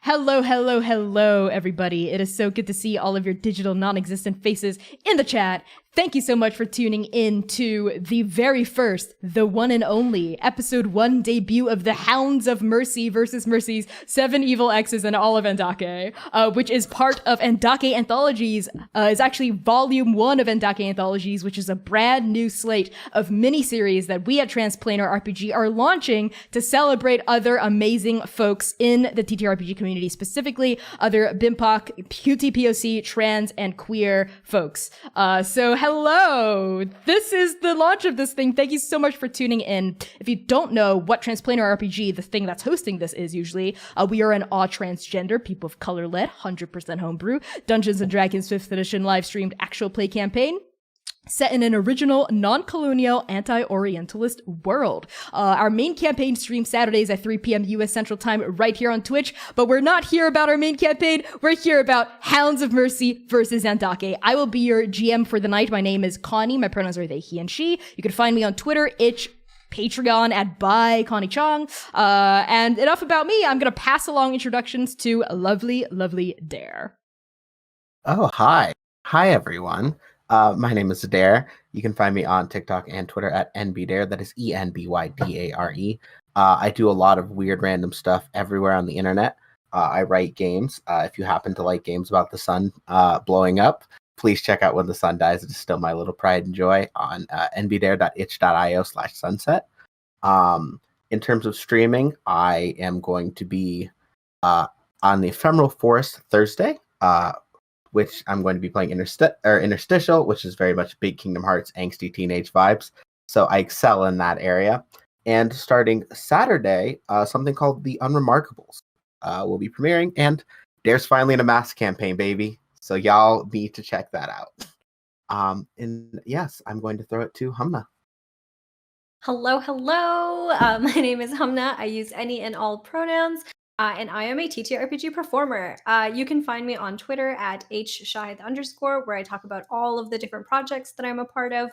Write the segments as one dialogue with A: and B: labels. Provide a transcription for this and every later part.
A: Hello, hello, hello, everybody. It is so good to see all of your digital non-existent faces in the chat. Thank you so much for tuning in to the very first, the one and only, episode 1 debut of the Hounds of Mercy versus Mercy's 7 Evil Exes and all of Andake, which is part of Andake Anthologies. Is actually volume 1 of Andake Anthologies, which is a brand new slate of miniseries that we at Transplanar RPG are launching to celebrate other amazing folks in the TTRPG community, specifically other BIMPOC, QTPOC, trans, and queer folks. So hello! This is the launch of this thing. Thank you so much for tuning in. If you don't know what Transplanar RPG, the thing that's hosting this is usually, we are an all-transgender, people of color-led, 100% homebrew, Dungeons & Dragons 5th edition live-streamed actual play campaign set in an original, non-colonial, anti-orientalist world. Our main campaign streams Saturdays at 3 p.m. U.S. Central Time right here on Twitch, but we're not here about our main campaign. We're here about Hounds of Mercy versus Andake. I will be your GM for the night. My name is Connie. My pronouns are they, he, and she. You can find me on Twitter, Patreon at by Connie Chong. And enough about me. I'm going to pass along introductions to lovely, lovely Dare.
B: Oh, hi. Hi, everyone. My name is Dare. You can find me on TikTok and Twitter at NBDare. That is ENBYDARE. I do a lot of weird random stuff everywhere on the internet. I write games. If you happen to like games about the sun blowing up, please check out When the Sun Dies. It is still my little pride and joy on nbdare.itch.io/sunset. In terms of streaming, I am going to be on the Ephemeral Forest Thursday, which I'm going to be playing Interstitial, which is very much big Kingdom Hearts angsty teenage vibes. So I excel in that area. And starting Saturday, something called The Unremarkables will be premiering. And Dare's finally in a mass campaign, baby. So y'all need to check that out. And yes, I'm going to throw it to Humna.
C: Hello, hello. My name is Humna. I use any and all pronouns. And I am a TTRPG performer. You can find me on Twitter at @hshythe_, where I talk about all of the different projects that I'm a part of.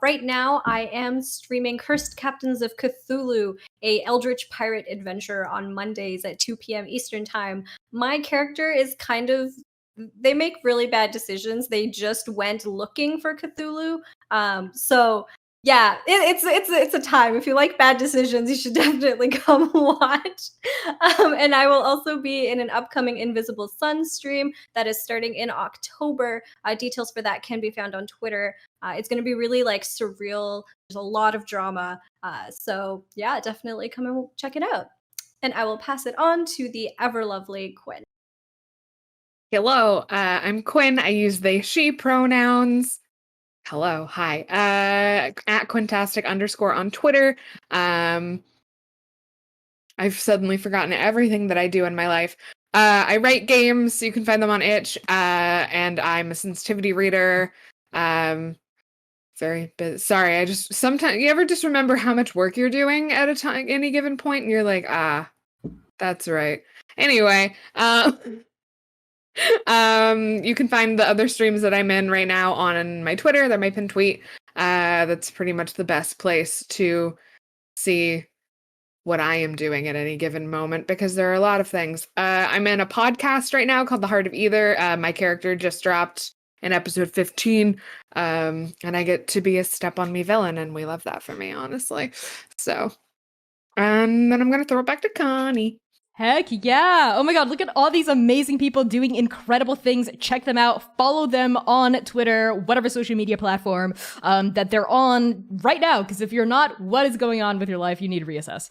C: Right now, I am streaming Cursed Captains of Cthulhu, a Eldritch pirate adventure on Mondays at 2 p.m. Eastern Time. My character is they make really bad decisions. They just went looking for Cthulhu. So yeah, it's a time. If you like bad decisions, you should definitely come watch. And I will also be in an upcoming Invisible Sun stream that is starting in October. Details for that can be found on Twitter. It's going to be really surreal. There's a lot of drama. So yeah, definitely come and check it out. And I will pass it on to the ever lovely Quinn.
D: Hello, I'm Quinn. I use they, she pronouns. Hello, hi. At Quintastic_ on Twitter. I've suddenly forgotten everything that I do in my life. I write games, so you can find them on itch. And I'm a sensitivity reader. Sorry, I just sometimes you ever just remember how much work you're doing at a time, any given point, and you're like, that's right. Anyway, you can find the other streams that I'm in right now on my Twitter. They're my pinned tweet. That's pretty much the best place to see what I am doing at any given moment, because there are a lot of things. I'm in a podcast right now called The Heart of Either. My character just dropped in episode 15, and I get to be a Step on Me villain, and we love that for me, honestly. So, and then I'm going to throw it back to Connie.
A: Heck yeah. Oh my god, look at all these amazing people doing incredible things. Check them out. Follow them on Twitter, whatever social media platform that they're on right now, because if you're not, what is going on with your life? You need to reassess.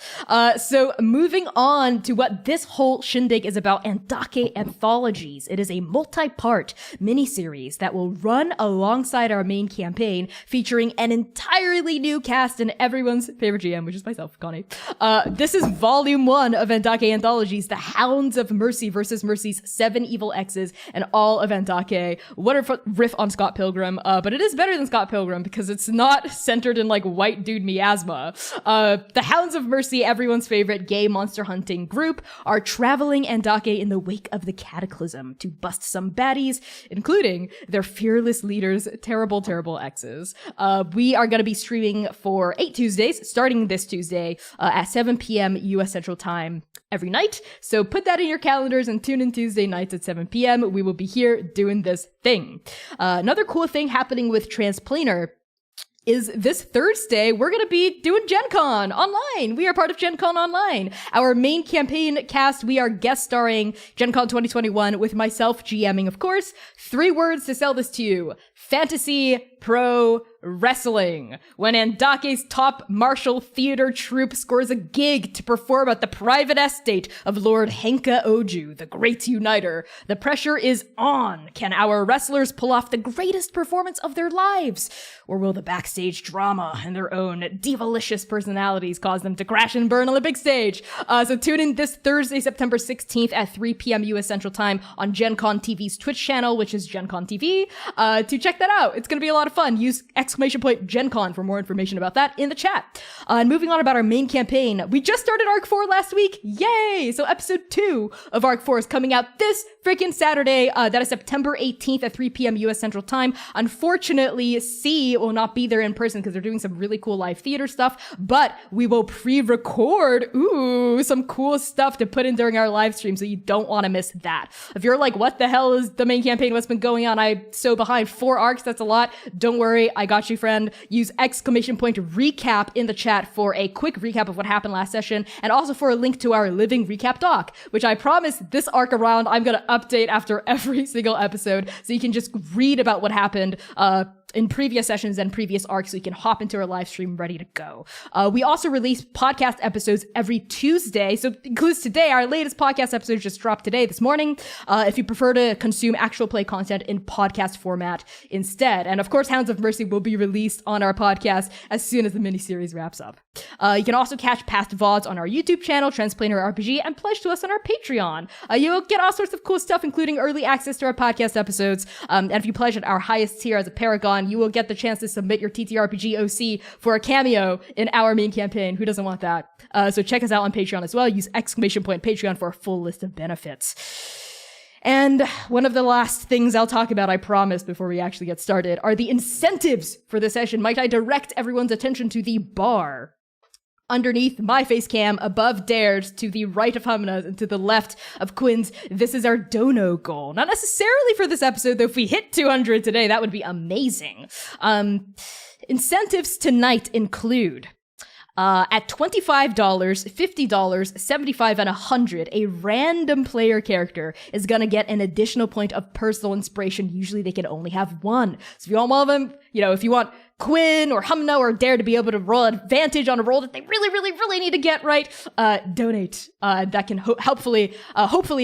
A: So moving on to what this whole shindig is about, Andake Anthologies. It is a multi-part miniseries that will run alongside our main campaign, featuring an entirely new cast and everyone's favorite GM, which is myself, Connie. This is volume 1 of Andake Anthologies, the Hounds of Mercy versus Mercy's 7 Evil Exes and all of Andake. What a riff on Scott Pilgrim, but it is better than Scott Pilgrim because it's not centered in white dude miasma. The Hounds of Mercy, everyone's favorite gay monster hunting group, are traveling Andake in the wake of the cataclysm to bust some baddies, including their fearless leaders, terrible, terrible exes. We are going to be streaming for 8 Tuesdays, starting this Tuesday at 7 p.m. U.S. Central Time. every night. So put that in your calendars and tune in Tuesday nights at 7 p.m. We will be here doing this thing. Another cool thing happening with Transplanar is this Thursday, we're going to be doing Gen Con online. We are part of Gen Con Online. Our main campaign cast, we are guest starring Gen Con 2021 with myself GMing, of course. 3 words to sell this to you. Fantasy Pro Wrestling. When Andake's top martial theater troupe scores a gig to perform at the private estate of Lord Henka Oju, the Great Uniter, the pressure is on. Can our wrestlers pull off the greatest performance of their lives? Or will the backstage drama and their own divalicious personalities cause them to crash and burn on the big stage? So tune in this Thursday, September 16th at 3 p.m. US Central Time on Gen Con TV's Twitch channel, which is Gen Con TV, to check that out. It's going to be a lot of fun. Use !Gen Con for more information about that in the chat. And moving on about our main campaign, we just started Arc 4 last week. Yay! So episode 2 of Arc 4 is coming out this freaking Saturday. That is September 18th at 3 p.m. US Central Time. Unfortunately, C will not be there in person because they're doing some really cool live theater stuff, but we will pre-record, some cool stuff to put in during our live stream, so you don't want to miss that. If you're like, what the hell is the main campaign? What's been going on? I'm so behind. 4 arcs, that's a lot. Don't worry, I got you, friend. Use !recap in the chat for a quick recap of what happened last session, and also for a link to our living recap doc, which I promise this arc around I'm gonna update after every single episode, so you can just read about what happened in previous sessions and previous arcs, so you can hop into our live stream ready to go. We also release podcast episodes every Tuesday, so it includes today. Our latest podcast episode just dropped today, this morning, if you prefer to consume actual play content in podcast format instead. And of course, Hounds of Mercy will be released on our podcast as soon as the miniseries wraps up. You can also catch past VODs on our YouTube channel, Transplanar RPG, and pledge to us on our Patreon. You'll get all sorts of cool stuff, including early access to our podcast episodes. And if you pledge at our highest tier as a Paragon, you will get the chance to submit your TTRPG OC for a cameo in our main campaign. Who doesn't want that? So check us out on Patreon as well. Use !Patreon for a full list of benefits. And one of the last things I'll talk about, I promise, before we actually get started, are the incentives for the session. Might I direct everyone's attention to the bar underneath my face cam, above Dare's, to the right of Humna's, and to the left of Quinn's. This is our dono goal. Not necessarily for this episode, though. If we hit 200 today, that would be amazing. Incentives tonight include at $25, $50, $75, and $100, a random player character is gonna get an additional point of personal inspiration. Usually they can only have one. So if you want one of them, if you want Quinn or Humna or Dare to be able to roll advantage on a roll that they really, really, really need to get right, donate. That can hopefully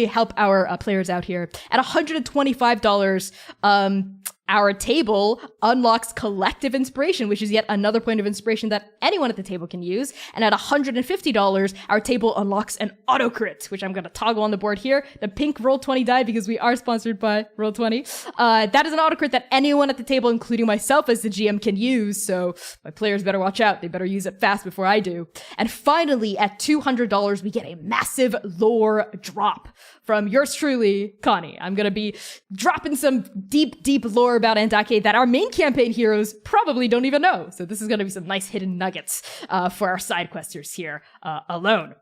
A: help our players out here. At $125, our table unlocks collective inspiration, which is yet another point of inspiration that anyone at the table can use. And at $150, our table unlocks an auto crit, which I'm going to toggle on the board here. The pink Roll20 die, because we are sponsored by Roll20. That is an auto crit that anyone at the table, including myself as the GM, can use. So my players better watch out. They better use it fast before I do. And finally, at $200, we get a massive lore drop from yours truly, Connie. I'm going to be dropping some deep, deep lore about Andake that our main campaign heroes probably don't even know. So this is going to be some nice hidden nuggets for our side questers here alone.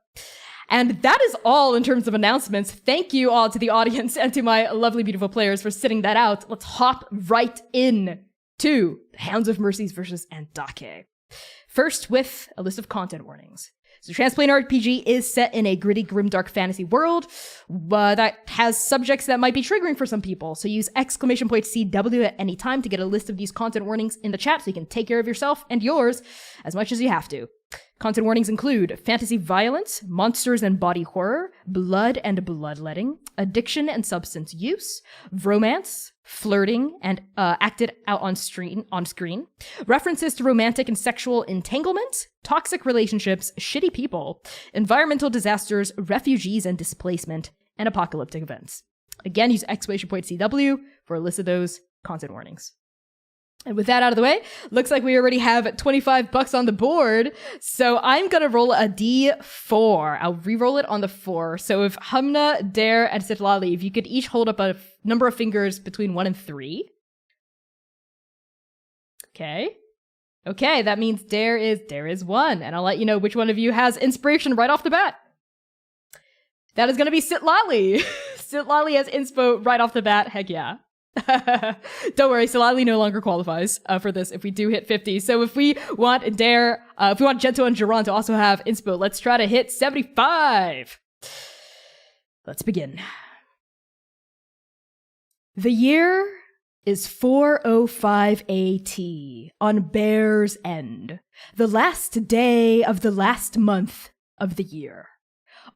A: And that is all in terms of announcements. Thank you all to the audience and to my lovely, beautiful players for sitting that out. Let's hop right in to Hounds of Mercy versus Andake. First, with a list of content warnings. So Transplanar RPG is set in a gritty, grimdark fantasy world that has subjects that might be triggering for some people. So use !CW at any time to get a list of these content warnings in the chat so you can take care of yourself and yours as much as you have to. Content warnings include fantasy violence, monsters and body horror, blood and bloodletting, addiction and substance use, romance, flirting, and acted out on screen, references to romantic and sexual entanglement, toxic relationships, shitty people, environmental disasters, refugees and displacement, and apocalyptic events. Again, use !CW for a list of those content warnings. And with that out of the way, looks like we already have $25 on the board. So I'm going to roll a D4. I'll re-roll it on the 4. So if Humna, Dare, and Sitlali, if you could each hold up a number of fingers between 1 and 3. Okay, that means Dare is 1. And I'll let you know which one of you has inspiration right off the bat. That is going to be Sitlali. Sitlali has inspo right off the bat. Heck yeah. Don't worry, Sitlali no longer qualifies for this if we do hit 50. So if we want if we want Gentle and Jiran to also have inspo, let's try to hit 75. Let's begin. The year is 405 AT on Bear's End, the last day of the last month of the year.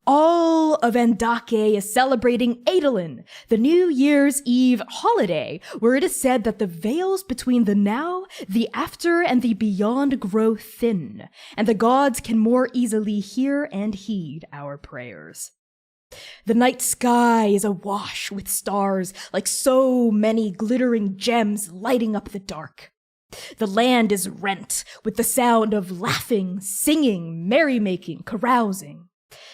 A: All of Andake is celebrating Adolin, the New Year's Eve holiday, where it is said that the veils between the now, the after, and the beyond grow thin, and the gods can more easily hear and heed our prayers. The night sky is awash with stars, like so many glittering gems lighting up the dark. The land is rent with the sound of laughing, singing, merrymaking, carousing.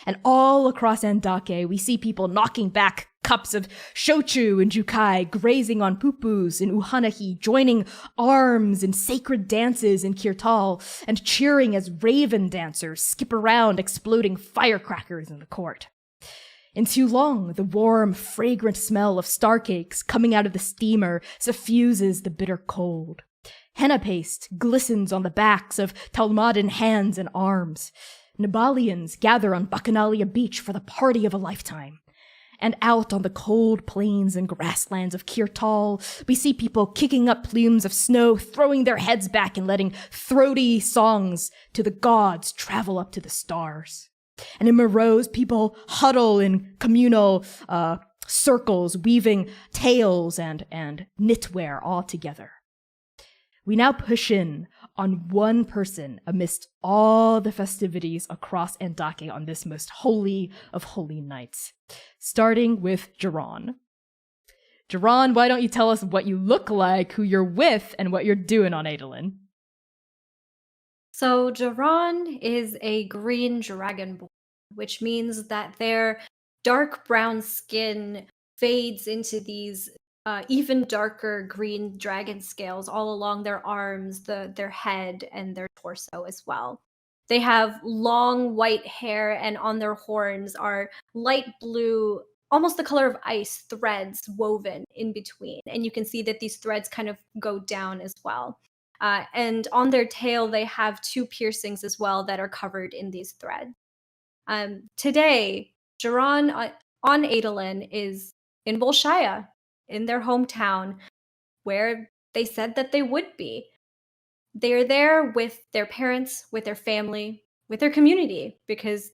A: And all across Andake, we see people knocking back cups of shochu and jukai, grazing on pupus in uhanahi, joining arms in sacred dances in kirtal, and cheering as raven dancers skip around exploding firecrackers in the court. In Tulong, the warm, fragrant smell of star cakes coming out of the steamer suffuses the bitter cold. Henna paste glistens on the backs of Talmudan hands and arms. Nibalians gather on Bacchanalia Beach for the party of a lifetime. And out on the cold plains and grasslands of Kirtal, we see people kicking up plumes of snow, throwing their heads back and letting throaty songs to the gods travel up to the stars. And in Moreau's, people huddle in communal circles, weaving tales and knitwear all together. We now push in on one person amidst all the festivities across Andake on this most holy of holy nights, starting with Jiran. Jiran, why don't you tell us what you look like, who you're with, and what you're doing on Adolin?
C: So Jiran is a green dragonborn, which means that their dark brown skin fades into these even darker green dragon scales all along their arms, their head, and their torso as well. They have long white hair, and on their horns are light blue, almost the color of ice, threads woven in between. And you can see that these threads kind of go down as well. And on their tail, they have 2 piercings as well that are covered in these threads. Today, Jiran on Adolin is in Bolshaya, in their hometown, where they said that they would be. They're there with their parents, with their family, with their community, because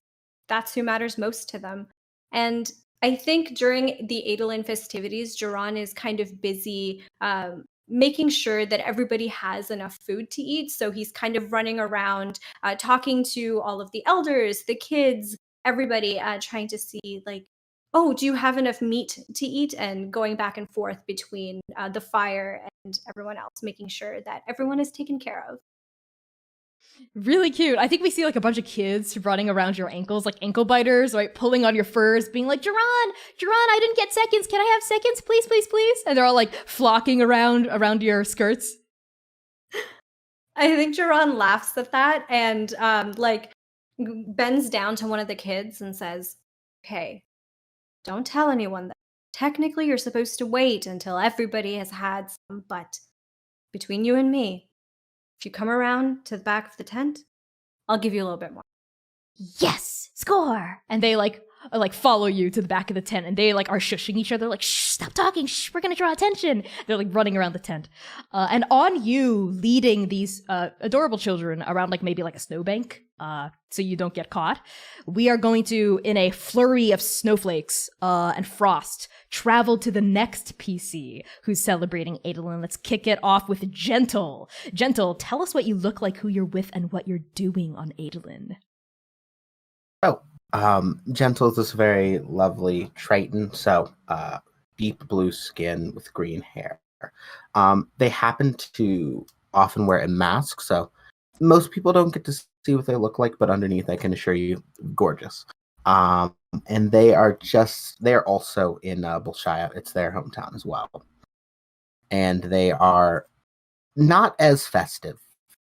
C: that's who matters most to them. And I think during the Adolin festivities, Jiran is kind of busy making sure that everybody has enough food to eat. So he's kind of running around, talking to all of the elders, the kids, everybody, trying to see, like, oh, do you have enough meat to eat? And going back and forth between the fire and everyone else, making sure that everyone is taken care of.
A: Really cute. I think we see like a bunch of kids running around your ankles, like ankle biters, right? Pulling on your furs, being like, Jiran, I didn't get seconds. Can I have seconds? Please, please, please. And they're all like flocking around your skirts.
C: I think Jiran laughs at that and bends down to one of the kids and says, "Okay, don't tell anyone that. Technically, you're supposed to wait until everybody has had some, but between you and me, if you come around to the back of the tent, I'll give you a little bit more."
A: Yes, score. And they like follow you to the back of the tent, and they like are shushing each other, like, shh, stop talking, shh, we're gonna draw attention. They're like running around the tent. And on you, leading these adorable children around like maybe like a snowbank, so you don't get caught, we are going to, in a flurry of snowflakes and frost, travel to the next PC who's celebrating Adolin. Let's kick it off with Gentle. Gentle, tell us what you look like, who you're with, and what you're doing on Adolin.
B: Gentle is this very lovely Triton, so deep blue skin with green hair. They happen to often wear a mask, so most people don't get to see what they look like, but underneath, I can assure you, gorgeous. And they are also in Bolshaya. It's their hometown as well. And they are not as festive.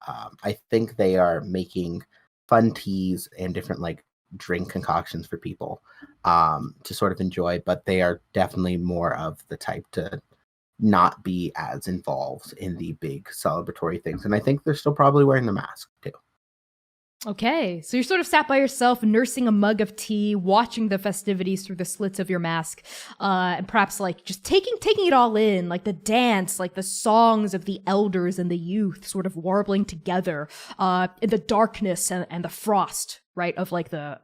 B: I think they are making fun teas and different like drink concoctions for people to sort of enjoy, but they are definitely more of the type to not be as involved in the big celebratory things. And I think they're still probably wearing the mask too.
A: Okay, so you're sort of sat by yourself, nursing a mug of tea, watching the festivities through the slits of your mask, and perhaps like just taking it all in, like the dance, like the songs of the elders and the youth, sort of warbling together, in the darkness and the frost, right, of the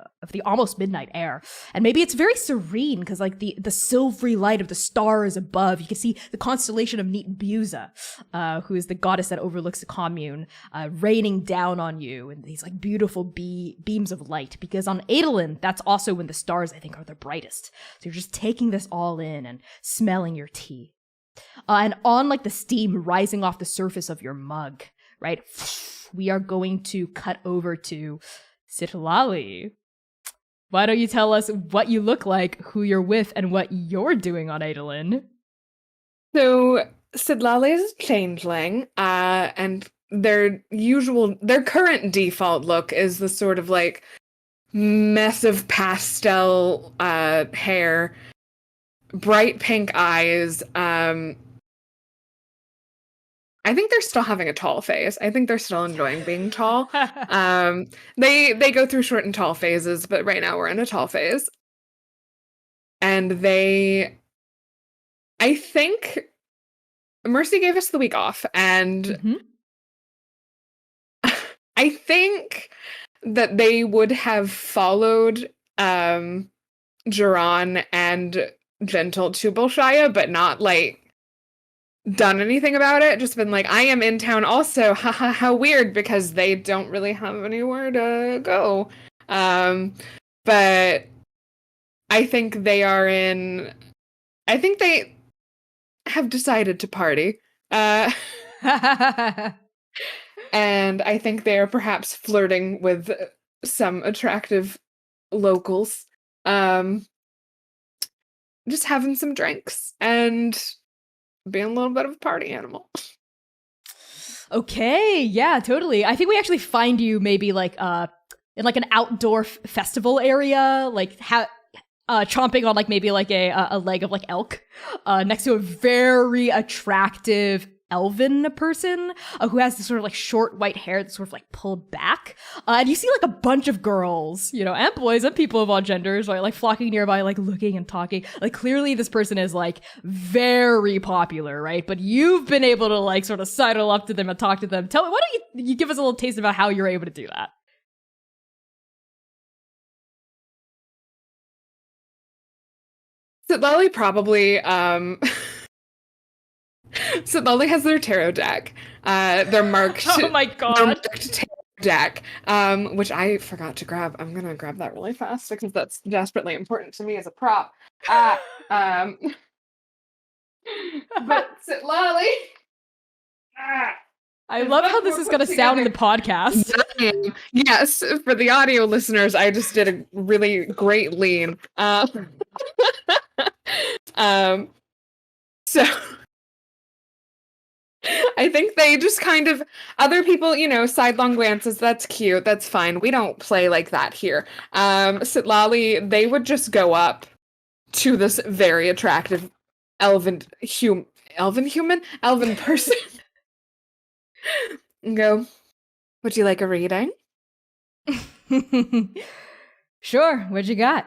A: almost midnight air. And maybe it's very serene because like the silvery light of the stars above, you can see the constellation of Neat Buza, who is the goddess that overlooks the commune, raining down on you in these like beautiful beams of light. Because on Adolin, that's also when the stars, I think, are the brightest. So you're just taking this all in and smelling your tea. And on like the steam rising off the surface of your mug, right, we are going to cut over to Sitlali. Why don't you tell us what you look like, who you're with, and what you're doing on Adolin?
D: So Sitlali is a changeling, and their current default look is the sort of like mess of pastel hair, bright pink eyes. I think they're still having a tall phase. I think they're still enjoying being tall. They go through short and tall phases, but right now we're in a tall phase. And I think Mercy gave us the week off, and I think that they would have followed Jiran and Gentle to Bolshaya, but not like done anything about it. Just been like, I am in town also. Haha, how weird, because they don't really have anywhere to go. But I think they have decided to party. And I think they are perhaps flirting with some attractive locals. Just having some drinks and being a little bit of a party animal.
A: Okay, yeah, totally. I think we actually find you maybe like in like an outdoor festival area, like chomping on like maybe like a leg of like elk, next to a very attractive elven person who has this sort of like short white hair that's sort of like pulled back. And you see like a bunch of girls, you know, and boys and people of all genders, right, like flocking nearby, like looking and talking. Like clearly this person is like very popular, right? But you've been able to like sort of sidle up to them and talk to them. Tell me, why don't you give us a little taste about how you're able to do that?
D: So Lolly probably so Lolly has their tarot deck. They're marked.
A: Oh my god!
D: They're marked tarot deck, which I forgot to grab. I'm gonna grab that really fast because that's desperately important to me as a prop. But Lolly.
A: I love how this is going to sound in the podcast.
D: Yes, for the audio listeners, I just did a really great lean. So I think they just kind of, other people, you know, sidelong glances, that's cute, that's fine. We don't play like that here. Sitlali, they would just go up to this very attractive elven person and go, would you like a reading?
A: Sure, what you got?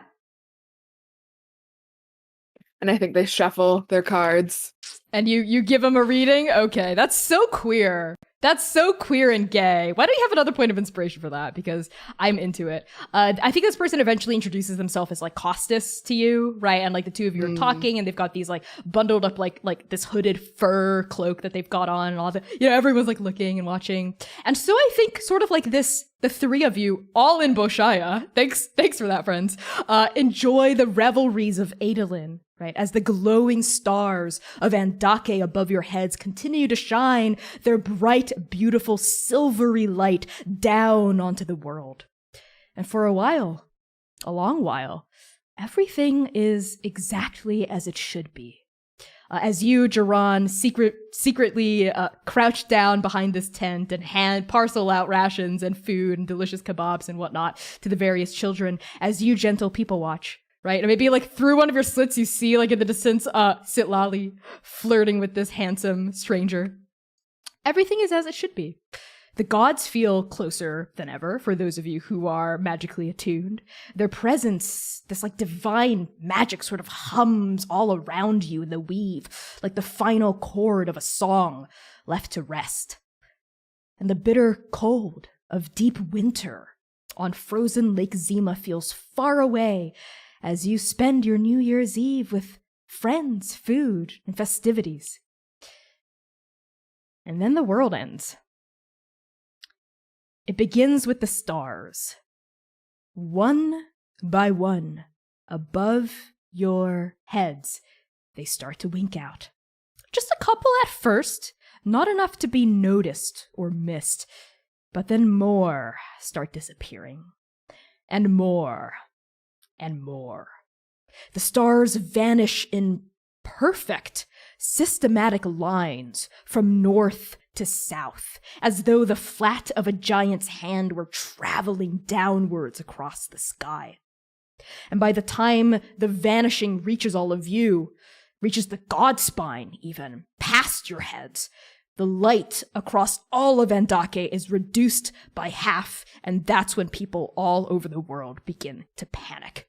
D: And I think they shuffle their cards.
A: And you give them a reading? Okay, that's so queer. That's so queer and gay. Why don't you have another point of inspiration for that? Because I'm into it. I think this person eventually introduces themselves as like Costas to you, right? And like the two of you are talking, and they've got these like bundled up like this hooded fur cloak that they've got on, and all the, you know, everyone's like looking and watching. And so I think sort of like this, the three of you, all in Bolshaya, thanks for that, friends, enjoy the revelries of Adolin, right? As the glowing stars of Andake above your heads continue to shine their bright, beautiful, silvery light down onto the world. And for a while, a long while, everything is exactly as it should be. As you, Jiran, secretly crouch down behind this tent and parcel out rations and food and delicious kebabs and whatnot to the various children, as you gentle people watch, right? And maybe like through one of your slits, you see like in the distance, Sitlali flirting with this handsome stranger. Everything is as it should be. The gods feel closer than ever for those of you who are magically attuned. Their presence, this like divine magic sort of hums all around you in the weave, like the final chord of a song left to rest. And the bitter cold of deep winter on frozen Lake Zima feels far away as you spend your New Year's Eve with friends, food, and festivities. And then the world ends. It begins with the stars, one by one, above your heads. They start to wink out. Just a couple at first, not enough to be noticed or missed, but then more start disappearing, and more, and more. The stars vanish in perfect, systematic lines from north to south, as though the flat of a giant's hand were traveling downwards across the sky. And by the time the vanishing reaches all of you, reaches the god spine even, past your heads, the light across all of Andake is reduced by half, and that's when people all over the world begin to panic.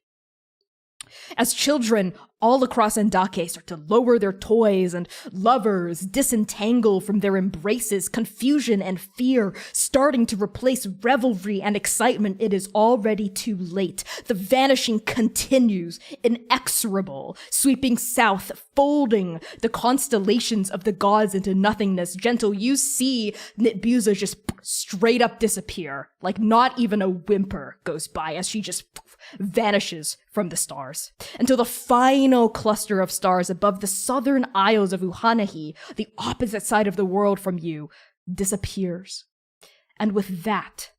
A: As children all across Andake start to lower their toys and lovers disentangle from their embraces, confusion and fear starting to replace revelry and excitement, it is already too late. The vanishing continues, inexorable, sweeping south, folding the constellations of the gods into nothingness. Gentle, you see Nitbuza just straight up disappear, like not even a whimper goes by as she just vanishes from the stars, until the final cluster of stars above the southern isles of Uhanahi, the opposite side of the world from you, disappears. And with that,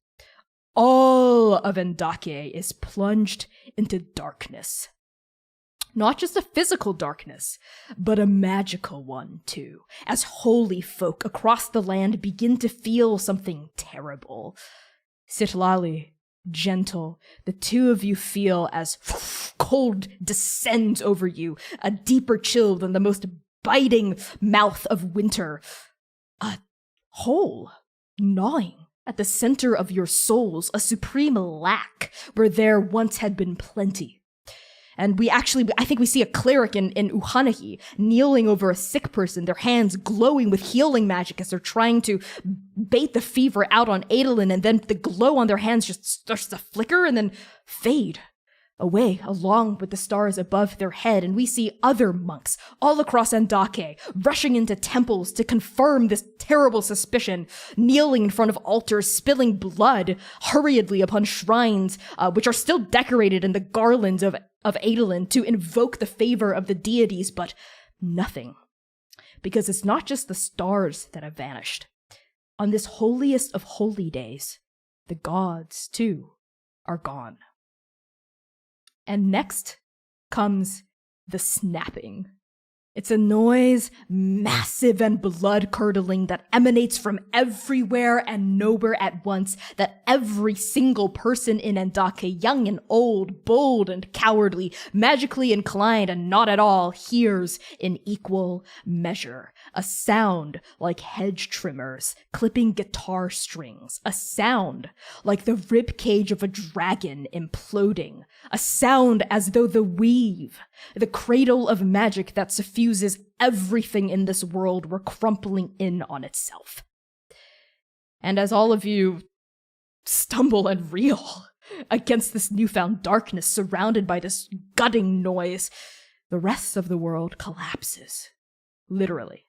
A: all of Andake is plunged into darkness. Not just a physical darkness, but a magical one too, as holy folk across the land begin to feel something terrible. Sitlali, Gentle, the two of you feel as cold descends over you, a deeper chill than the most biting mouth of winter. A hole gnawing at the center of your souls, a supreme lack where there once had been plenty. And I think we see a cleric in Uhanahi kneeling over a sick person, their hands glowing with healing magic as they're trying to bait the fever out on Adolin, and then the glow on their hands just starts to flicker and then fade away along with the stars above their head. And we see other monks all across Andake rushing into temples to confirm this terrible suspicion, kneeling in front of altars, spilling blood hurriedly upon shrines, which are still decorated in the garlands of Adolin to invoke the favor of the deities, but nothing. Because it's not just the stars that have vanished. On this holiest of holy days, the gods, too, are gone. And next comes the snapping. It's a noise massive and blood-curdling that emanates from everywhere and nowhere at once, that every single person in Andake, young and old, bold and cowardly, magically inclined and not at all, hears in equal measure. A sound like hedge trimmers clipping guitar strings. A sound like the ribcage of a dragon imploding. A sound as though the weave, the cradle of magic that suffuses everything in this world, were crumpling in on itself. And as all of you stumble and reel against this newfound darkness, surrounded by this gutting noise, the rest of the world collapses. Literally.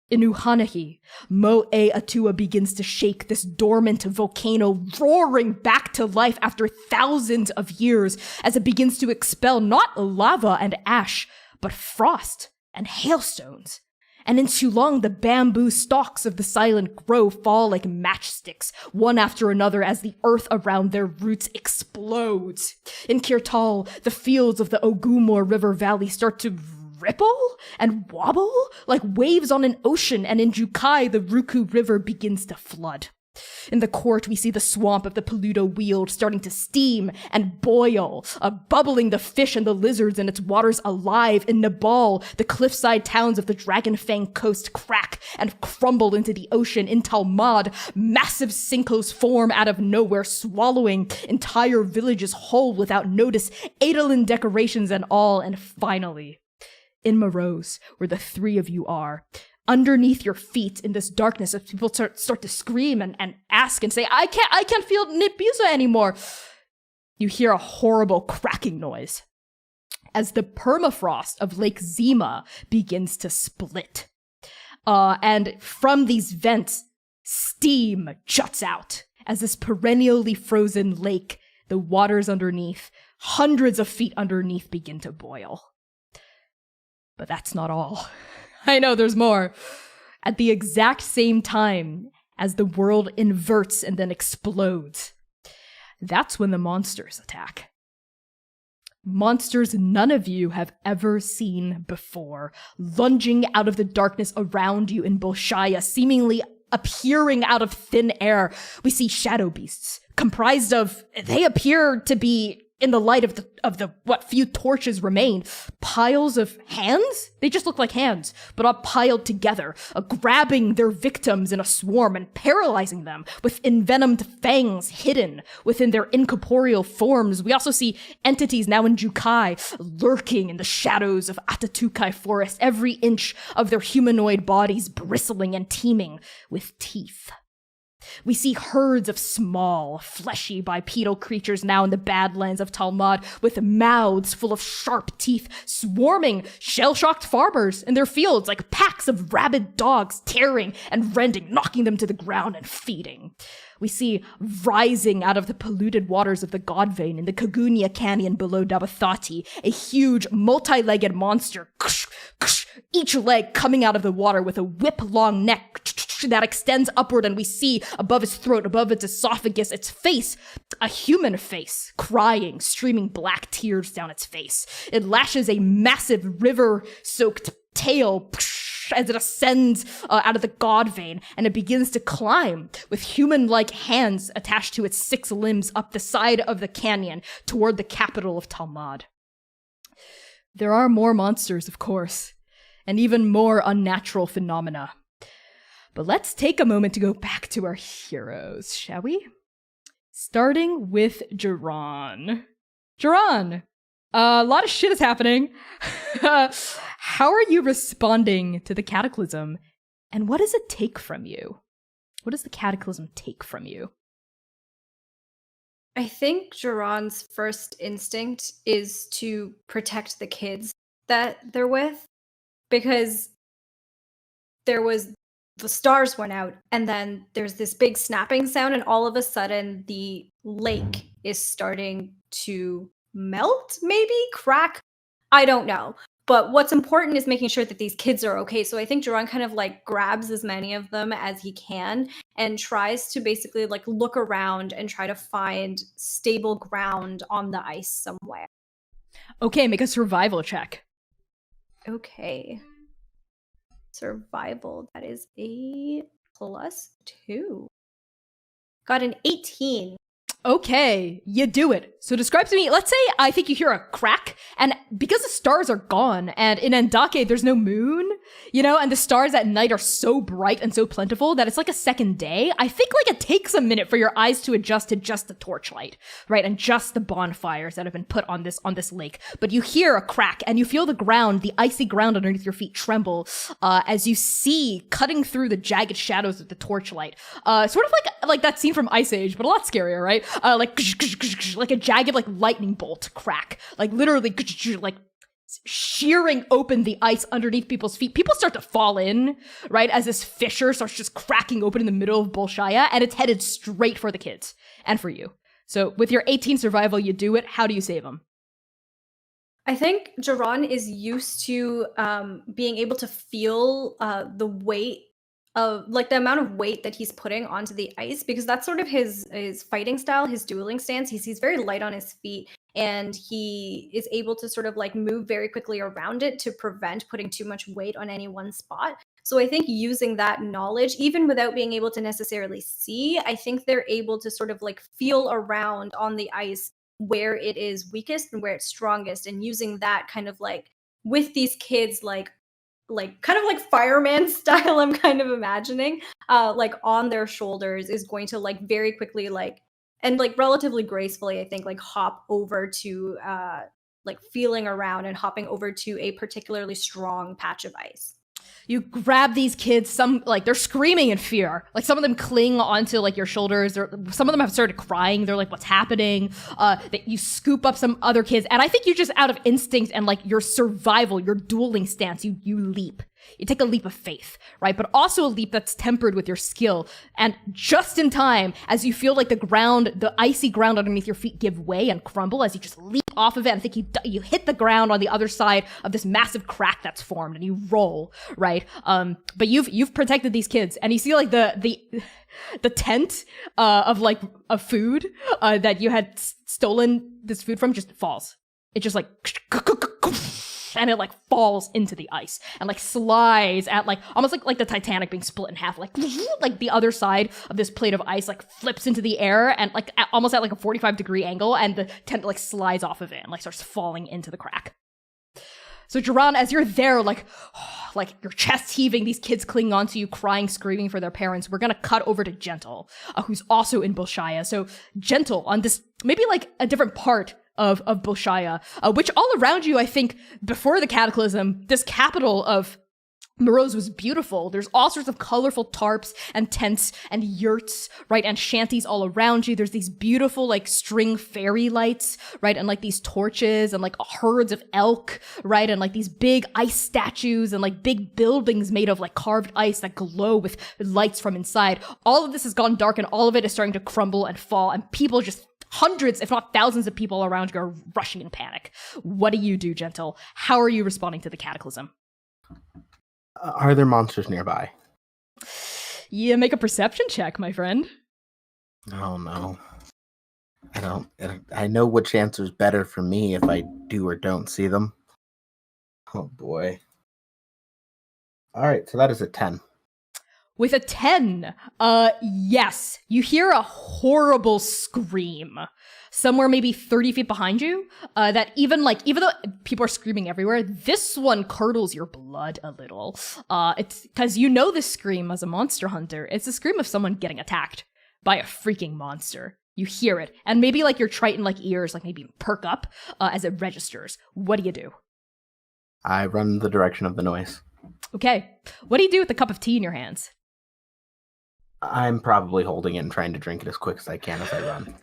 A: In Uhanahi, Mo'e Atua begins to shake, this dormant volcano roaring back to life after thousands of years as it begins to expel not lava and ash, but frost and hailstones. And in Shulong, the bamboo stalks of the silent grove fall like matchsticks, one after another, as the earth around their roots explodes. In Kirtal, the fields of the Ogumor River Valley start to ripple and wobble like waves on an ocean, and in Jukai, the Ruku River begins to flood. In the court, we see the swamp of the Peludo Weald starting to steam and boil, bubbling the fish and the lizards in its waters alive. In Nabal, the cliffside towns of the Dragonfang coast crack and crumble into the ocean. In Talmud, massive sinkholes form out of nowhere, swallowing entire villages whole without notice, Adolin decorations and all. And finally, in Morose, where the three of you are, underneath your feet in this darkness, as people start to scream and ask and say, I can't feel Nibiza anymore. You hear a horrible cracking noise as the permafrost of Lake Zima begins to split. And from these vents, steam juts out as this perennially frozen lake, the waters underneath, hundreds of feet underneath, begin to boil. But that's not all. I know there's more. At the exact same time as the world inverts and then explodes, that's when the monsters attack. Monsters none of you have ever seen before, lunging out of the darkness around you in Bolshaya, seemingly appearing out of thin air. We see shadow beasts comprised of, they appear to be, in the light of the what few torches remain, piles of hands? They just look like hands, but all piled together, grabbing their victims in a swarm and paralyzing them with envenomed fangs hidden within their incorporeal forms. We also see entities now in Jukai lurking in the shadows of Atatukai Forest, every inch of their humanoid bodies bristling and teeming with teeth. We see herds of small, fleshy, bipedal creatures now in the Badlands of Talmud, with mouths full of sharp teeth, swarming shell-shocked farmers in their fields like packs of rabid dogs, tearing and rending, knocking them to the ground and feeding. We see rising out of the polluted waters of the Godvein in the Kagunia Canyon below Dabathati, a huge, multi-legged monster, each leg coming out of the water with a whip-long neck that extends upward, and we see above its throat, above its esophagus, its face, a human face, crying, streaming black tears down its face. It lashes a massive river-soaked tail as it ascends out of the god vein, and it begins to climb with human-like hands attached to its 6 limbs up the side of the canyon toward the capital of Talmud. There are more monsters, of course, and even more unnatural phenomena. But let's take a moment to go back to our heroes, shall we? Starting with Jiran. Jiran, a lot of shit is happening. How are you responding to the cataclysm? And what does it take from you? What does the cataclysm take from you?
C: I think Jiran's first instinct is to protect the kids that they're with, because the stars went out, and then there's this big snapping sound, and all of a sudden the lake is starting to melt, maybe crack. I don't know. But what's important is making sure that these kids are okay. So I think Jiran kind of like grabs as many of them as he can and tries to basically like look around and try to find stable ground on the ice somewhere.
A: Okay, make a survival check.
C: Okay. Survival. That is a +2. Got an 18.
A: Okay, you do it. So describe to me, let's say I think you hear a crack, and because the stars are gone, and in Andake there's no moon, you know, and the stars at night are so bright and so plentiful that it's like a second day, I think like it takes a minute for your eyes to adjust to just the torchlight, right, and just the bonfires that have been put on this lake. But you hear a crack, and you feel the ground, the icy ground underneath your feet tremble, as you see, cutting through the jagged shadows of the torchlight, sort of like that scene from Ice Age, but a lot scarier, right? Like a jagged, like lightning bolt crack, like literally, like shearing open the ice underneath people's feet. People start to fall in, right, as this fissure starts just cracking open in the middle of Bolshaya, and it's headed straight for the kids and for you. So with your 18 survival, you do it. How do you save them?
C: I think Jiran is used to being able to feel the weight of, like, the amount of weight that he's putting onto the ice, because that's sort of his fighting style, his dueling stance. He's very light on his feet, and he is able to sort of like move very quickly around it to prevent putting too much weight on any one spot. So I think using that knowledge, even without being able to necessarily see, I think they're able to sort of like feel around on the ice where it is weakest and where it's strongest, and using that kind of like with these kids like kind of like fireman style, I'm kind of imagining like on their shoulders, is going to like very quickly like and like relatively gracefully, I think, like hop over to like feeling around and hopping over to a particularly strong patch of ice.
A: You grab these kids, some like they're screaming in fear. Like some of them cling onto like your shoulders, or some of them have started crying. They're like, what's happening? That you scoop up some other kids, and I think you just out of instinct and like your survival, your dueling stance, you leap. You take a leap of faith, right? But also a leap that's tempered with your skill. And just in time, as you feel like the icy ground underneath your feet give way and crumble as you just leap off of it, and I think you hit the ground on the other side of this massive crack that's formed, and you roll, right? But you've protected these kids, and you see like the tent of food that you had stolen this food from just falls. It just like and it like falls into the ice and like slides at like almost like the Titanic being split in half, like the other side of this plate of ice like flips into the air and like almost at like a 45-degree angle, and the tent like slides off of it and like starts falling into the crack. So Jiran, as you're there, like your chest heaving, these kids clinging onto you, crying, screaming for their parents, we're gonna cut over to Gentle, who's also in Bolshaya. So Gentle, on this maybe like a different part of Bolshaya, which all around you, I think, before the cataclysm, this capital of Moroz was beautiful. There's all sorts of colorful tarps and tents and yurts, right, and shanties all around you. There's these beautiful like string fairy lights, right, and like these torches and like herds of elk, right, and like these big ice statues and like big buildings made of like carved ice that glow with lights from inside. All of this has gone dark, and all of it is starting to crumble and fall, and people just hundreds, if not thousands of people around you are rushing in panic. What do you do, Gentle? How are you responding to the cataclysm?
B: Are there monsters nearby?
A: Yeah, make a perception check, my friend.
B: Oh no. I know which answer's better for me if I do or don't see them. Oh boy. Alright, so that is a 10.
A: With a 10, yes, you hear a horrible scream somewhere maybe 30 feet behind you, that even though people are screaming everywhere, this one curdles your blood a little. It's because you know this scream as a monster hunter. It's a scream of someone getting attacked by a freaking monster. You hear it, and maybe like your Triton like ears like maybe perk up as it registers. What do?
B: I run in the direction of the noise.
A: Okay, what do you do with the cup of tea in your hands?
B: I'm probably holding it and trying to drink it as quick as I can as I run.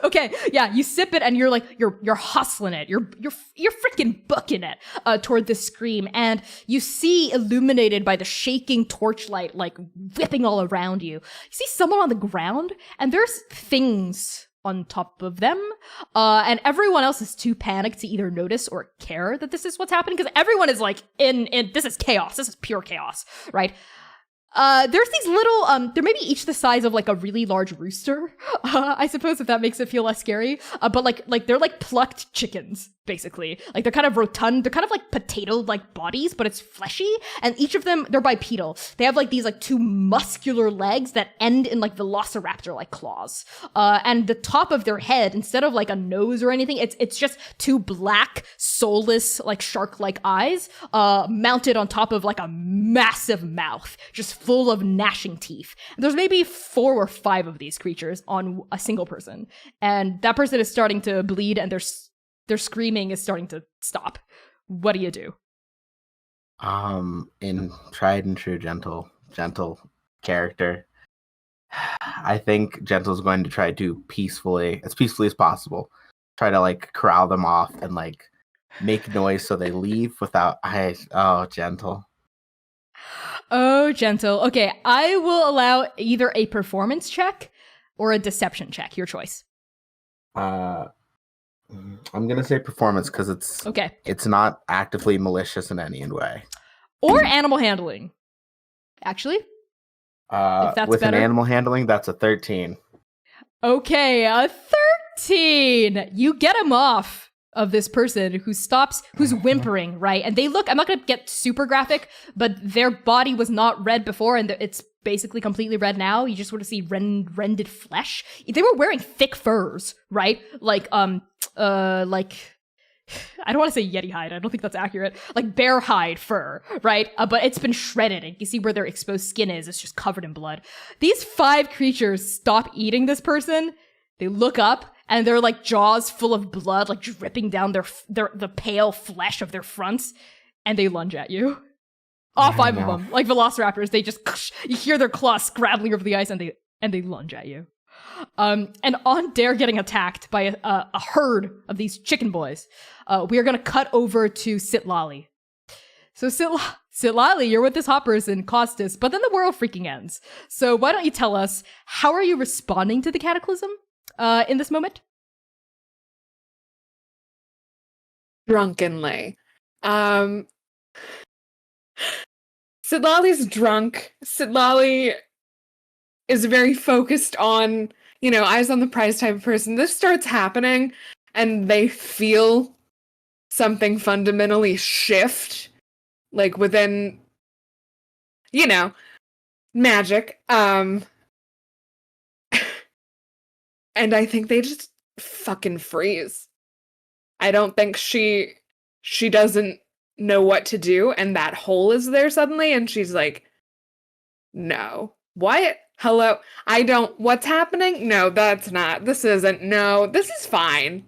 A: Okay, yeah, you sip it and you're like you're hustling it. You're freaking booking it toward this scream, and you see, illuminated by the shaking torchlight like whipping all around you, you see someone on the ground, and there's things on top of them, and everyone else is too panicked to either notice or care that this is what's happening, because everyone is like in this is chaos. This is pure chaos, right? There's these little, they're maybe each the size of like a really large rooster, I suppose, if that makes it feel less scary. But like they're like plucked chickens, basically. Like they're kind of rotund, they're kind of like potato-like bodies, but it's fleshy. And each of them, they're bipedal. They have like these like two muscular legs that end in like velociraptor-like claws. And the top of their head, instead of like a nose or anything, it's just two black, soulless, like shark-like eyes, mounted on top of like a massive mouth, just full of gnashing teeth. There's maybe 4 or 5 of these creatures on a single person, and that person is starting to bleed, and their screaming is starting to stop. What do?
B: In tried and true gentle character, I think Gentle's going to try to peacefully as possible, try to like corral them off and like make noise so they leave without Gentle.
A: Oh, Gentle. Okay, I will allow either a performance check or a deception check. Your choice.
B: I'm gonna say performance because it's not actively malicious in any way.
A: Or animal handling. Actually, if that's
B: with
A: better.
B: an animal handling, that's a 13.
A: Okay, a 14. You get him off of this person who's whimpering, right? And they look, I'm not going to get super graphic, but their body was not red before, and it's basically completely red now. You just sort of see rended flesh. They were wearing thick furs, right? Like, I don't want to say yeti hide. I don't think that's accurate. Like bear hide fur, right? But it's been shredded, and you see where their exposed skin is. It's just covered in blood. These 5 creatures stop eating this person. They look up, and they're like jaws full of blood, like dripping down the pale flesh of their fronts, and they lunge at you. All 5 of them, like velociraptors, they just you hear their claws scrabbling over the ice, and they lunge at you. And on Dare getting attacked by a herd of these chicken boys, we are going to cut over to Sitlali. So Sitlali, you're with this hot person, Costas, but then the world freaking ends. So why don't you tell us, how are you responding to the cataclysm in this moment?
D: Drunkenly. Sitlali's drunk. Sitlali is very focused on, eyes on the prize type of person. This starts happening, and they feel something fundamentally shift, like within, magic. And I think they just fucking freeze. I don't think she doesn't know what to do, and that hole is there suddenly, and she's like, no. What? Hello? What's happening? No, this is fine.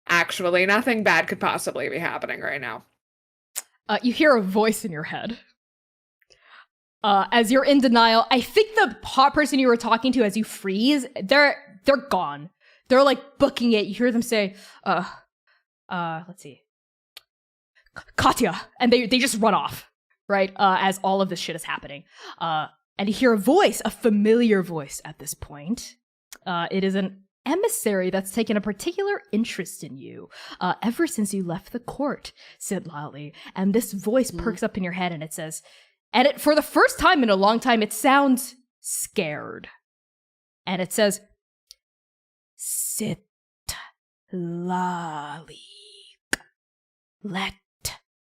D: Actually, nothing bad could possibly be happening right now.
A: You hear a voice in your head. As you're in denial, I think the hot person you were talking to as you freeze, they're gone. They're like booking it. You hear them say, let's see. Katya. And they just run off, right? As all of this shit is happening. And you hear a familiar voice at this point. It is an emissary that's taken a particular interest in you ever since you left the court, Sitlali. And this voice perks up in your head, and it says, for the first time in a long time, it sounds scared. And it says, Sitlali, let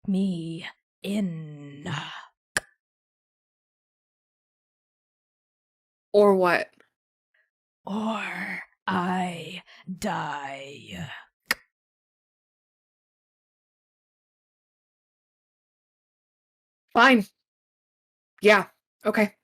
A: me in.
D: Or what?
A: Or I die.
D: Fine. Yeah. Okay.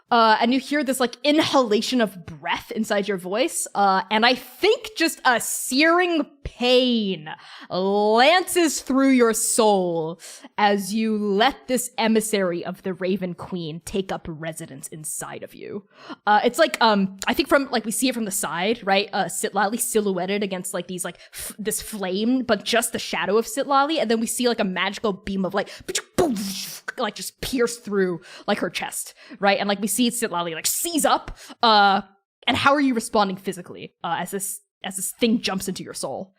A: And you hear this like inhalation of breath inside your voice, and I think just a searing pain lances through your soul as you let this emissary of the Raven Queen take up residence inside of you. It's like I think from like we see it from the side, right? Sitlali silhouetted against like these like this flame, but just the shadow of Sitlali, and then we see like a magical beam of like just pierce through like her chest, right? And like we see Sitlali like seize up. And how are you responding physically as this thing jumps into your soul?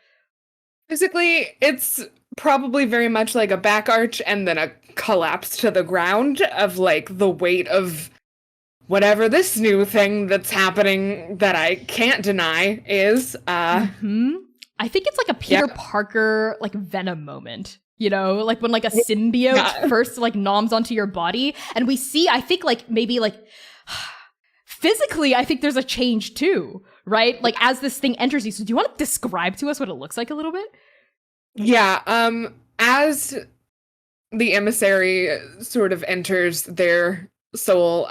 D: Physically, it's probably very much like a back arch and then a collapse to the ground of like the weight of whatever this new thing that's happening that I can't deny is.
A: I think it's like a Peter Parker like Venom moment. Like when like a symbiote first like noms onto your body, and we see, I think like maybe like physically, I think there's a change too, right? Like as this thing enters you. So do you want to describe to us what it looks like a little bit?
D: Yeah. As the emissary sort of enters their soul,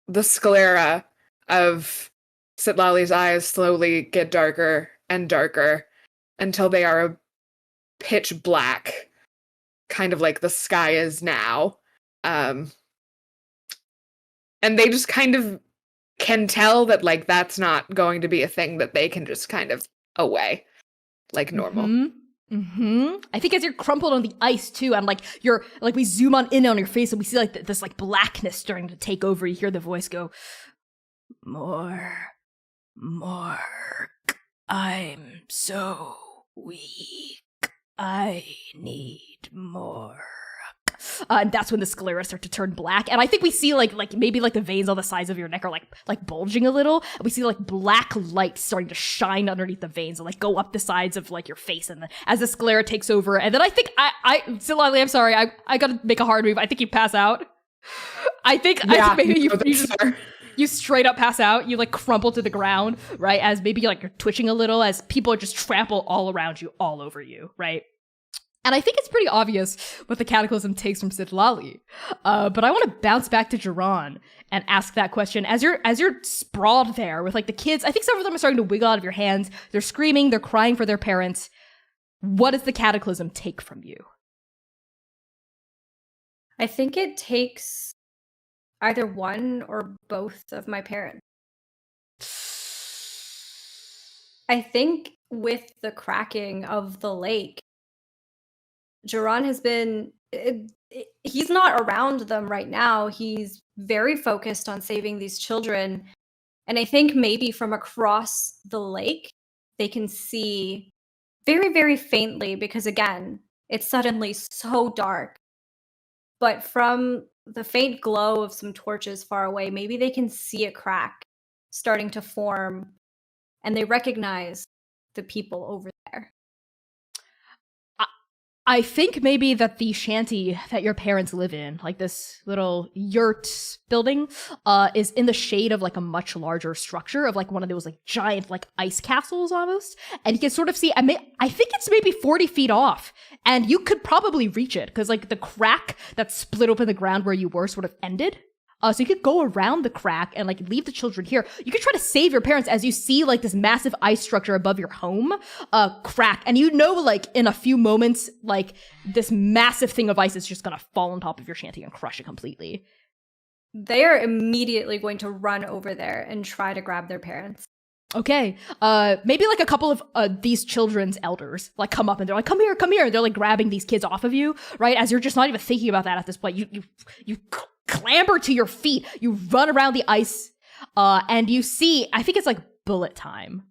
D: the sclera of Sitlali's eyes slowly get darker and darker until they are a pitch black, kind of like the sky is now. And they just kind of can tell that like that's not going to be a thing that they can just kind of away like normal.
A: I think as you're crumpled on the ice too, and like you're like we zoom in on your face and we see like this like blackness starting to take over. You hear the voice go, more, I'm so weak. I need more. and that's when the sclera start to turn black. And I think we see maybe the veins on the sides of your neck are like bulging a little. And we see like black light starting to shine underneath the veins and like go up the sides of like your face. And as the sclera takes over, and then I think Silali, I'm sorry, I gotta make a hard move. I think you pass out. I think maybe you straight up pass out. You like crumple to the ground, right? As maybe like you're twitching a little as people just trample all around you, all over you, right? And I think it's pretty obvious what the cataclysm takes from Sidlali. But I want to bounce back to Jiran and ask that question. As you're sprawled there with like the kids, I think some of them are starting to wiggle out of your hands. They're screaming, they're crying for their parents. What does the cataclysm take from you?
C: I think it takes either one or both of my parents. I think with the cracking of the lake, Jiran has been, he's not around them right now. He's very focused on saving these children. And I think maybe from across the lake, they can see very, very faintly, because again, it's suddenly so dark. But from the faint glow of some torches far away, maybe they can see a crack starting to form, and they recognize the people over there.
A: I think maybe that the shanty that your parents live in, like this little yurt building, is in the shade of like a much larger structure of like one of those like giant like ice castles almost. And you can sort of see, I think it's maybe 40 feet off, and you could probably reach it because like the crack that split open the ground where you were sort of ended. So you could go around the crack and like leave the children here. You could try to save your parents as you see like this massive ice structure above your home crack. And you know, like in a few moments, like this massive thing of ice is just gonna fall on top of your shanty and crush it completely.
C: They are immediately going to run over there and try to grab their parents.
A: Okay. Maybe like a couple of these children's elders like come up and they're like, come here. And they're like grabbing these kids off of you, right? As you're just not even thinking about that at this point. You clamber to your feet, you run around the ice, and you see, I think it's like bullet time,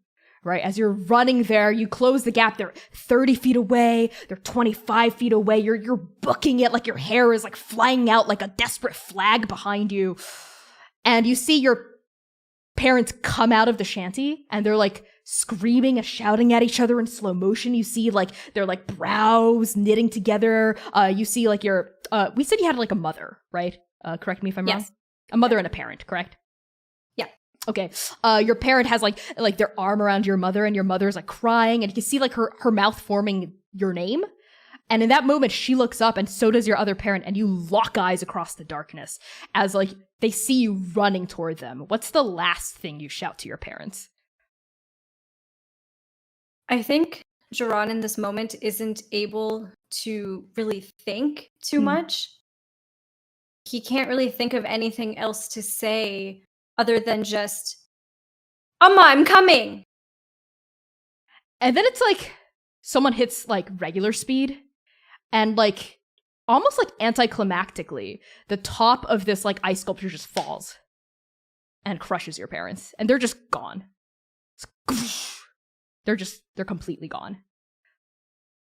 A: right? As you're running there, you close the gap. They're 30 feet away, they're 25 feet away, you're booking it like your hair is like flying out like a desperate flag behind you. And you see your parents come out of the shanty, and they're like screaming and shouting at each other in slow motion. You see like their like brows knitting together. You see like your, we said you had like a mother, right? Correct me if I'm wrong. A mother and a parent, correct?
C: Yeah.
A: Okay. Your parent has like their arm around your mother, and your mother's like crying, and you can see like her mouth forming your name. And in that moment, she looks up, and so does your other parent, and you lock eyes across the darkness as like they see you running toward them. What's the last thing you shout to your parents?
C: I think Jiran in this moment isn't able to really think too much. He can't really think of anything else to say other than just, Amma, I'm coming!
A: And then it's like someone hits like regular speed, and like almost like anticlimactically, the top of this like ice sculpture just falls and crushes your parents, and they're just gone. They're completely gone.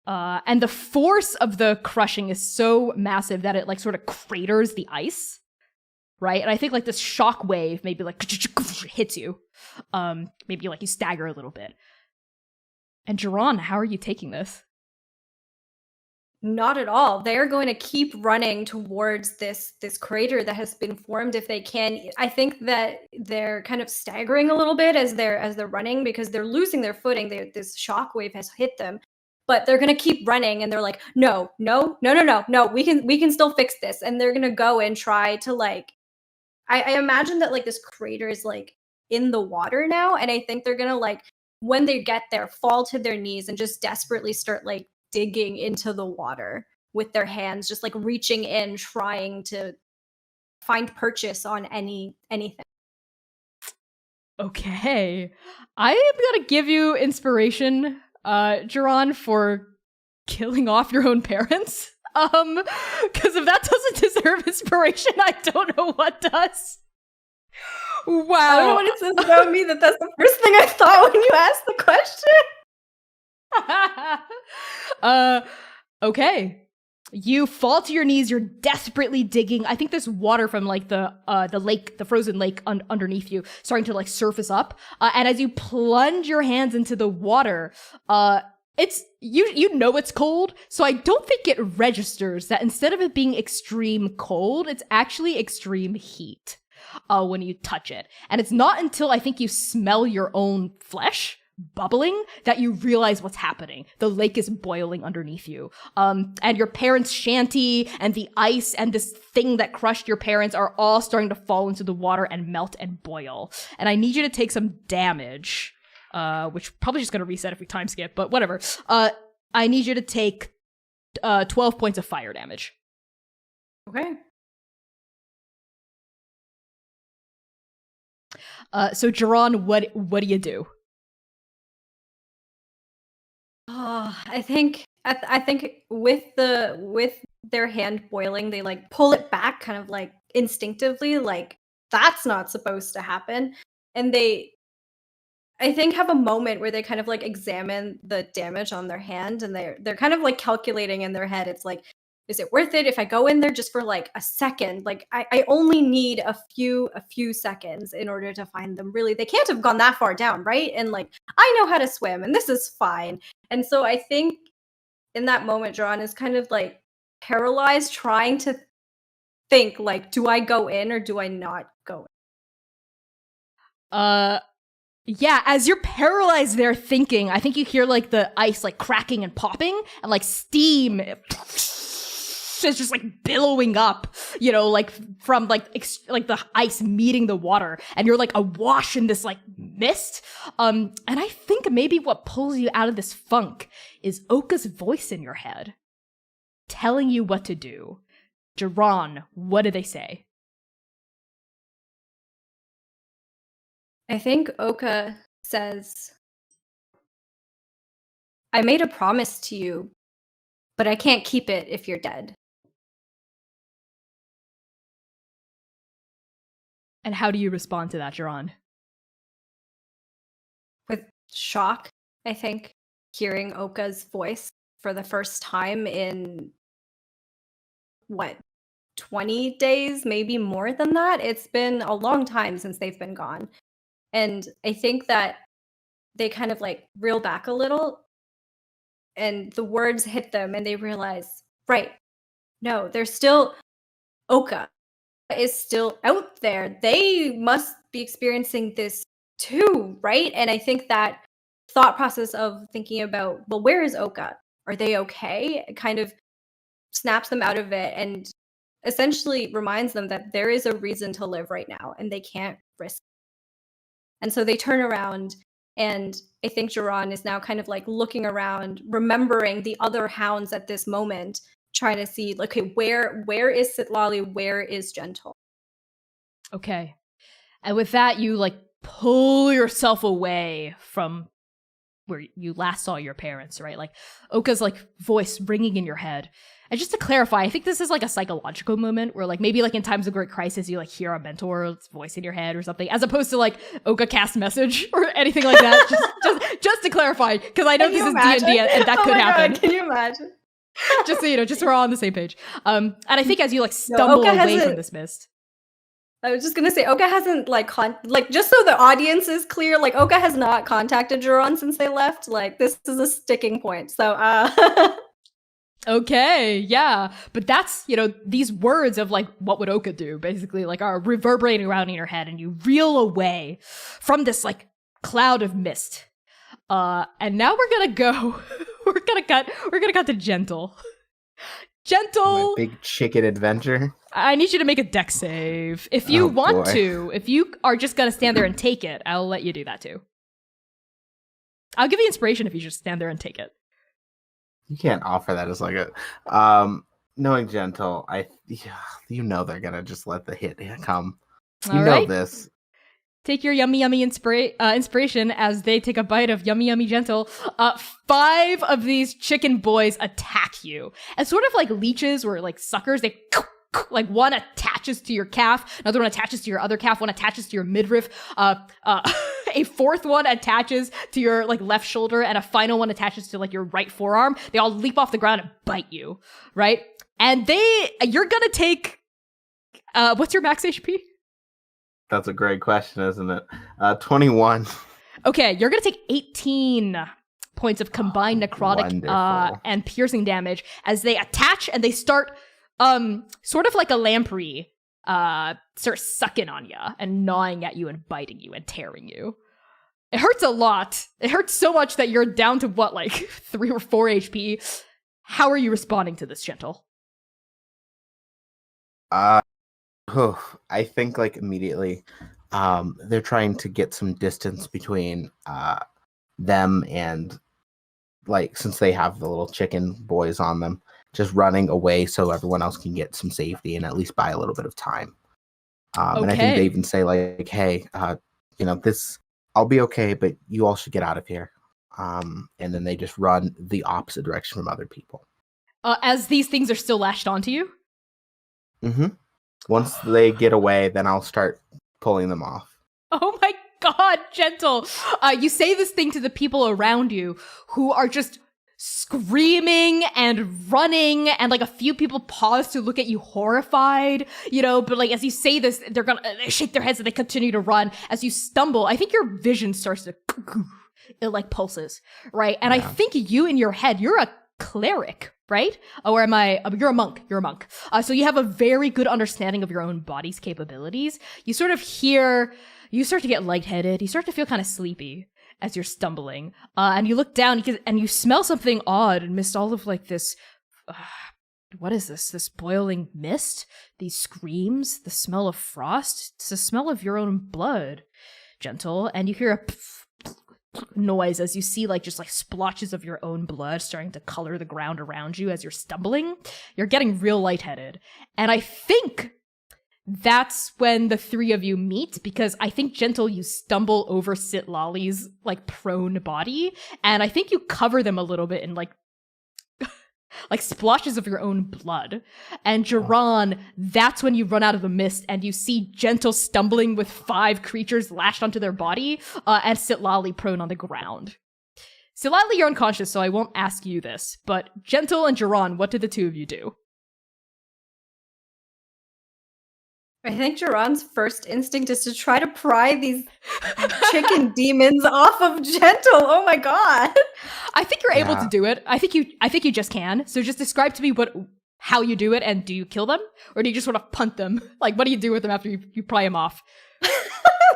A: And the force of the crushing is so massive that it like sort of craters the ice, right? And I think like this shock wave maybe like hits you. Maybe like you stagger a little bit. And Jiran, how are you taking this?
C: Not at all. They're going to keep running towards this crater that has been formed if they can. I think that they're kind of staggering a little bit as they're running because they're losing their footing. This shockwave has hit them, but they're going to keep running, and they're like, no, we can still fix this. And they're going to go and try to like, I imagine that like this crater is like in the water now, and I think they're going to like, when they get there, fall to their knees and just desperately start like digging into the water with their hands, just like reaching in, trying to find purchase on anything.
A: Okay. I am gonna give you inspiration, Jiran, for killing off your own parents. Because if that doesn't deserve inspiration, I don't know what does. Wow.
C: I don't know what it says about me that's the first thing I thought when you asked the question.
A: Okay. You fall to your knees. You're desperately digging. I think there's water from like the lake, the frozen lake underneath you, starting to like surface up. And as you plunge your hands into the water, it's you know it's cold. So I don't think it registers that instead of it being extreme cold, it's actually extreme heat when you touch it. And it's not until I think you smell your own flesh bubbling that you realize what's happening. The lake is boiling underneath you. And your parents' shanty and the ice and this thing that crushed your parents are all starting to fall into the water and melt and boil. And I need you to take some damage, which probably just going to reset if we time skip, but whatever. I need you to take 12 points of fire damage.
C: Okay.
A: So Jerron, what do you do?
C: Oh, I think with their hand boiling, they like pull it back kind of like instinctively, like that's not supposed to happen. And I think have a moment where they kind of like examine the damage on their hand, and they're kind of like calculating in their head. It's like, is it worth it if I go in there just for like a second? Like I only need a few seconds in order to find them. Really, they can't have gone that far down, right? And like I know how to swim, and this is fine. And so I think in that moment, John is kind of like paralyzed, trying to think like, do I go in or do I not go in?
A: Yeah, as you're paralyzed there thinking, I think you hear like the ice like cracking and popping and like steam is just like billowing up, you know, like from like the ice meeting the water, and you're like awash in this like mist. And I think maybe what pulls you out of this funk is Oka's voice in your head telling you what to do. Jerron, what do they say?
C: I think Oka says, I made a promise to you, but I can't keep it if you're dead.
A: And how do you respond to that, Jerron?
C: With shock, I think, hearing Oka's voice for the first time in, 20 days, maybe more than that? It's been a long time since they've been gone. And I think that they kind of like reel back a little, and the words hit them, and they realize, right, no, they're still, Oka is still out there. They must be experiencing this too, right? And I think that thought process of thinking about, well, where is Oka? Are they okay? It kind of snaps them out of it and essentially reminds them that there is a reason to live right now, and they can't risk it. And so they turn around, and I think Jerron is now kind of like looking around, remembering the other hounds at this moment, trying to see, like, okay, where is Sitlali? Where is Gentle?
A: Okay. And with that, you like pull yourself away from where you last saw your parents, right? Like Oka's like voice ringing in your head. And just to clarify, I think this is like a psychological moment where like maybe like in times of great crisis, you like hear a mentor's voice in your head or something, as opposed to like Oka cast message or anything like that. just to clarify, because I know this is D&D and that could happen.
C: God, can you imagine?
A: Just so you know, just so we're all on the same page. And I think as you like stumble away from this mist.
C: I was just gonna say, Oka hasn't like just so the audience is clear, like Oka has not contacted Jerron since they left. Like this is a sticking point. So
A: Okay, yeah. But that's, you know, these words of like what would Oka do basically like are reverberating around in your head, and you reel away from this like cloud of mist. And now we're gonna go we're gonna cut to Gentle. Gentle,
B: My big chicken adventure.
A: I need you to make a dex save. If you want
B: boy.
A: to, if you are just gonna stand there and take it, I'll let you do that too. I'll give you inspiration if you just stand there and take it.
B: You can't offer that as like a knowing Gentle, you know they're gonna just let the hit come. You
A: All
B: know
A: right.
B: this.
A: Take your yummy inspiration as they take a bite of yummy Gentle. 5 of these chicken boys attack you. As sort of like leeches or like suckers, they like one attaches to your calf, another one attaches to your other calf, one attaches to your midriff, a fourth one attaches to your like left shoulder, and a final one attaches to like your right forearm. They all leap off the ground and bite you, right? And you're gonna take, what's your max HP?
B: That's a great question, isn't it? 21.
A: Okay, you're gonna take 18 points of combined necrotic
B: Wonderful.
A: and piercing damage as they attach and they start, sort of like a lamprey, start sucking on you and gnawing at you and biting you and tearing you. It hurts a lot. It hurts so much that you're down to what, like 3 or 4 HP. How are you responding to this, Gentle?
B: I think like immediately, they're trying to get some distance between them and, like, since they have the little chicken boys on them, just running away so everyone else can get some safety and at least buy a little bit of time. And I think they even say like, hey, this, I'll be okay, but you all should get out of here. And then they just run the opposite direction from other people.
A: As these things are still lashed onto you?
B: Mm-hmm. Once they get away, then I'll start pulling them off.
A: Oh my god, Gentle! You say this thing to the people around you who are just screaming and running, and like a few people pause to look at you horrified, but like as you say this, they shake their heads and they continue to run. As you stumble, I think your vision starts to, it like pulses, right? And yeah. I think you in your head, you're a cleric, right? Or am I? You're a monk. You're a monk. So you have a very good understanding of your own body's capabilities. You sort of you start to get lightheaded. You start to feel kind of sleepy as you're stumbling. And you look down and you smell something odd amidst all of like this, what is this? This boiling mist? These screams? The smell of frost? It's the smell of your own blood, Gentle. And you hear a noise as you see like just like splotches of your own blood starting to color the ground around you as you're stumbling. You're getting real lightheaded. And I think that's when the three of you meet, because I think, Gentle, you stumble over Sitlali's like prone body, and I think you cover them a little bit in like splotches of your own blood. And Jiran, that's when you run out of the mist and you see Gentle stumbling with 5 creatures lashed onto their body, and Sitlali prone on the ground. Sitlali, you're unconscious, so I won't ask you this, but Gentle and Jiran, what did the two of you do?
C: I think Jiran's first instinct is to try to pry these chicken demons off of Gentle. Oh my god!
A: I think you're able to do it. I think you just can. So just describe to me how you do it, and do you kill them, or do you just sort of punt them? Like, what do you do with them after you pry them off?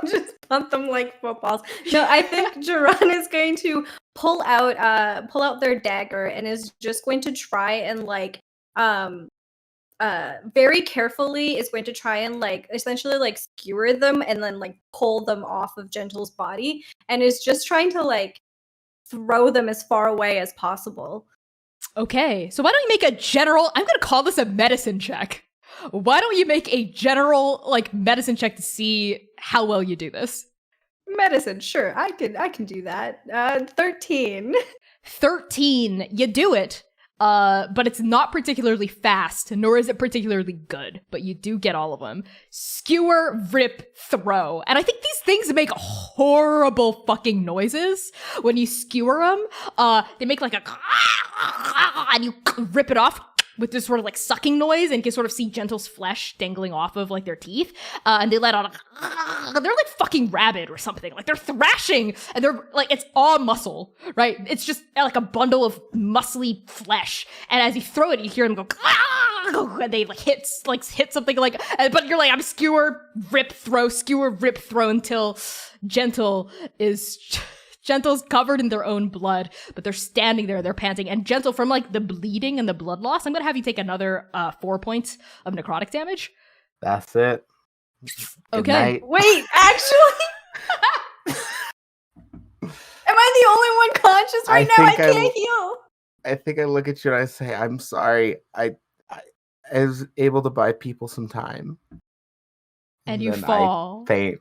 C: Just punt them like footballs. No, I think Jiran is going to pull out their dagger and is just going to try and very carefully is going to try and essentially skewer them and then pull them off of Gentle's body, and is just trying to throw them as far away as possible.
A: Okay, so why don't you make a general, I'm gonna call this a medicine check. Why don't you make a general medicine check to see how well you do this?
C: Medicine, sure, I can do that. 13.
A: 13, you do it. But it's not particularly fast, nor is it particularly good, but you do get all of them. Skewer, rip, throw. And I think these things make horrible fucking noises when you skewer them. They make and you rip it off with this sort of sucking noise, and you can sort of see Gentle's flesh dangling off of their teeth. And they let out they're like fucking rabid or something. They're thrashing, and they're it's all muscle, right? It's just a bundle of muscly flesh. And as you throw it, you hear them go, and they hit something but you're I'm skewer, rip, throw until Gentle's covered in their own blood, but they're standing there, they're panting. And Gentle, from the bleeding and the blood loss, I'm gonna have you take another 4 points of necrotic damage.
B: That's it.
A: Okay.
B: Night.
C: Wait, actually? Am I the only one conscious right now? I can't heal.
B: I think I look at you and I say, I'm sorry. I was able to buy people some time.
A: And you fall.
B: I faint.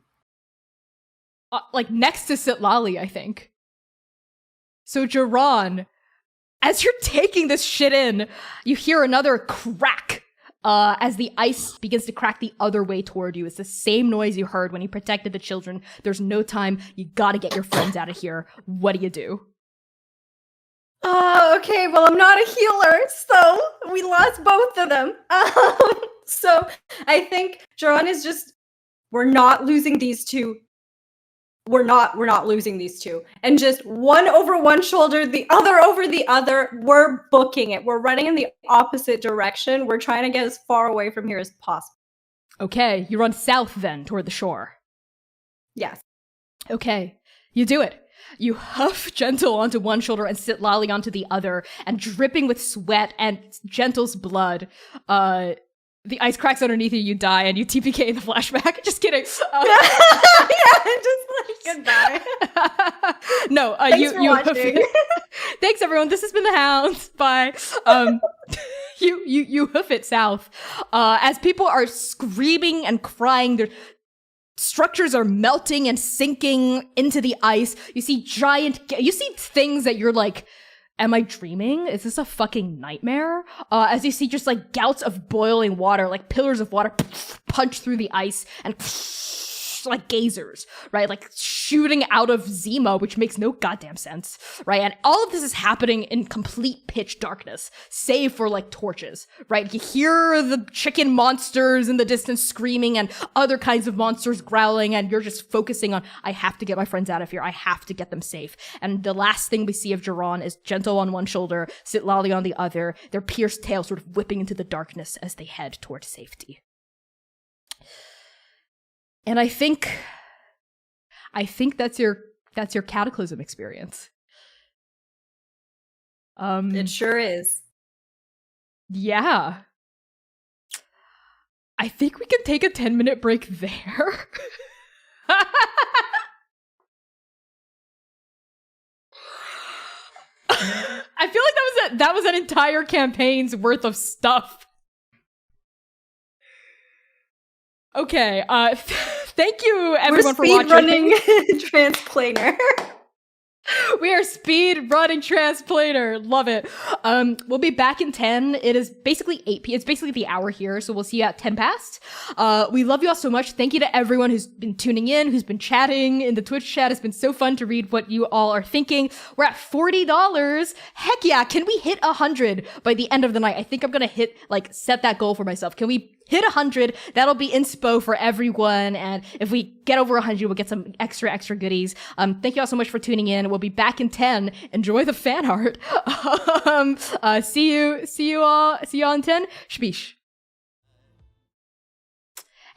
A: Next to Sitlali, I think. So, Jiran, as you're taking this shit in, you hear another crack as the ice begins to crack the other way toward you. It's the same noise you heard when you protected the children. There's no time. You gotta get your friends out of here. What do you do?
C: Okay, well, I'm not a healer, so we lost both of them. So I think Jaron is just, we're not losing these two. We're not losing these two. And just one over one shoulder, the other over the other. We're booking it. We're running in the opposite direction. We're trying to get as far away from here as possible.
A: Okay, you run south then, toward the shore.
C: Yes.
A: Okay, you do it. You huff Gentle onto one shoulder and sit Lolly onto the other, and dripping with sweat and Gentle's blood, the ice cracks underneath you, you die, and you TPK in the flashback. Just kidding.
C: Yeah, just like goodbye.
A: No,
C: Thanks for watching.
A: Thanks everyone. This has been the Hounds. Bye. You hoof it south. As people are screaming and crying, their structures are melting and sinking into the ice. You see you see things that you're like, am I dreaming? Is this a fucking nightmare? As you see just like gouts of boiling water, like pillars of water punch through the ice and like geysers, right? Like shooting out of Zima, which makes no goddamn sense, right? And all of this is happening in complete pitch darkness, save for like torches, right? You hear the chicken monsters in the distance screaming and other kinds of monsters growling, and you're just focusing on, I have to get my friends out of here. I have to get them safe. And the last thing we see of Jaron is Gentle on one shoulder, Sitlali on the other, their pierced tails sort of whipping into the darkness as they head toward safety. And I think that's your cataclysm experience.
C: It sure is.
A: Yeah. I think we can take a 10-minute break there. I feel like that was an entire campaign's worth of stuff. Okay, thank you everyone for watching.
C: We're speed running Transplanar.
A: We are speed running Transplanar. Love it. We'll be back in 10. It is basically 8 p.m. It's basically the hour here, so we'll see you at 10 past. We love you all so much. Thank you to everyone who's been tuning in, who's been chatting in the Twitch chat. It's been so fun to read what you all are thinking. We're at $40. Heck yeah. Can we hit 100 by the end of the night? I think I'm gonna set that goal for myself. Can we hit 100? That'll be inspo for everyone. And if we get over 100, we'll get some extra goodies. Thank you all so much for tuning in. We'll be back in 10. Enjoy the fan art. See you all in 10. Shpeesh.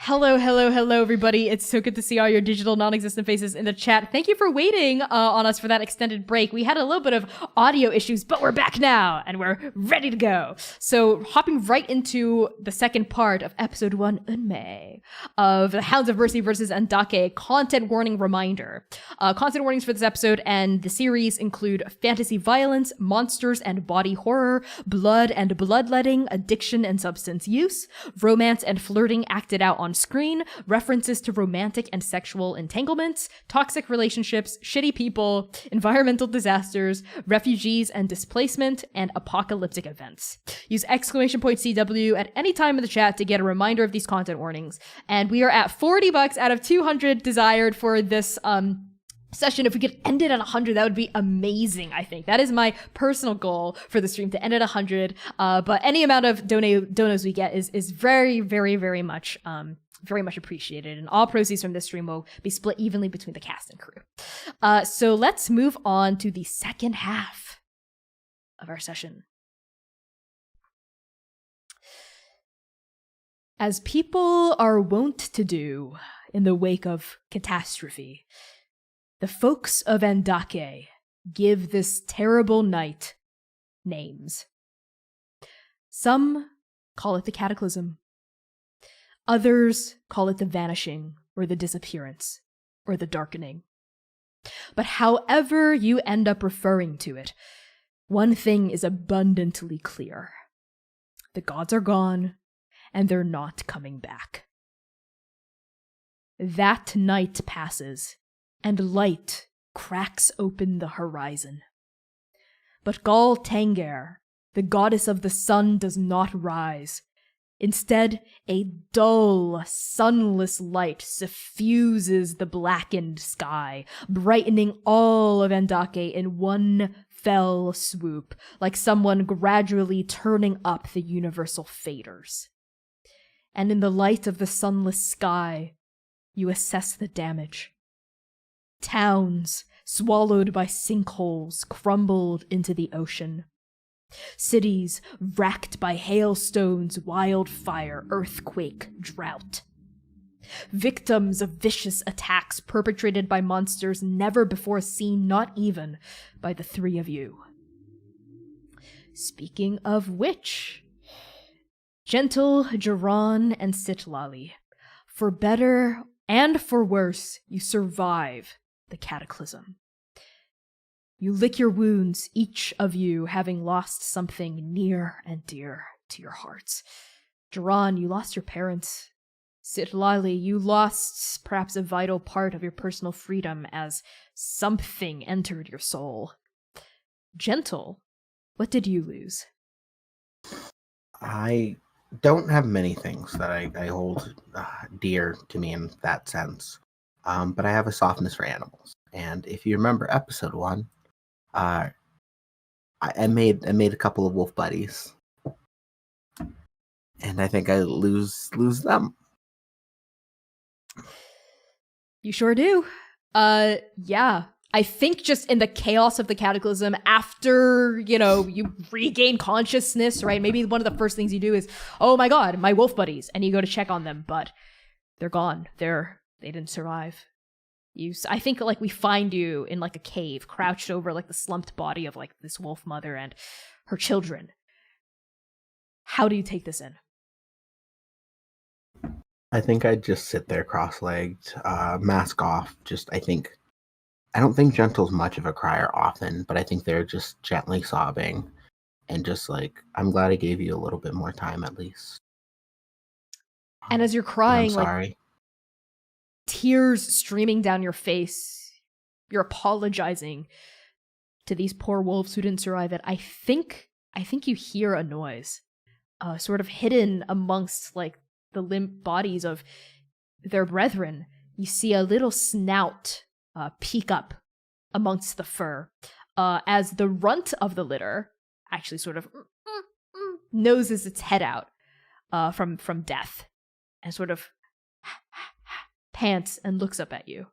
A: Hello, everybody. It's so good to see all your digital non-existent faces in the chat. Thank you for waiting on us for that extended break. We had a little bit of audio issues, but we're back now, and we're ready to go. So, hopping right into the second part of episode 1, Unmei, of the Hounds of Mercy versus Andake, content warning reminder. Content warnings for this episode and the series include fantasy violence, monsters and body horror, blood and bloodletting, addiction and substance use, romance and flirting acted out on screen, references to romantic and sexual entanglements, toxic relationships, shitty people, environmental disasters, refugees and displacement, and apocalyptic events. Use !CW at any time in the chat to get a reminder of these content warnings. And we are at $40 out of 200 desired for this session. If we could end it at 100, that would be amazing. I think that is my personal goal for the stream, to end at 100. But any amount of donos we get is very, very, very much appreciated, and all proceeds from this stream will be split evenly between the cast and crew. So let's move on to the second half of our session. As people are wont to do in the wake of catastrophe, the folks of Andake give this terrible night names. Some call it the cataclysm. Others call it the vanishing, or the disappearance, or the darkening. But however you end up referring to it, one thing is abundantly clear. The gods are gone, and they're not coming back. That night passes, and light cracks open the horizon. But Gal Tanger, the goddess of the sun, does not rise. Instead, a dull, sunless light suffuses the blackened sky, brightening all of Andake in one fell swoop, like someone gradually turning up the universal faders. And in the light of the sunless sky, you assess the damage. Towns, swallowed by sinkholes, crumbled into the ocean. Cities racked by hailstones, wildfire, earthquake, drought. Victims of vicious attacks perpetrated by monsters never before seen, not even by the three of you. Speaking of which, gentle Jiran and Sitlali, for better and for worse, you survive the cataclysm. You lick your wounds, each of you having lost something near and dear to your hearts. Jiran, you lost your parents. Sitlali, you lost perhaps a vital part of your personal freedom as something entered your soul. Gentle, what did you lose?
B: I don't have many things that I hold dear to me in that sense, but I have a softness for animals. And if you remember episode 1, I made a couple of wolf buddies, and I think I lose them.
A: You sure do. Yeah. I think just in the chaos of the cataclysm, after, you regain consciousness, right? Maybe one of the first things you do is, oh my god, my wolf buddies, and you go to check on them, but they're gone. They didn't survive. I think we find you in a cave, crouched over the slumped body of this wolf mother and her children. How do you take this in?
B: I think I'd just sit there cross-legged, mask off. I don't think Gentle's much of a crier often, but I think they're just gently sobbing and just I'm glad I gave you a little bit more time at least.
A: And as you're crying,
B: I'm sorry.
A: Tears streaming down your face, you're apologizing to these poor wolves who didn't survive it. I think you hear a noise, sort of hidden amongst the limp bodies of their brethren. You see a little snout peek up amongst the fur, as the runt of the litter actually sort of noses its head out from death, and sort of pants and looks up at you.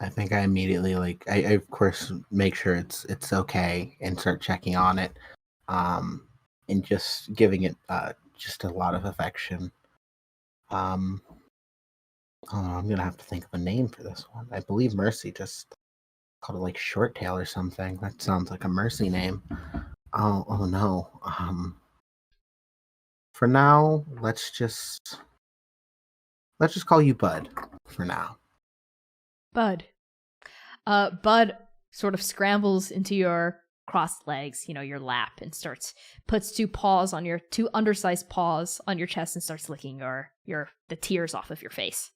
B: I think I immediately I of course make sure it's okay and start checking on it, and just giving it just a lot of affection. I'm gonna have to think of a name for this one. I believe Mercy just called it Short Tail or something. That sounds like a Mercy name. Oh no. For now, let's just call you Bud for now.
A: Bud. Bud sort of scrambles into your crossed legs, your lap, and puts two undersized paws on your chest and starts licking the tears off of your face.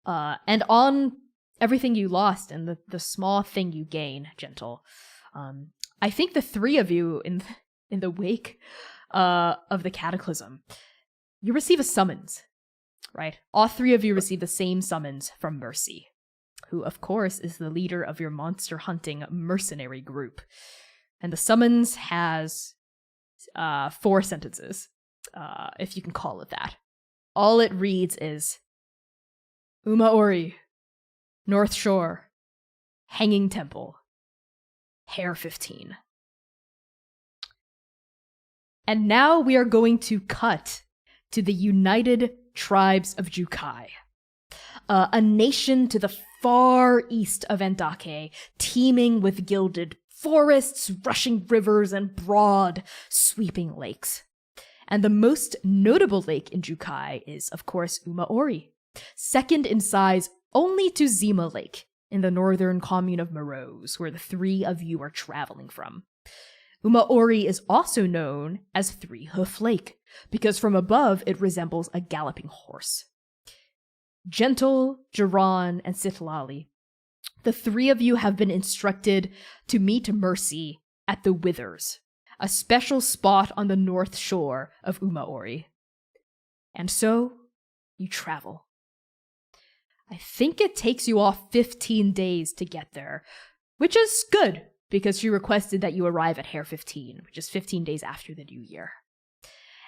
A: And on everything you lost and the small thing you gain, Gentle, I think the three of you in the wake of the cataclysm, you receive a summons. Right? All three of you receive the same summons from Mercy, who, of course, is the leader of your monster hunting mercenary group. And the summons has 4 sentences, if you can call it that. All it reads is, Umaori, North Shore, Hanging Temple, Hair 15. And now we are going to cut to the United Tribes of Jukai, a nation to the far east of Andake, teeming with gilded forests, rushing rivers, and broad, sweeping lakes. And the most notable lake in Jukai is, of course, Umaori, second in size only to Zima Lake in the northern commune of Morose, where the three of you are traveling from. Umaori is also known as Three Hoof Lake, because from above it resembles a galloping horse. Gentle, Jiran, and Sitlali, the three of you have been instructed to meet Mercy at the Withers, a special spot on the north shore of Umaori. And so, you travel. I think it takes you all 15 days to get there, which is good, because she requested that you arrive at Hare 15, which is 15 days after the new year.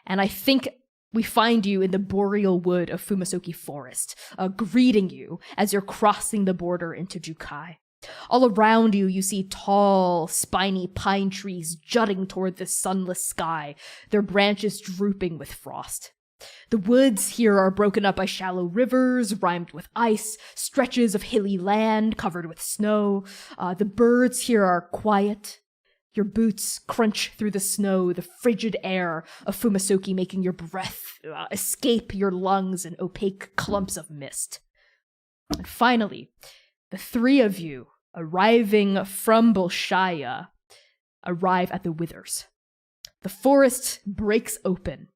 A: And I think we find you in the boreal wood of Fumisoki Forest, greeting you as you're crossing the border into Jukai. All around you, you see tall, spiny pine trees jutting toward the sunless sky, their branches drooping with frost. The woods here are broken up by shallow rivers, rimed with ice, stretches of hilly land covered with snow. The birds here are quiet. Your boots crunch through the snow, the frigid air of Fumisoki making your breath escape your lungs in opaque clumps of mist. And finally, the three of you, arriving from Bolshaya, arrive at the Withers. The forest breaks open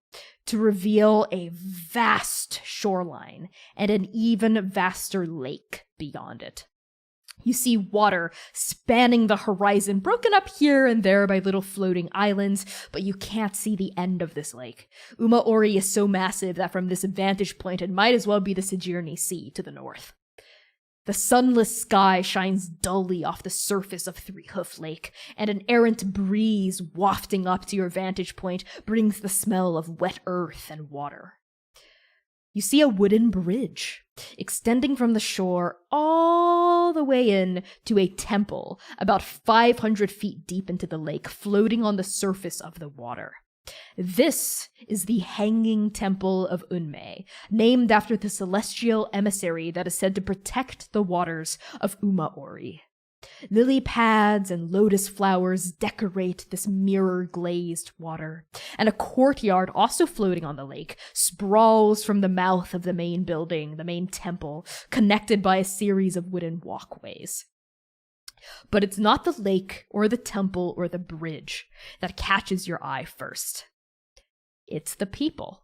A: to reveal a vast shoreline and an even vaster lake beyond it. You see water spanning the horizon, broken up here and there by little floating islands, but you can't see the end of this lake. Umaori is so massive that from this vantage point it might as well be the Sigirni Sea to the north. The sunless sky shines dully off the surface of Three Hoof Lake, and an errant breeze wafting up to your vantage point brings the smell of wet earth and water. You see a wooden bridge extending from the shore all the way in to a temple about 500 feet deep into the lake, floating on the surface of the water. This is the Hanging Temple of Unmei, named after the celestial emissary that is said to protect the waters of Umaori. Lily pads and lotus flowers decorate this mirror-glazed water, and a courtyard also floating on the lake sprawls from the mouth of the main building, the main temple, connected by a series of wooden walkways. But it's not the lake or the temple or the bridge that catches your eye first. It's the people.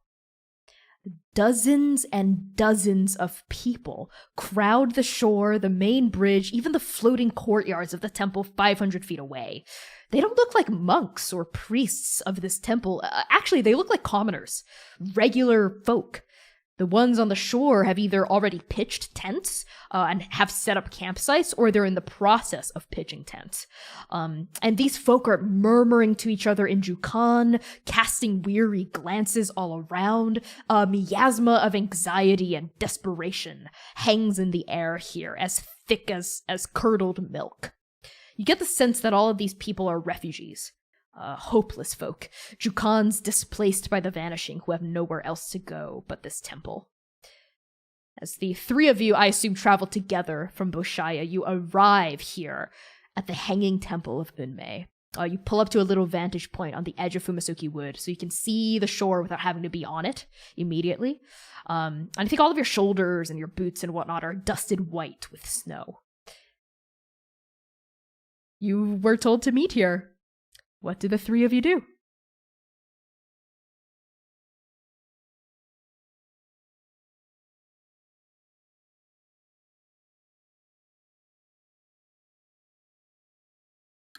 A: Dozens and dozens of people crowd the shore, the main bridge, even the floating courtyards of the temple 500 feet away. They don't look like monks or priests of this temple. Actually, they look like commoners, regular folk. The ones on the shore have either already pitched tents and have set up campsites, or they're in the process of pitching tents. And these folk are murmuring to each other in Jukan, casting weary glances all around. A miasma of anxiety and desperation hangs in the air here, as thick as curdled milk. You get the sense that all of these people are refugees. Hopeless folk, Jukans displaced by the vanishing who have nowhere else to go but this temple. As the three of you, I assume, travel together from Bolshaya, you arrive here at the Hanging Temple of Unmei. You pull up to a little vantage point on the edge of Fumisoki Wood, so you can see the shore without having to be on it immediately. And I think all of your shoulders and your boots and whatnot are dusted white with snow. You were told to meet here. What do the three of you do?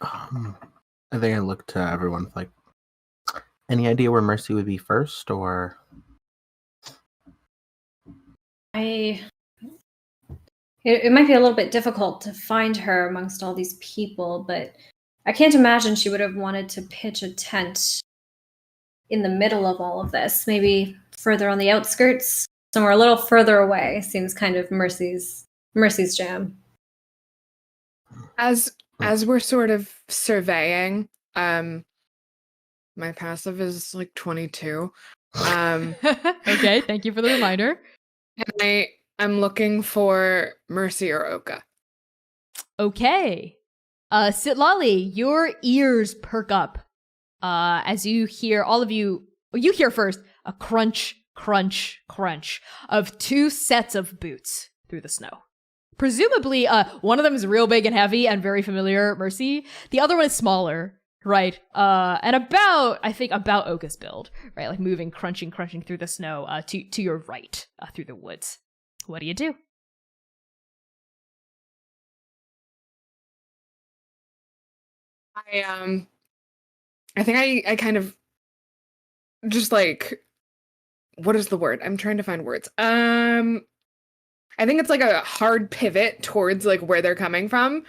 B: I think I look to everyone like, any idea where Mercy would be first, or?
C: It might be a little bit difficult to find her amongst all these people, but I can't imagine she would have wanted to pitch a tent in the middle of all of this. Maybe further on the outskirts, somewhere a little further away. Seems kind of Mercy's jam.
D: As we're sort of surveying, my passive is like 22.
A: Okay, thank you for the reminder.
D: And I'm looking for Mercy or Oka.
A: Okay. Sitlali, your ears perk up as you hear, all of you, you hear first a crunch, crunch, crunch of two sets of boots through the snow. Presumably, one of them is real big and heavy and very familiar, Mercy. The other one is smaller, right? And about Oka's build, right? Like moving, crunching through the snow to your right through the woods. What do you do?
D: I think I kind of just like, what is the word? I'm trying to find words. I think it's like a hard pivot towards like where they're coming from.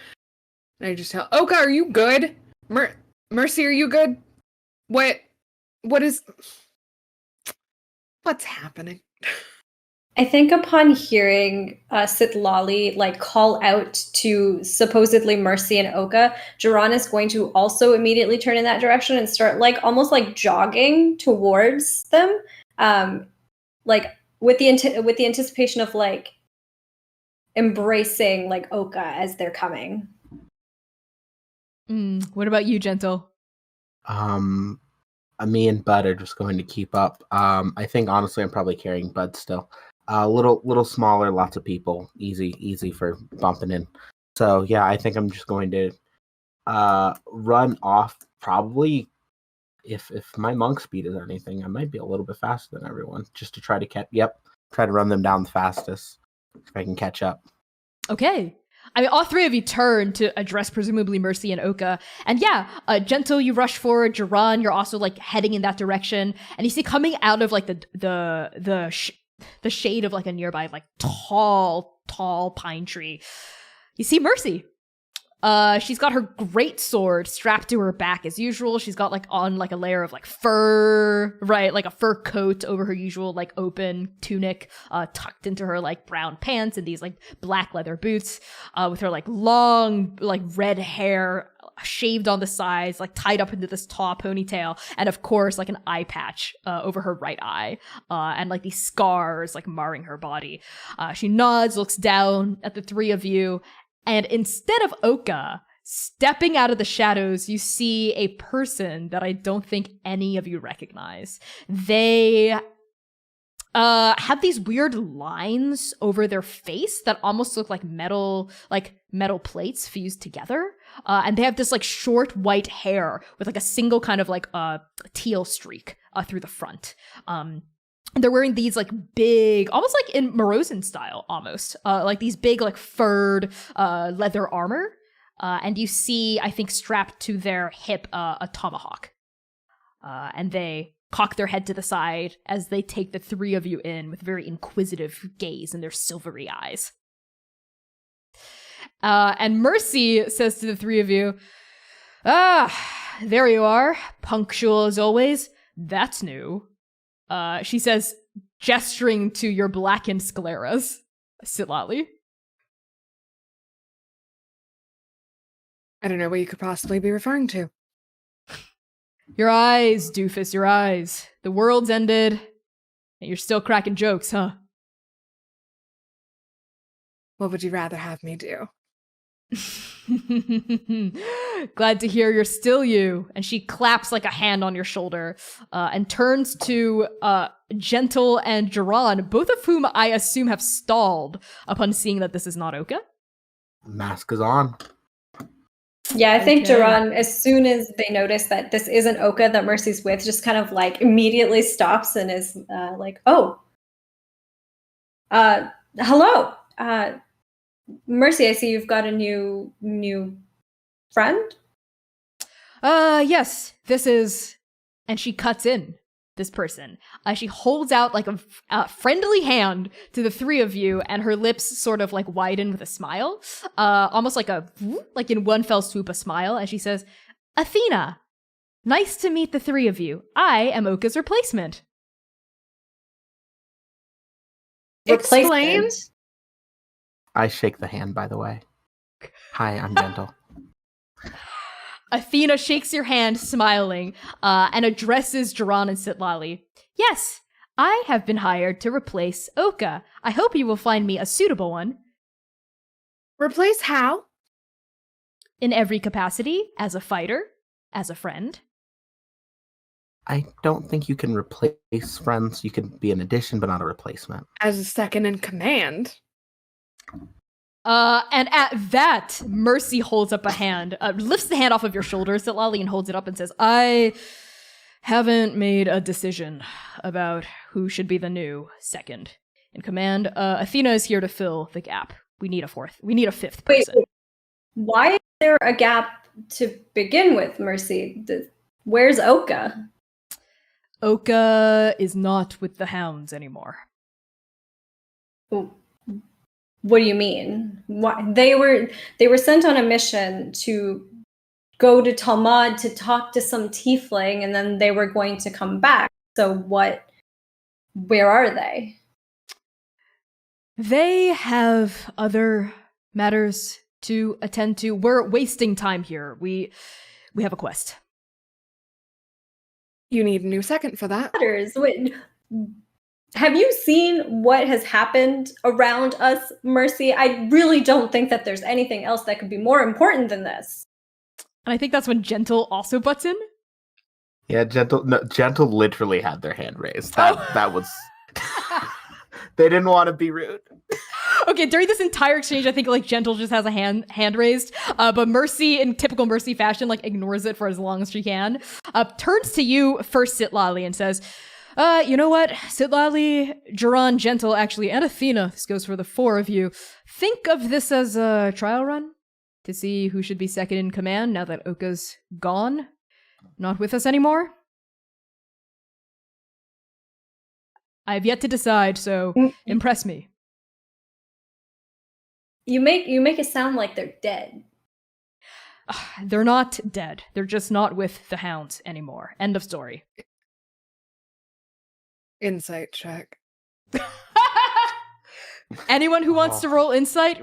D: And I just tell Oka, are you good? Mercy, are you good? What's happening?
C: I think upon hearing Sitlali like call out to supposedly Mercy and Oka, Jiran is going to also immediately turn in that direction and start like almost like jogging towards them, like with the anticipation of like embracing like Oka as they're coming.
A: What about you, Gentle?
B: Me and Bud are just going to keep up. I think honestly, I'm probably carrying Bud still. Little smaller, lots of people, easy for bumping in. So yeah, I think I'm just going to run off. Probably, if my monk speed is anything, I might be a little bit faster than everyone, just to try to try to run them down the fastest if I can catch up.
A: Okay. I mean, all three of you turn to address presumably Mercy and Oka. And yeah, Gentle, you rush forward. Jiran, you're also like heading in that direction. And you see coming out of like the shade of like a nearby like tall pine tree, you see Mercy. She's got her great sword strapped to her back as usual. She's got like on like a layer of like fur, right? Like a fur coat over her usual like open tunic, tucked into her like brown pants and these like black leather boots, with her like long like red hair shaved on the sides, like tied up into this tall ponytail, and of course like an eye patch over her right eye, and like these scars like marring her body. She nods, looks down at the three of you. And instead of Oka stepping out of the shadows, you see a person that I don't think any of you recognize. They have these weird lines over their face that almost look like metal plates fused together. And they have this like short white hair with like a single kind of like teal streak through the front. They're wearing these like big, almost like in Morozin style, almost like these big like furred leather armor. And you see, I think, strapped to their hip a tomahawk. And they cock their head to the side as they take the three of you in with very inquisitive gaze in their silvery eyes. And Mercy says to the three of you, there you are, punctual as always. That's new. She says, gesturing to your blackened scleras, Sitlali.
D: I don't know what you could possibly be referring to.
A: Your eyes, doofus, your eyes. The world's ended, and you're still cracking jokes, huh?
D: What would you rather have me do?
A: Glad to hear you're still you. And she claps like a hand on your shoulder, and turns to Gentle and Jiran, both of whom I assume have stalled upon seeing that this is not Oka.
B: Mask is on.
C: Yeah, I think
A: Okay.
C: Jiran, as soon as they notice that this isn't Oka that Mercy's with, just kind of like immediately stops and is like, oh, hello. Mercy, I see you've got a new friend.
A: Yes, this is, and she cuts in this person. She holds out like a friendly hand to the three of you, and her lips sort of like widen with a smile, almost like like in one fell swoop a smile, and she says, Athena, nice to meet the three of you. I am Oka's replacement.
D: Explain.
B: I shake the hand, by the way. Hi, I'm Gentle.
A: Athena shakes your hand, smiling, and addresses Jiran and Sitlali. Yes, I have been hired to replace Oka. I hope you will find me a suitable one.
D: Replace how?
A: In every capacity, as a fighter, as a friend.
B: I don't think you can replace friends. You can be an addition, but not a replacement.
D: As a second in command.
A: And at that, Mercy holds up a hand, lifts the hand off of your shoulders, Sitlali, and holds it up and says, I haven't made a decision about who should be the new second in command. Athena is here to fill the gap. We need a fifth person.
C: Wait. Why is there a gap to begin with, Mercy? Where's Oka?
A: Oka is not with the Hounds anymore.
C: What do you mean? Why they were sent on a mission to go to Talmud to talk to some tiefling, and then they were going to come back. So where are they?
A: They have other matters to attend to. We're wasting time here. We have a quest.
D: You need a new second for that.
C: Wait, have you seen what has happened around us, Mercy? I really don't think that there's anything else that could be more important than this.
A: And I think that's when Gentle also butts in.
B: Yeah, Gentle literally had their hand raised. That was. They didn't want to be rude.
A: Okay, during this entire exchange, I think like Gentle just has a hand raised, but Mercy, in typical Mercy fashion, like ignores it for as long as she can. Turns to you first, Sitlali, and says, "You know what, Sitlali, Jiran, Gentle, actually, and Athena. This goes for the four of you. Think of this as a trial run to see who should be second in command now that Oka's gone, not with us anymore. I have yet to decide, so impress me."
C: You make it sound like they're dead.
A: They're not dead. They're just not with the Hounds anymore. End of story.
D: Insight check.
A: Anyone who wants to roll insight,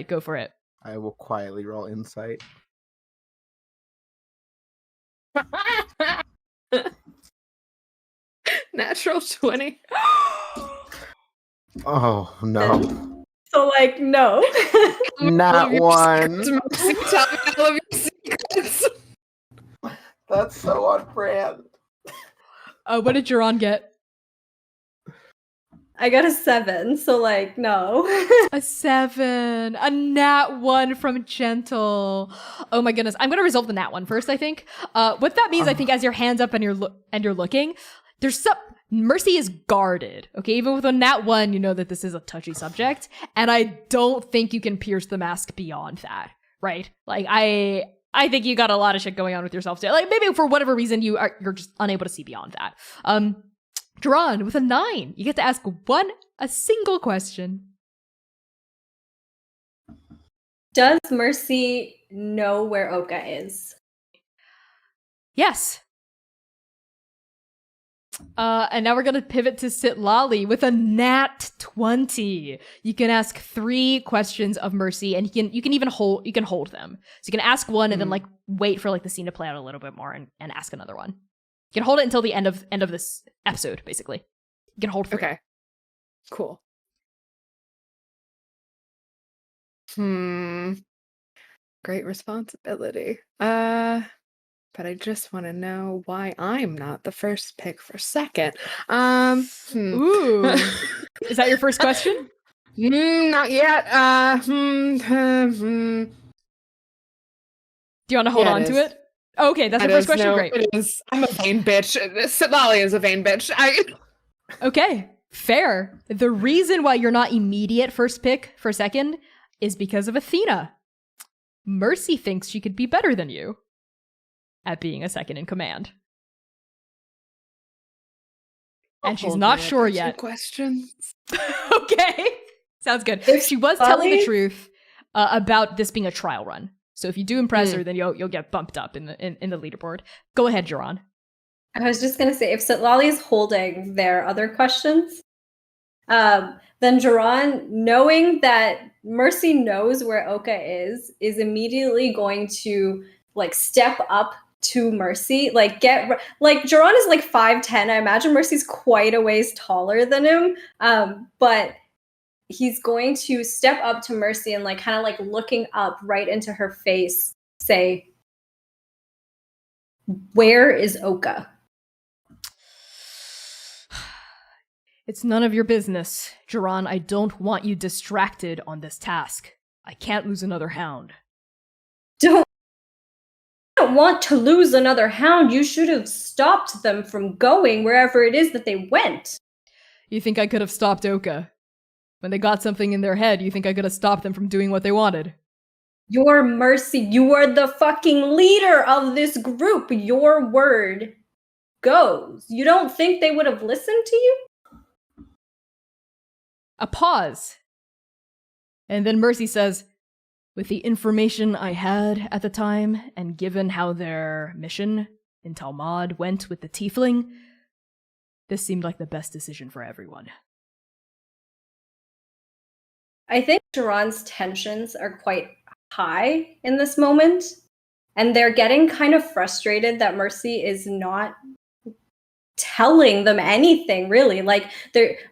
A: go for it.
B: I will quietly roll insight.
D: Natural 20.
B: Oh no.
C: So like no.
B: Not one.
D: Tell me all of your secrets.
B: That's so on brand.
A: What did Jiran get?
C: I got a 7, so like no.
A: A 7. A nat 1 from Gentle. Oh my goodness. I'm gonna resolve the nat 1 first, I think. What that means, I think, as your hands up and you're looking, there's some Mercy is guarded. Okay, even with a nat 1, you know that this is a touchy subject, and I don't think you can pierce the mask beyond that, right? Like I think you got a lot of shit going on with yourself too. Like maybe for whatever reason you're just unable to see beyond that. Drawn with a 9. You get to ask a single question.
C: Does Mercy know where Oka is?
A: Yes. And now we're gonna pivot to Sitlali with a nat 20. You can ask 3 questions of Mercy, and you can hold them. So you can ask one and then like wait for like the scene to play out a little bit more and ask another one. You can hold it until the end of this episode, basically. You can hold 3.
D: Okay. Cool. Great responsibility. But I just want to know why I'm not the first pick for second.
A: Ooh. Is that your first question?
D: Not yet.
A: Do you want to hold on to it? Okay, that's your first question. Great.
D: It is. I'm a vain bitch. Sitlali is a vain bitch.
A: Okay, fair. The reason why you're not immediate first pick for second is because of Athena. Mercy thinks she could be better than you at being a second in command. And she's not sure yet.
D: Questions.
A: Okay, sounds good. She was telling the truth about this being a trial run. So if you do impress her, then you'll get bumped up in the leaderboard. Go ahead, Jiran.
C: I was just gonna say, if Sitlali is holding their other questions, then Jiran, knowing that Mercy knows where Oka is immediately going to like step up to Mercy, like Jiran is like 5'10". I imagine Mercy's quite a ways taller than him, but he's going to step up to Mercy and like kind of like looking up right into her face, say, "Where is Oka?"
A: It's none of your business, Jiran. I don't want you distracted on this task. I can't lose another hound.
C: Don't want to lose another hound. You should have stopped them from going wherever it is that they went.
A: You think I could have stopped Oka? When they got something in their head, you think I could have stopped them from doing what they wanted?
C: Your Mercy, you are the fucking leader of this group. Your word goes. You don't think they would have listened to you?
A: A pause. And then Mercy says, with the information I had at the time, and given how their mission in Talmud went with the tiefling, this seemed like the best decision for everyone.
C: I think Duran's tensions are quite high in this moment, and they're getting kind of frustrated that Mercy is not telling them anything, really. Like,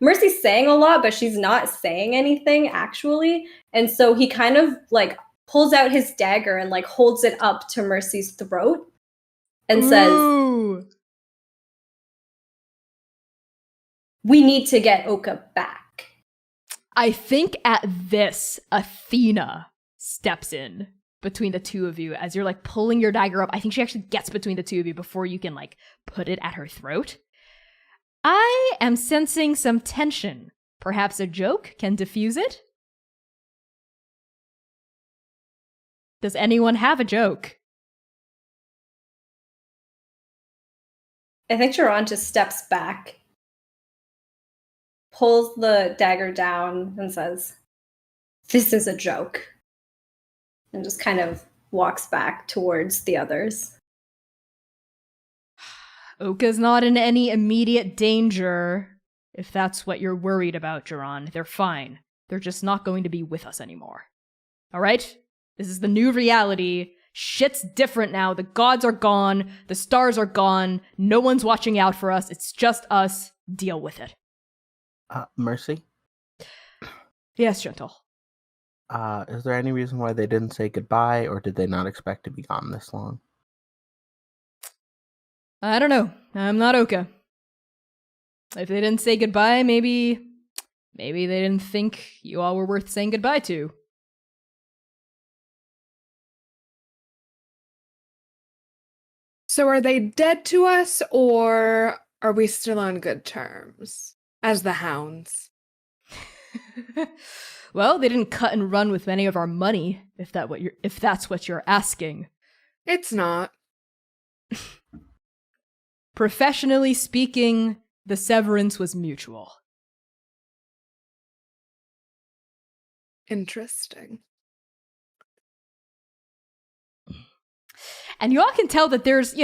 C: Mercy's saying a lot, but she's not saying anything, actually. And so he kind of, like, pulls out his dagger and, like, holds it up to Mercy's throat and says,
A: Ooh.
C: we need to get Oka back.
A: I think at this, Athena steps in between the two of you as you're like pulling your dagger up. I think she actually gets between the two of you before you can like put it at her throat. I am sensing some tension. Perhaps a joke can diffuse it? Does anyone have a joke?
C: I think Duran just steps back, pulls the dagger down, and says, this is a joke. And just kind of walks back towards the others.
A: Oka's not in any immediate danger, if that's what you're worried about, Duran. They're fine. They're just not going to be with us anymore. All right? This is the new reality. Shit's different now. The gods are gone. The stars are gone. No one's watching out for us. It's just us. Deal with it.
B: Mercy?
A: Yes, Gentle.
B: Is there any reason why they didn't say goodbye, or did they not expect to be gone this long?
A: I don't know. I'm not Oka. If they didn't say goodbye, maybe they didn't think you all were worth saying goodbye to.
D: So are they dead to us, or are we still on good terms as the Hounds?
A: Well, they didn't cut and run with any of our money, if that's what you're asking.
D: It's not.
A: Professionally speaking, the severance was mutual.
D: Interesting.
A: And you all can tell that there's,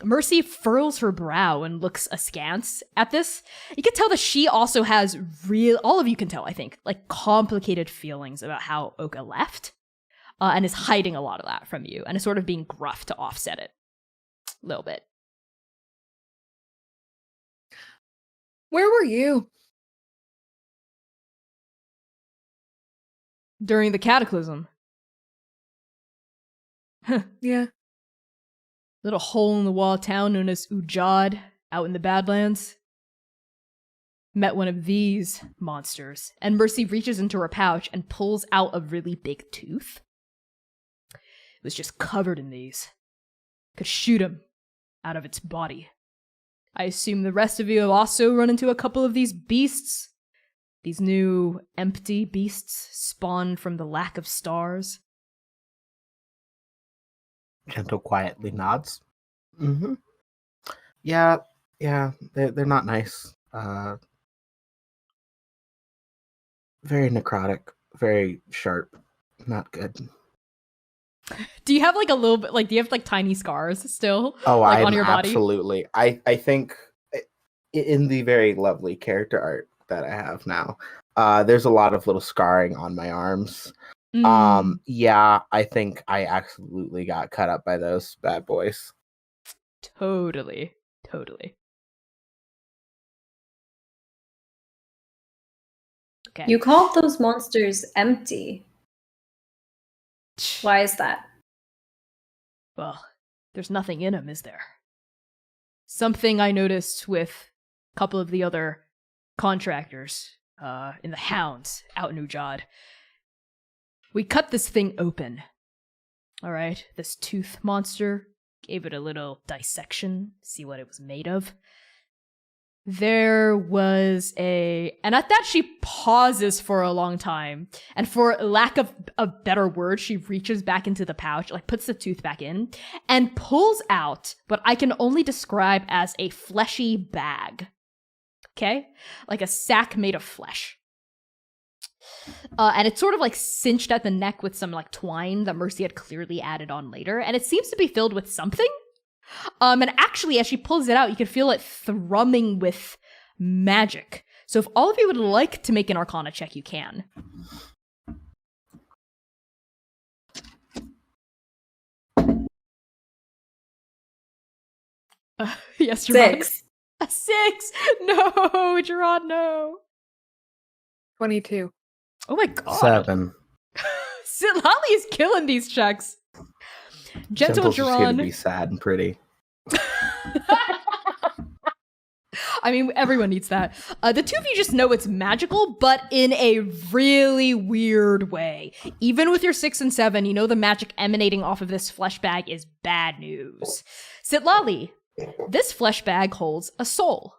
A: Mercy furls her brow and looks askance at this. You can tell that she also has all of you can tell, I think, like complicated feelings about how Oka left, and is hiding a lot of that from you, and is sort of being gruff to offset it a little bit.
D: Where were you?
A: During the cataclysm.
D: Yeah.
A: Little hole-in-the-wall town known as Ujad, out in the Badlands. Met one of these monsters, and Mercy reaches into her pouch and pulls out a really big tooth. It was just covered in these. Could shoot him out of its body. I assume the rest of you have also run into a couple of these beasts. These new, empty beasts spawned from the lack of stars.
B: Gentle quietly nods. Mm-hmm. Yeah, they're not nice. Very necrotic, very sharp, not good.
A: Do you have like a little bit, like, do you have like tiny scars still?
B: Oh,
A: like,
B: I'm
A: on your body?
B: absolutely. I think in the very lovely character art that I have now, there's a lot of little scarring on my arms. Yeah, I think I absolutely got cut up by those bad boys.
A: Totally. Okay.
C: You called those monsters empty. Why is that?
A: Well, there's nothing in them, is there? Something I noticed with a couple of the other contractors in the Hounds out in Ujad. We cut this thing open. All right, this tooth monster, gave it a little dissection, see what it was made of. there was and at that she pauses for a long time, and for lack of a better word, she reaches back into the pouch, like puts the tooth back in, and pulls out what I can only describe as a fleshy bag. Okay? Like a sack made of flesh. And it's sort of like cinched at the neck with some like twine that Mercy had clearly added on later, and it seems to be filled with something. And actually, as she pulls it out, you can feel it thrumming with magic. So if all of you would like to make an Arcana check, you can. Yes, Gerard.
C: 6.
A: A 6! No, Gerard, no.
D: 22.
A: Oh my god.
B: 7.
A: Lolly is killing these checks. Gentle
B: Gentle's just here to
A: Gerard.
B: be sad and pretty.
A: I mean, everyone needs that. The two of you just know it's magical, but in a really weird way. Even with your 6 and 7, you know the magic emanating off of this flesh bag is bad news. Sitlali, this flesh bag holds a soul.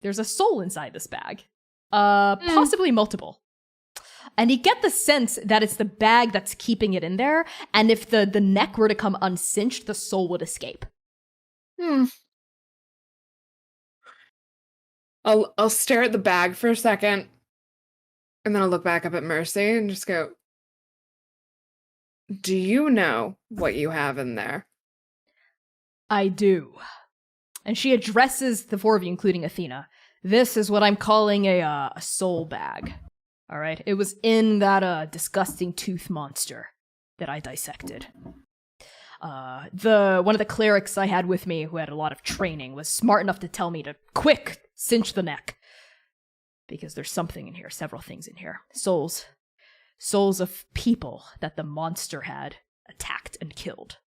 A: There's a soul inside this bag. Possibly multiple. And you get the sense that it's the bag that's keeping it in there, and if the neck were to come uncinched, the soul would escape.
D: I'll stare at the bag for a second, and then I'll look back up at Mercy and just go, do you know what you have in there?
A: I do. And she addresses the four of you, including Athena. This is what I'm calling a soul bag. All right? It was in that disgusting tooth monster that I dissected. One of the clerics I had with me, who had a lot of training, was smart enough to tell me to quick cinch the neck, because there's something in here, several things in here. Souls of people that the monster had attacked and killed.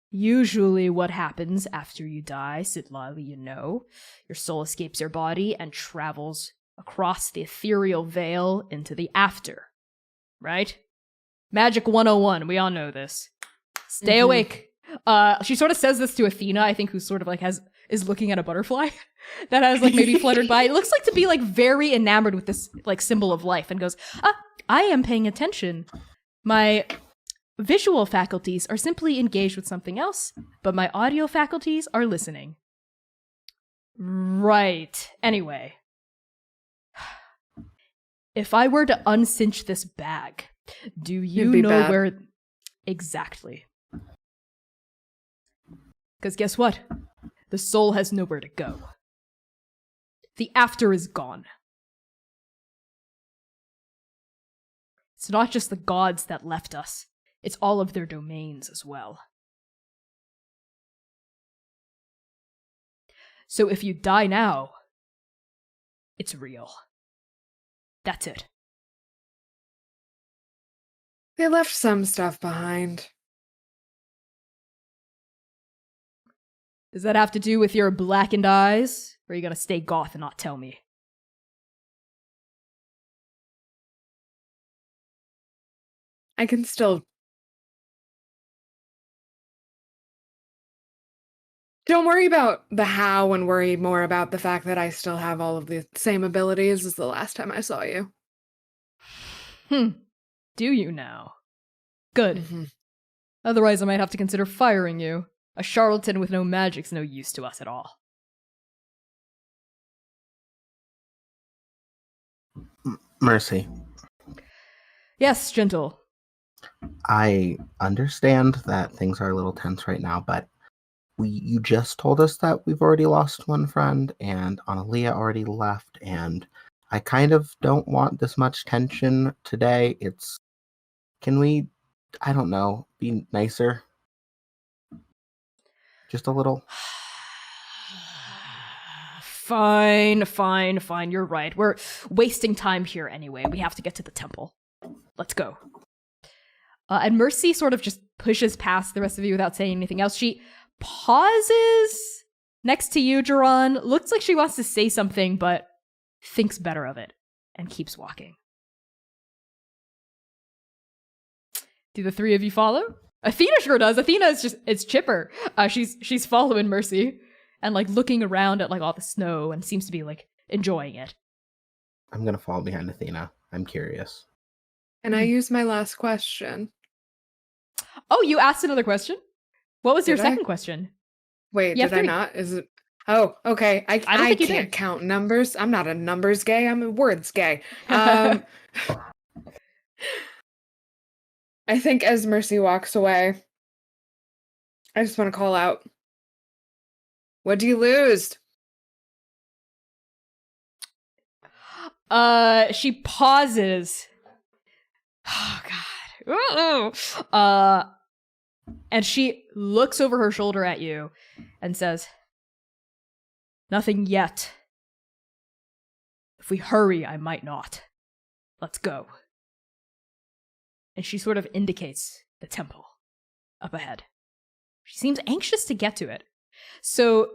A: Usually what happens after you die, Sitlali, you know, your soul escapes your body and travels across the ethereal veil into the after. Right? Magic 101, we all know this. Stay awake. She sort of says this to Athena, I think, who sort of like is looking at a butterfly that has like maybe fluttered by. It looks like to be like very enamored with this like symbol of life, and goes, I am paying attention. My visual faculties are simply engaged with something else, but my audio faculties are listening. Right. Anyway. If I were to uncinch this bag, do you know
D: bad.
A: where... Exactly. Because guess what? The soul has nowhere to go. The after is gone. It's not just the gods that left us. It's all of their domains as well. So if you die now, it's real. That's it.
D: They left some stuff behind.
A: Does that have to do with your blackened eyes? Or are you gonna stay goth and not tell me?
D: I can still... Don't worry about the how and worry more about the fact that I still have all of the same abilities as the last time I saw you.
A: Do you now? Good.
D: Mm-hmm.
A: Otherwise I might have to consider firing you. A charlatan with no magic's no use to us at all.
B: Mercy,
A: Yes, Gentle.
B: I understand that things are a little tense right now, but you just told us that we've already lost one friend, and Analia already left, and I kind of don't want this much tension today. Can we, I don't know, be nicer? Just a little?
A: Fine. You're right. We're wasting time here anyway. We have to get to the temple. Let's go. And Mercy sort of just pushes past the rest of you without saying anything else. She pauses next to you, Duran. Looks like she wants to say something, but thinks better of it and keeps walking. Do the three of you follow? Athena sure does. Athena is just, it's chipper. She's following Mercy and like looking around at like all the snow and seems to be like enjoying it.
B: I'm gonna fall behind Athena. I'm curious.
D: And I use my last question.
A: Oh, you asked another question? What was your
D: Did I?
A: second question?
D: Wait,
A: You
D: did
A: have
D: I
A: 3.
D: not? Is it? Oh, okay. I
A: don't think you
D: can't
A: did.
D: count numbers. I'm not a numbers gay. I'm a words gay. I think as Mercy walks away, I just want to call out. What do you lose?
A: She pauses. Oh God. And she looks over her shoulder at you and says, "Nothing yet. If we hurry, I might not. Let's go." And she sort of indicates the temple up ahead. She seems anxious to get to it. So,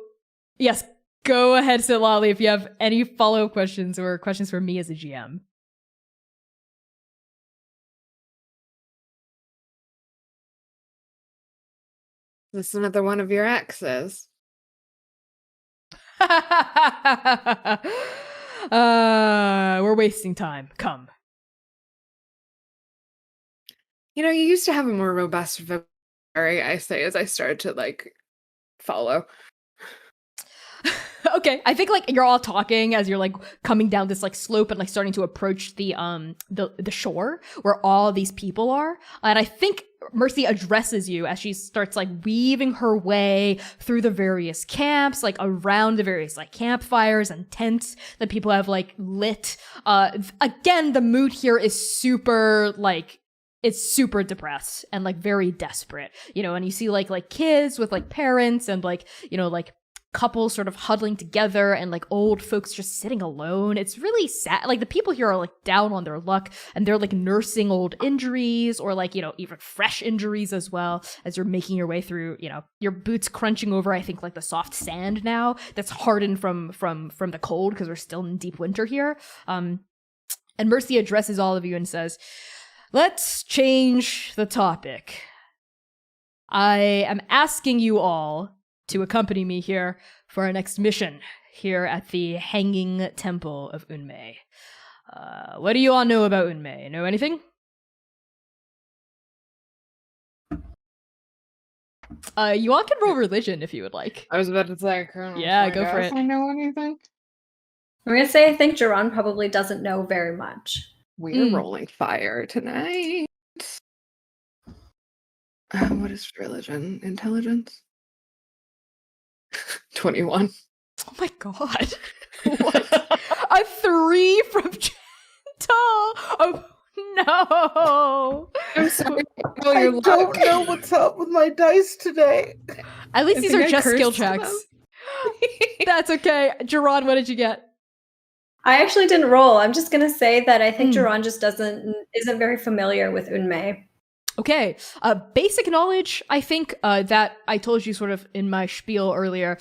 A: yes, go ahead, Sitlali, if you have any follow-up questions or questions for me as a GM.
D: This is another one of your exes.
A: We're wasting time. Come.
D: You used to have a more robust vocabulary, I say, as I start to, like, follow.
A: Okay, I think like you're all talking as you're like coming down this like slope and like starting to approach the shore where all these people are. And I think Mercy addresses you as she starts like weaving her way through the various camps, like around the various like campfires and tents that people have like lit. Again, the mood here is super like, it's super depressed and like very desperate, and you see like kids with like parents and like, like couples sort of huddling together and like old folks just sitting alone. It's really sad. Like the people here are like down on their luck and they're like nursing old injuries or like, even fresh injuries as well as you're making your way through, your boots crunching over, I think like the soft sand now that's hardened from the cold because we're still in deep winter here. And Mercy addresses all of you and says, "Let's change the topic. I am asking you all to accompany me here for our next mission here at the Hanging Temple of Unmei. What do you all know about Unmei? Know anything?" You all can roll religion if you would like.
D: I was about to say,
A: Yeah, go for it.
D: I know anything.
C: I'm gonna say I think Jerron probably doesn't know very much.
D: We're rolling fire tonight. What is religion? Intelligence? 21.
A: Oh my god. What? A 3 from Gentle. Oh no.
D: I'm sorry.
B: I don't know what's up with my dice today.
A: At least
D: I
A: these
D: think
A: are
D: I
A: just skill
D: cursed them.
A: checks. That's okay. Jerron, what did you get?
C: I actually didn't roll. I'm just gonna say that I think Jerron just isn't very familiar with Unmei.
A: Okay, basic knowledge, I think, that I told you sort of in my spiel earlier.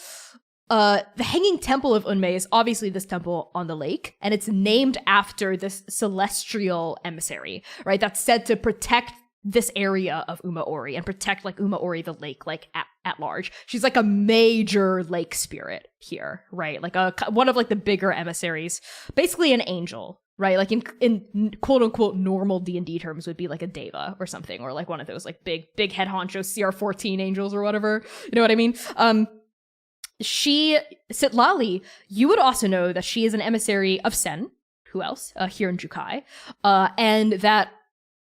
A: The Hanging Temple of Unmei is obviously this temple on the lake, and it's named after this celestial emissary, right? That's said to protect this area of Umaori and protect like Umaori, the lake, like at large. She's like a major lake spirit here, right? Like one of like the bigger emissaries, basically an angel. Right, like in quote unquote normal D&D terms would be like a deva or something, or like one of those like big head honcho CR14 angels or whatever. You know what I mean? Sitlali, you would also know that she is an emissary of Sen. Who else? Here in Jukai, and that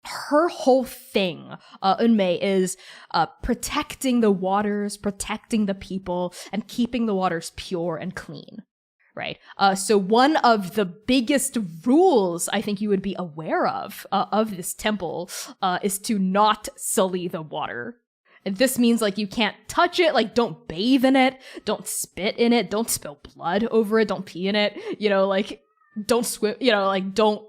A: her whole thing, Unmei, is protecting the waters, protecting the people, and keeping the waters pure and clean. Right. So one of the biggest rules I think you would be aware of this temple is to not sully the water. And this means like you can't touch it, like don't bathe in it, don't spit in it, don't spill blood over it, don't pee in it, like don't swim, like don't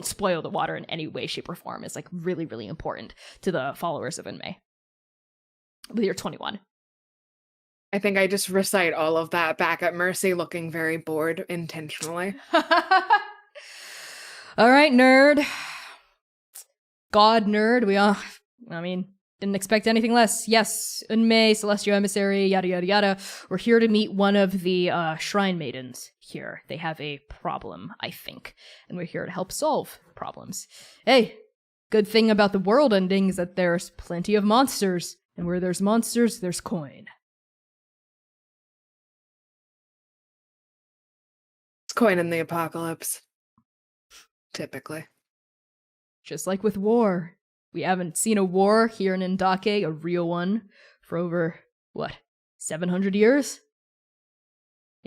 A: spoil the water in any way, shape, or form is like really, really important to the followers of Unmei. With your 21.
D: I think I just recite all of that back at Mercy, looking very bored intentionally.
A: All right, nerd. God nerd. Didn't expect anything less. Yes, Unmei, Celestial Emissary, yada yada yada. We're here to meet one of the Shrine Maidens here. They have a problem, I think, and we're here to help solve problems. Hey, good thing about the world ending is that there's plenty of monsters, and where there's monsters, there's coin.
D: It's coin in the apocalypse. Typically.
A: Just like with war. We haven't seen a war here in Andake, a real one, for over, 700 years?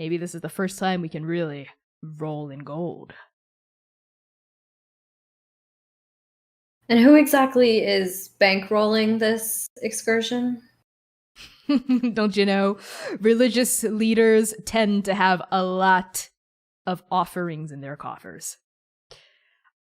A: Maybe this is the first time we can really roll in gold.
C: And who exactly is bankrolling this excursion?
A: Don't you know? Religious leaders tend to have a lot of offerings in their coffers.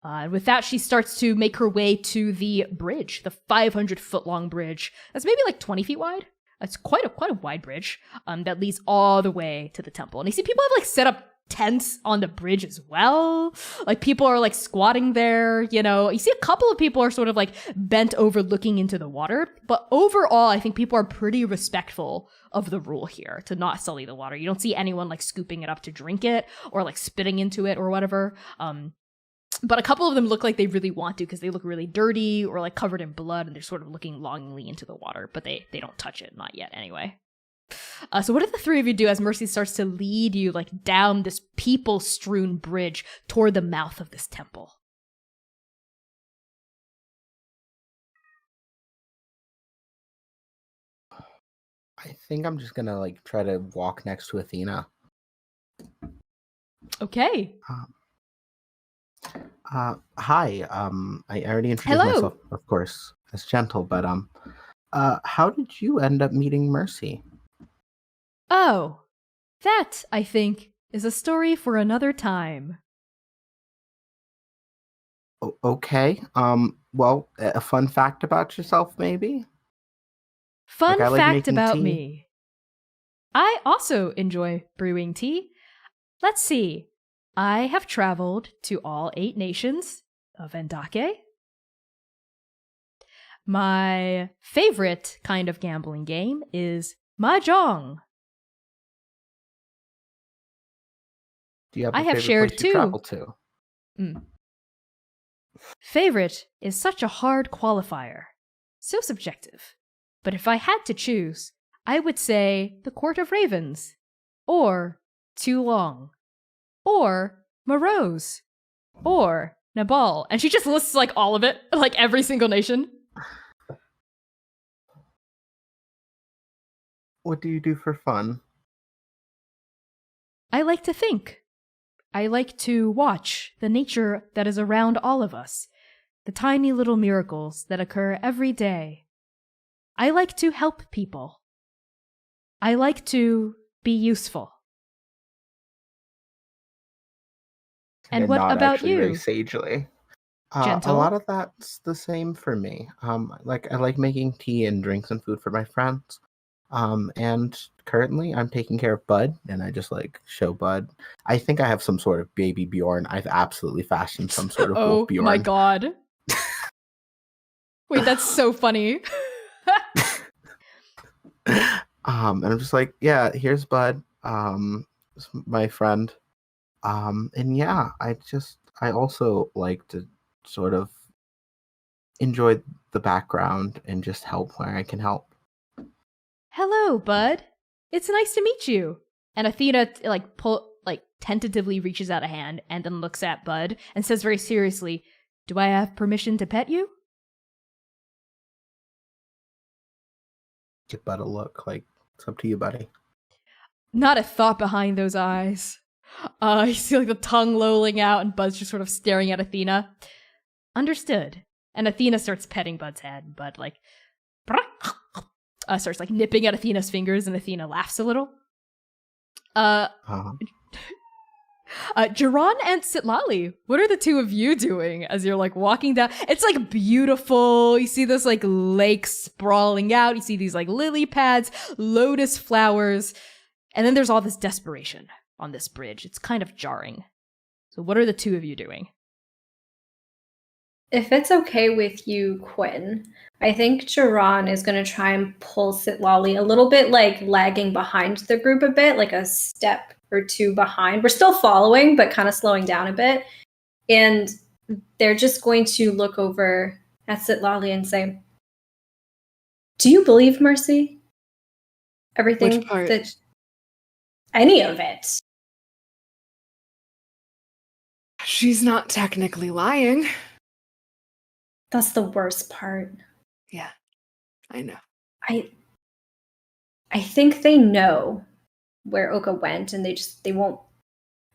A: And with that, she starts to make her way to the bridge, the 500-foot-long bridge. That's maybe like 20 feet wide. It's quite a wide bridge that leads all the way to the temple. And you see people have like set up tents on the bridge as well. Like people are like squatting there, you know. You see a couple of people are sort of like bent over looking into the water. But overall, I think people are pretty respectful of the rule here to not sully the water. You don't see anyone like scooping it up to drink it or like spitting into it or whatever. But a couple of them look like they really want to because they look really dirty or like covered in blood and they're sort of looking longingly into the water, but they don't touch it, not yet anyway. So what do the three of you do as Mercy starts to lead you like down this people-strewn bridge toward the mouth of this temple?
B: I think I'm just gonna like try to walk next to Athena.
A: Okay.
B: Hi. I already introduced
A: Hello.
B: myself, of course, as Gentle, but how did you end up meeting Mercy?
A: Oh, that, I think, is a story for another time.
B: Okay. Well, a fun fact about yourself, maybe?
A: Fun
B: I like
A: fact
B: making
A: about
B: tea.
A: me. I also enjoy brewing tea. Let's see. I have traveled to all 8 nations of Andake. My favorite kind of gambling game is Mahjong.
B: Do you have
A: I
B: a
A: have
B: favorite
A: shared
B: place you
A: too.
B: travel to?
A: Favorite is such a hard qualifier. So subjective. But if I had to choose, I would say The Court of Ravens. Or Too Long. Or Morose. Or Nabal. And she just lists like all of it, like every single nation.
B: What do you do for fun?
A: I like to think. I like to watch the nature that is around all of us, the tiny little miracles that occur every day. I like to help people. I like to be useful. And what
B: not
A: about
B: actually very
A: you?
B: sagely. A
A: Gentle?
B: lot of that's the same for me. Like I like making tea and drinks and food for my friends. And currently I'm taking care of Bud, and I just like show Bud. I think I have some sort of baby Bjorn. I've absolutely fashioned some sort of wolf Bjorn.
A: Oh my god. Wait, that's so funny.
B: And I'm just like, yeah, here's Bud, my friend. And yeah, I also like to sort of enjoy the background and just help where I can help.
A: Hello, bud. It's nice to meet you. And Athena tentatively reaches out a hand and then looks at Bud and says very seriously, "Do I have permission to pet you?"
B: Give Bud a look, like, it's up to you, buddy.
A: Not a thought behind those eyes. You see like the tongue lolling out and Bud's just sort of staring at Athena. Understood. And Athena starts petting Bud's head, and Bud starts like nipping at Athena's fingers, and Athena laughs a little. Jiran and Sitlali, what are the two of you doing as you're like walking down? It's like beautiful. You see this like lake sprawling out. You see these like lily pads, lotus flowers, and then there's all this desperation on this bridge. It's kind of jarring. So what are the two of you doing?
C: If it's okay with you, Quinn, I think Jiran is going to try and pull Sitlali a little bit, like lagging behind the group a bit, like a step or two behind. We're still following, but kind of slowing down a bit. And they're just going to look over at Sitlali and say, "Do you believe Mercy? Everything
D: Which part?
C: that any of it?"
D: She's not technically lying.
C: That's the worst part.
D: Yeah, I know.
C: I think they know where Oka went, and they won't.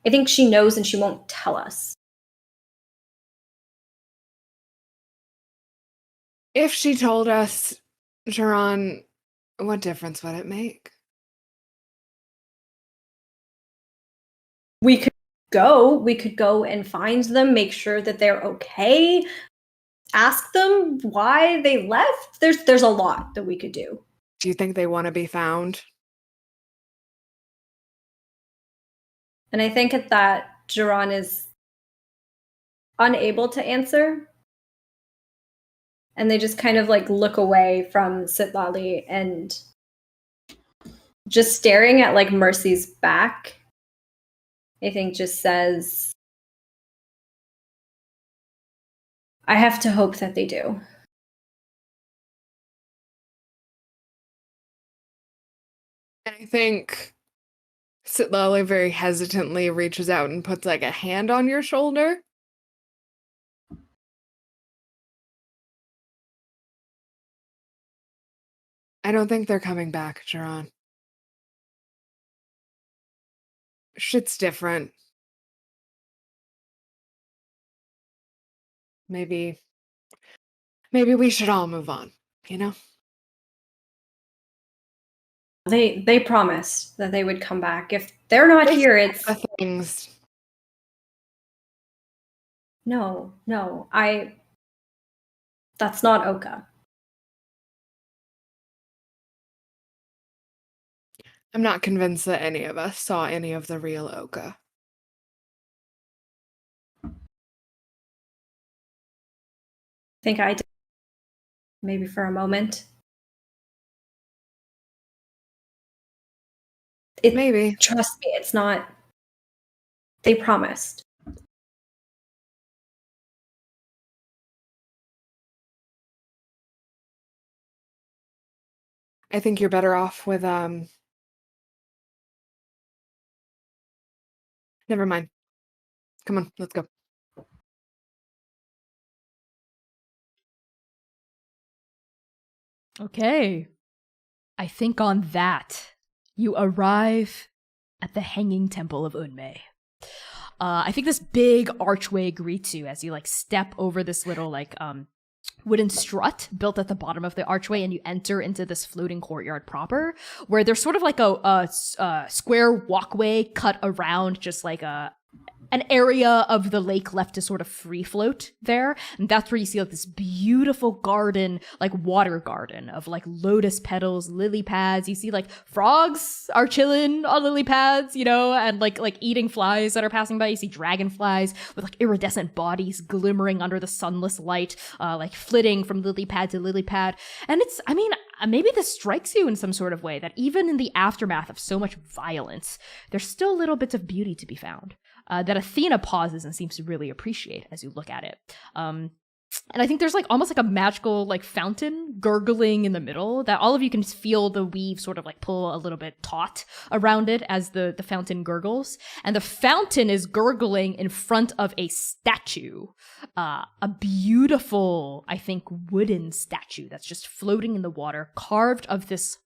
C: I think she knows, and she won't tell us.
D: If she told us, Jiran, what difference would it make?
C: We could go and find them, make sure that they're okay, ask them why they left. There's a lot that we could do.
D: Do you think they want to be found?
C: And I think at that, Jiran is unable to answer. And they just kind of like look away from Sitlali and just staring at like Mercy's back, I think just says, "I have to hope that they do."
D: And I think Sitlali very hesitantly reaches out and puts like a hand on your shoulder. I don't think they're coming back, Jiran. Shit's different. Maybe we should all move on, you know?
C: They promised that they would come back. If they're not
D: They
C: here,
D: said
C: it's
D: the things.
C: no. That's not Oka.
D: I'm not convinced that any of us saw any of the real Oka.
C: I think I did. Maybe for a moment.
D: Maybe.
C: Trust me, it's not. They promised.
D: I think you're better off with never mind. Come on, let's go.
A: Okay. I think on that, you arrive at the Hanging Temple of Unmei. I think this big archway greets you as you like step over this little like wooden strut built at the bottom of the archway, and you enter into this floating courtyard proper, where there's sort of like a square walkway cut around just like an area of the lake left to sort of free float there. And that's where you see like this beautiful garden, like water garden of like lotus petals, lily pads. You see like frogs are chilling on lily pads, you know, and like eating flies that are passing by. You see dragonflies with like iridescent bodies glimmering under the sunless light, like flitting from lily pad to lily pad. And it's, I mean, maybe this strikes you in some sort of way that even in the aftermath of so much violence, there's still little bits of beauty to be found. That Athena pauses and seems to really appreciate as you look at it. And I think there's like almost like a magical like fountain gurgling in the middle that all of you can feel the weave sort of like pull a little bit taut around it as the fountain gurgles. And the fountain is gurgling in front of a statue, a beautiful, I think, wooden statue that's just floating in the water, carved of this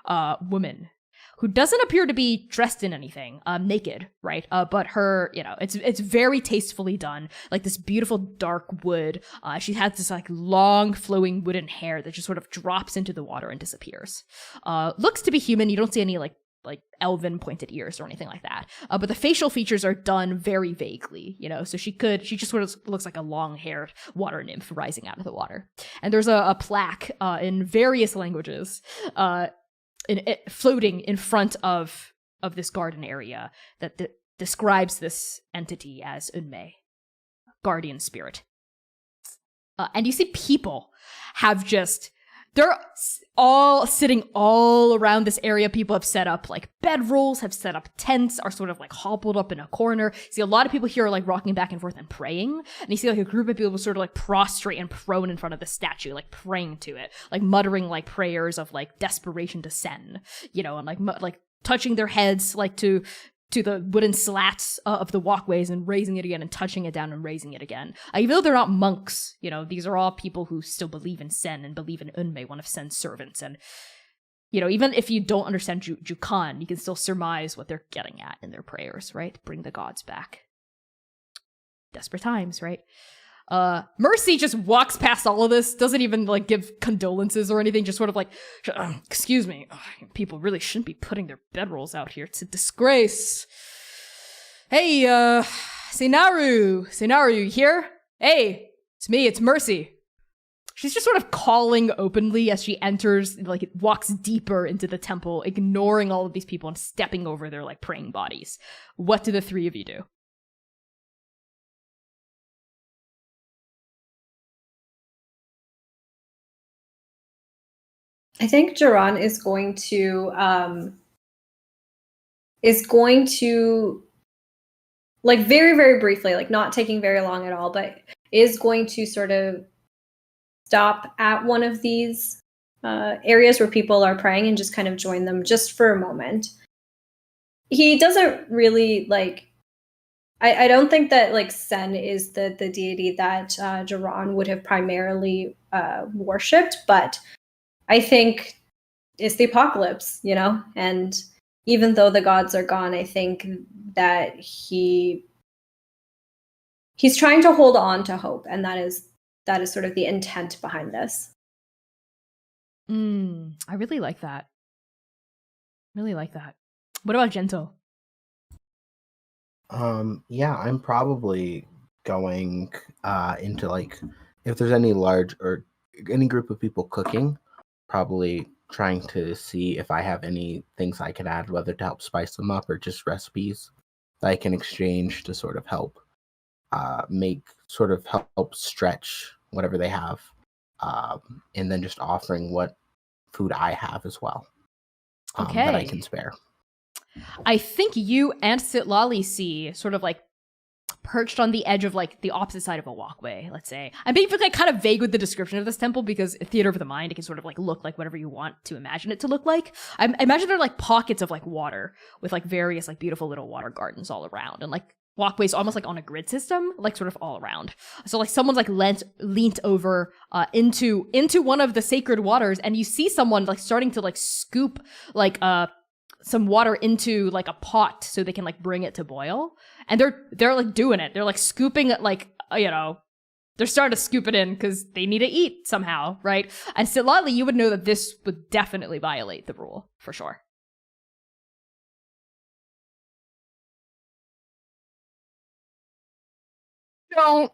A: woman who doesn't appear to be dressed in anything, naked, right? But her, you know, it's very tastefully done, like this beautiful dark wood. She has this like long flowing wooden hair that just sort of drops into the water and disappears. Looks to be human. You don't see any like elven pointed ears or anything like that. But the facial features are done very vaguely, you know, so she just sort of looks like a long-haired water nymph rising out of the water. And there's a plaque in various languages floating in front of this garden area that describes this entity as Unmei, guardian spirit. And you see people have just, they're all sitting all around this area. People have set up like bedrolls, have set up tents, are sort of like hobbled up in a corner. You see a lot of people here are like rocking back and forth and praying. And you see like a group of people sort of like prostrate and prone in front of the statue, like praying to it, like muttering like prayers of like desperation to Sen, you know, and like touching their heads like to the wooden slats of the walkways and raising it again and touching it down and raising it again. Even though they're not monks, you know, these are all people who still believe in Sen and believe in Unmei, one of Sen's servants. And, you know, even if you don't understand Jukan, you can still surmise what they're getting at in their prayers, right? Bring the gods back. Desperate times, right? Mercy just walks past all of this, doesn't even like give condolences or anything, just sort of like, excuse me, people really shouldn't be putting their bedrolls out here. It's a disgrace. Hey, Senaru, you here? Hey, it's me, it's Mercy. She's just sort of calling openly as she enters, like it walks deeper into the temple, ignoring all of these people and stepping over their like praying bodies. What do the three of you do?
C: I think Jiran is going to like very, very briefly, like not taking very long at all, but is going to sort of stop at one of these areas where people are praying and just kind of join them just for a moment. He doesn't really like, I don't think that like Sen is the deity that Jiran would have primarily worshipped, but I think it's the apocalypse, you know? And even though the gods are gone, I think that he's trying to hold on to hope, and that is sort of the intent behind this.
A: I really like that. Really like that. What about Gento?
B: Yeah, I'm probably going into like if there's any large or any group of people cooking, probably trying to see if I have any things I can add, whether to help spice them up or just recipes that I can exchange to sort of help help stretch whatever they have, and then just offering what food I have as well that I can spare.
A: I think you and Sitlali see sort of like perched on the edge of like the opposite side of a walkway, let's say. I'm being like kind of vague with the description of this temple because theater of the mind, it can sort of like look like whatever you want to imagine it to look like. I imagine there are like pockets of like water with like various like beautiful little water gardens all around and like walkways almost like on a grid system, like sort of all around. So like someone's like leant over into one of the sacred waters, and you see someone like starting to like scoop like some water into like a pot so they can like bring it to boil. And they're like doing it. They're like scooping it, like, you know, they're starting to scoop it in because they need to eat somehow, right? And Sitlali, you would know that this would definitely violate the rule for sure.
D: Don't.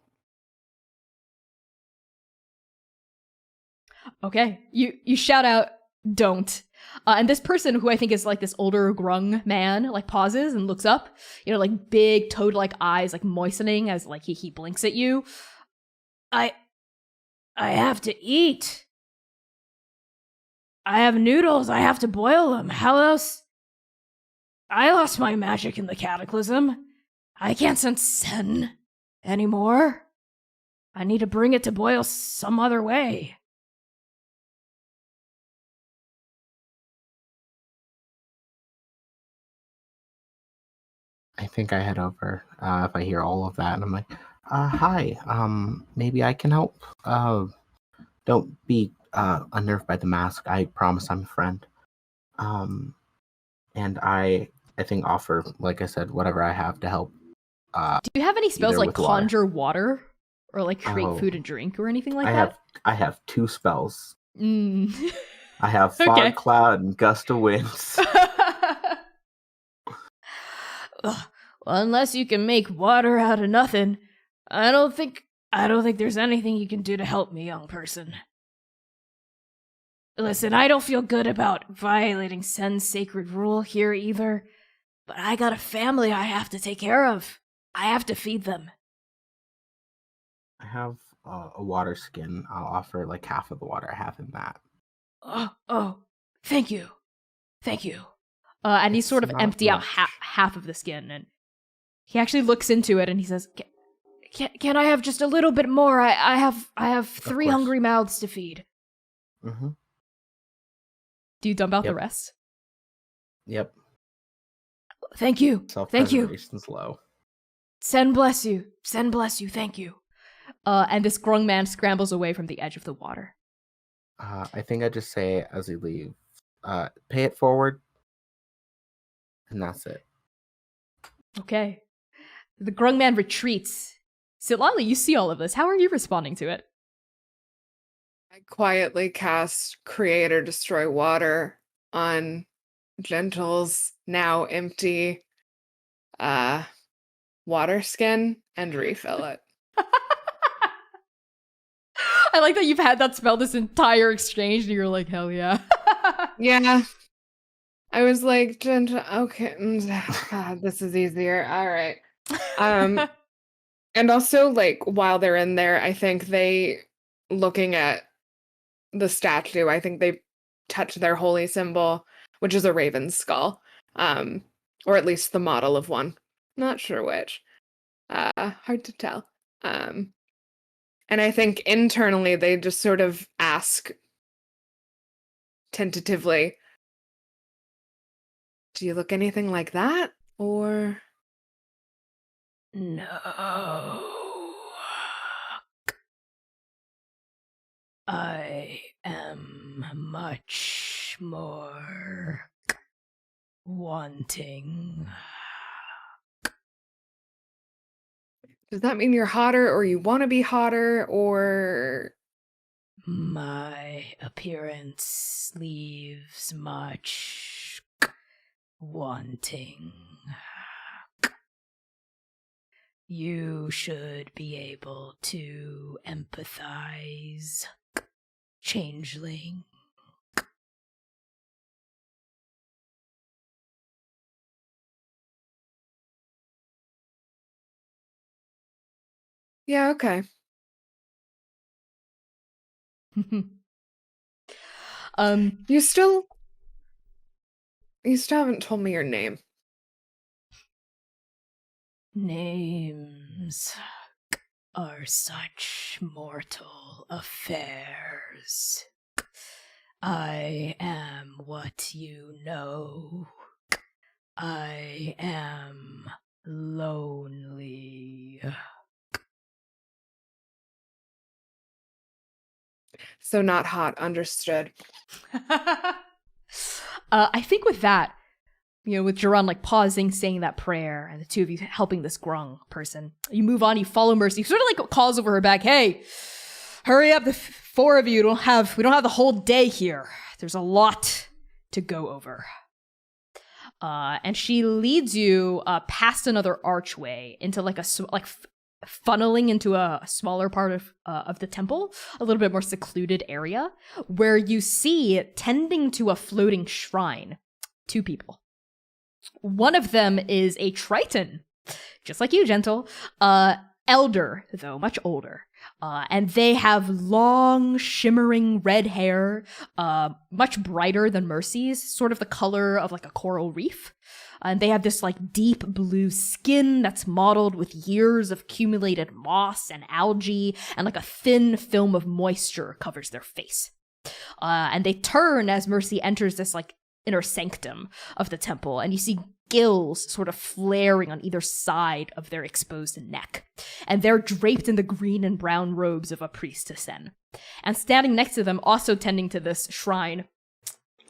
A: Okay, you shout out, don't. And this person, who I think is like this older grung man, like pauses and looks up, you know, like big toad-like eyes, like moistening as like he blinks at you. I have to eat. I have noodles. I have to boil them. How else? I lost my magic in the cataclysm. I can't sense Sen anymore. I need to bring it to boil some other way.
B: I think I head over if I hear all of that, and I'm like, hi, maybe I can help. Don't be unnerved by the mask. I promise I'm a friend. And I think offer, like I said, whatever I have to help.
A: Do you have any spells like conjure water or like create food and drink or anything like that?
B: I have 2 spells.
A: I
B: have fog cloud and gust of winds.
A: Well, unless you can make water out of nothing, I don't think there's anything you can do to help me, young person. Listen, I don't feel good about violating Sen's sacred rule here either, but I got a family I have to take care of. I have to feed them.
B: I have a water skin. I'll offer like half of the water I have in that.
A: Oh, thank you. And he
B: It's
A: sort of
B: not
A: empty out
B: much.
A: half of the skin, and he actually looks into it and he says, "Can I have just a little bit more? I have 3
B: course.
A: hungry mouths to feed."
B: Mm-hmm.
A: Do you dump out the
B: Yep.
A: rest?
B: Yep.
A: Thank you.
B: Self-preservation's low.
A: Sen bless you. Thank you. And this grung man scrambles away from the edge of the water.
B: I think I just say as we leave, pay it forward, and that's it.
A: Okay. The grung man retreats. Sitlali, you see all of this. How are you responding to it?
D: I quietly cast Create or Destroy Water on Gentle's now empty water skin and refill it.
A: I like that you've had that spell this entire exchange and you're like, hell yeah.
D: Yeah. I was like, Gentle, okay, God, this is easier. All right. And also, like, while they're in there, I think looking at the statue, I think they touch their holy symbol, which is a raven's skull, or at least the model of one. Not sure which. Hard to tell. And I think internally they just sort of ask tentatively, do you look anything like that? Or...
A: No. I am much more wanting.
D: Does that mean you're hotter or you want to be hotter or...
A: My appearance leaves much wanting. You should be able to empathize, changeling.
D: Yeah, okay. You still haven't told me your name.
A: Names are such mortal affairs. I am what you know. I am lonely.
D: So not hot, understood.
A: I think with that, with Jiran like pausing, saying that prayer, and the two of you helping this grung person, you move on, you follow Mercy, sort of like calls over her back, hey, hurry up, the 4 of you, we don't have the whole day here. There's a lot to go over. And she leads you past another archway into like funneling into a smaller part of the temple, a little bit more secluded area, where you see, tending to a floating shrine, 2 people. One of them is a Triton, just like you, Gentle, elder, though much older. And they have long, shimmering red hair, much brighter than Mercy's, sort of the color of like a coral reef. And they have this like deep blue skin that's mottled with years of accumulated moss and algae, and like a thin film of moisture covers their face. And they turn as Mercy enters this like inner sanctum of the temple, and you see gills sort of flaring on either side of their exposed neck. And they're draped in the green and brown robes of a priestess. And standing next to them, also tending to this shrine,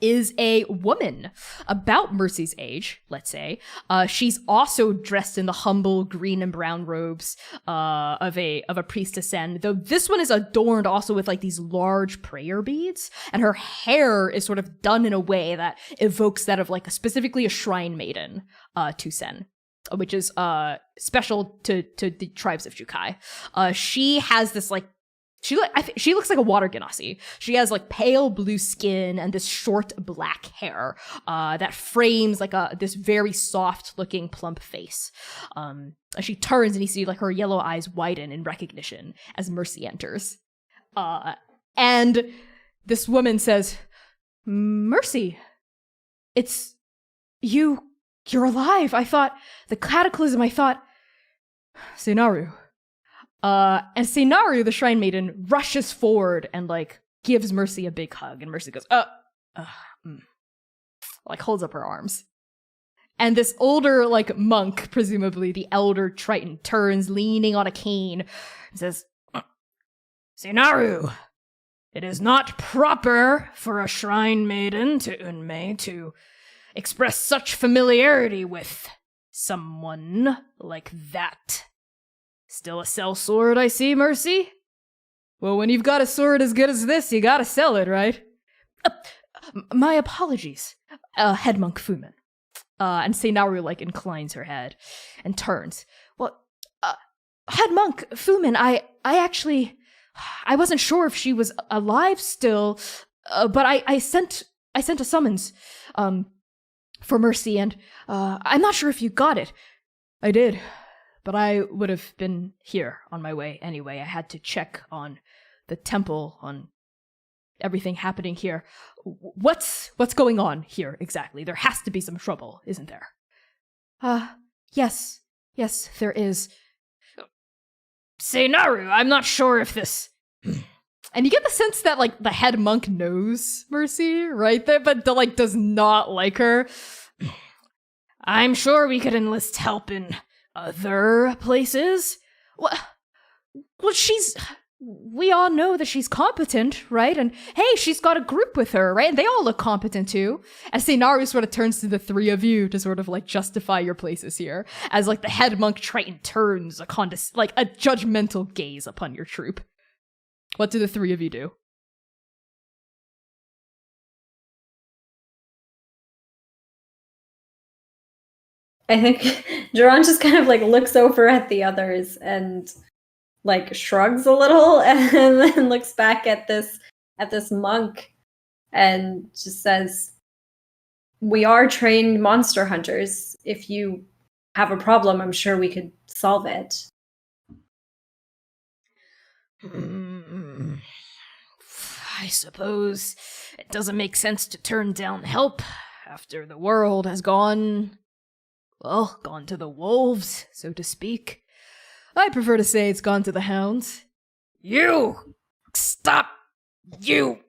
A: is a woman about Mercy's age, let's say. She's also dressed in the humble green and brown robes of a priestess, though this one is adorned also with like these large prayer beads, and her hair is sort of done in a way that evokes that of like specifically a shrine maiden to Sen, which is special to the tribes of Jukai. She has this like she looks like a water genasi. She has like pale blue skin and this short black hair that frames like this very soft looking plump face. As she turns and you see like her yellow eyes widen in recognition as Mercy enters. And this woman says, "Mercy, it's you. You're alive. I thought the cataclysm. I thought Seinaru." And Seinaru, the Shrine Maiden, rushes forward and like gives Mercy a big hug, and Mercy goes, like holds up her arms. And this older like monk, presumably the elder Triton, turns, leaning on a cane, and says, "Seinaru, it is not proper for a Shrine Maiden to Unmei to express such familiarity with someone like that. Still a sellsword, I see, Mercy? Well, when you've got a sword as good as this, you gotta sell it, right?" My apologies, head monk Fumin. And Seinaru like inclines her head and turns. "Well, head monk Fumin, I actually, I wasn't sure if she was alive still, but I sent a summons, for Mercy, and I'm not sure if you got it." "I did, but I would have been here on my way anyway. I had to check on the temple, on everything happening here. What's going on here exactly? There has to be some trouble, isn't there?" Yes, there is." "Seinaru, I'm not sure if this..." And you get the sense that like the head monk knows Mercy right there, but like does not like her. "I'm sure we could enlist help in other places." Well, we all know that she's competent, right? And hey, she's got a group with her, right? And they all look competent too. And Seinaru sort of turns to the three of you to sort of like justify your places here, as like the head monk Triton turns a judgmental gaze upon your troop. What do the three of you do?
C: I think Duran just kind of like looks over at the others and like shrugs a little and then looks back at this monk and just says, "We are trained monster hunters. If you have a problem, I'm sure we could solve it."
A: I suppose it doesn't make sense to turn down help after the world has gone to the wolves, so to speak. I prefer to say it's gone to the hounds. You! Stop! You!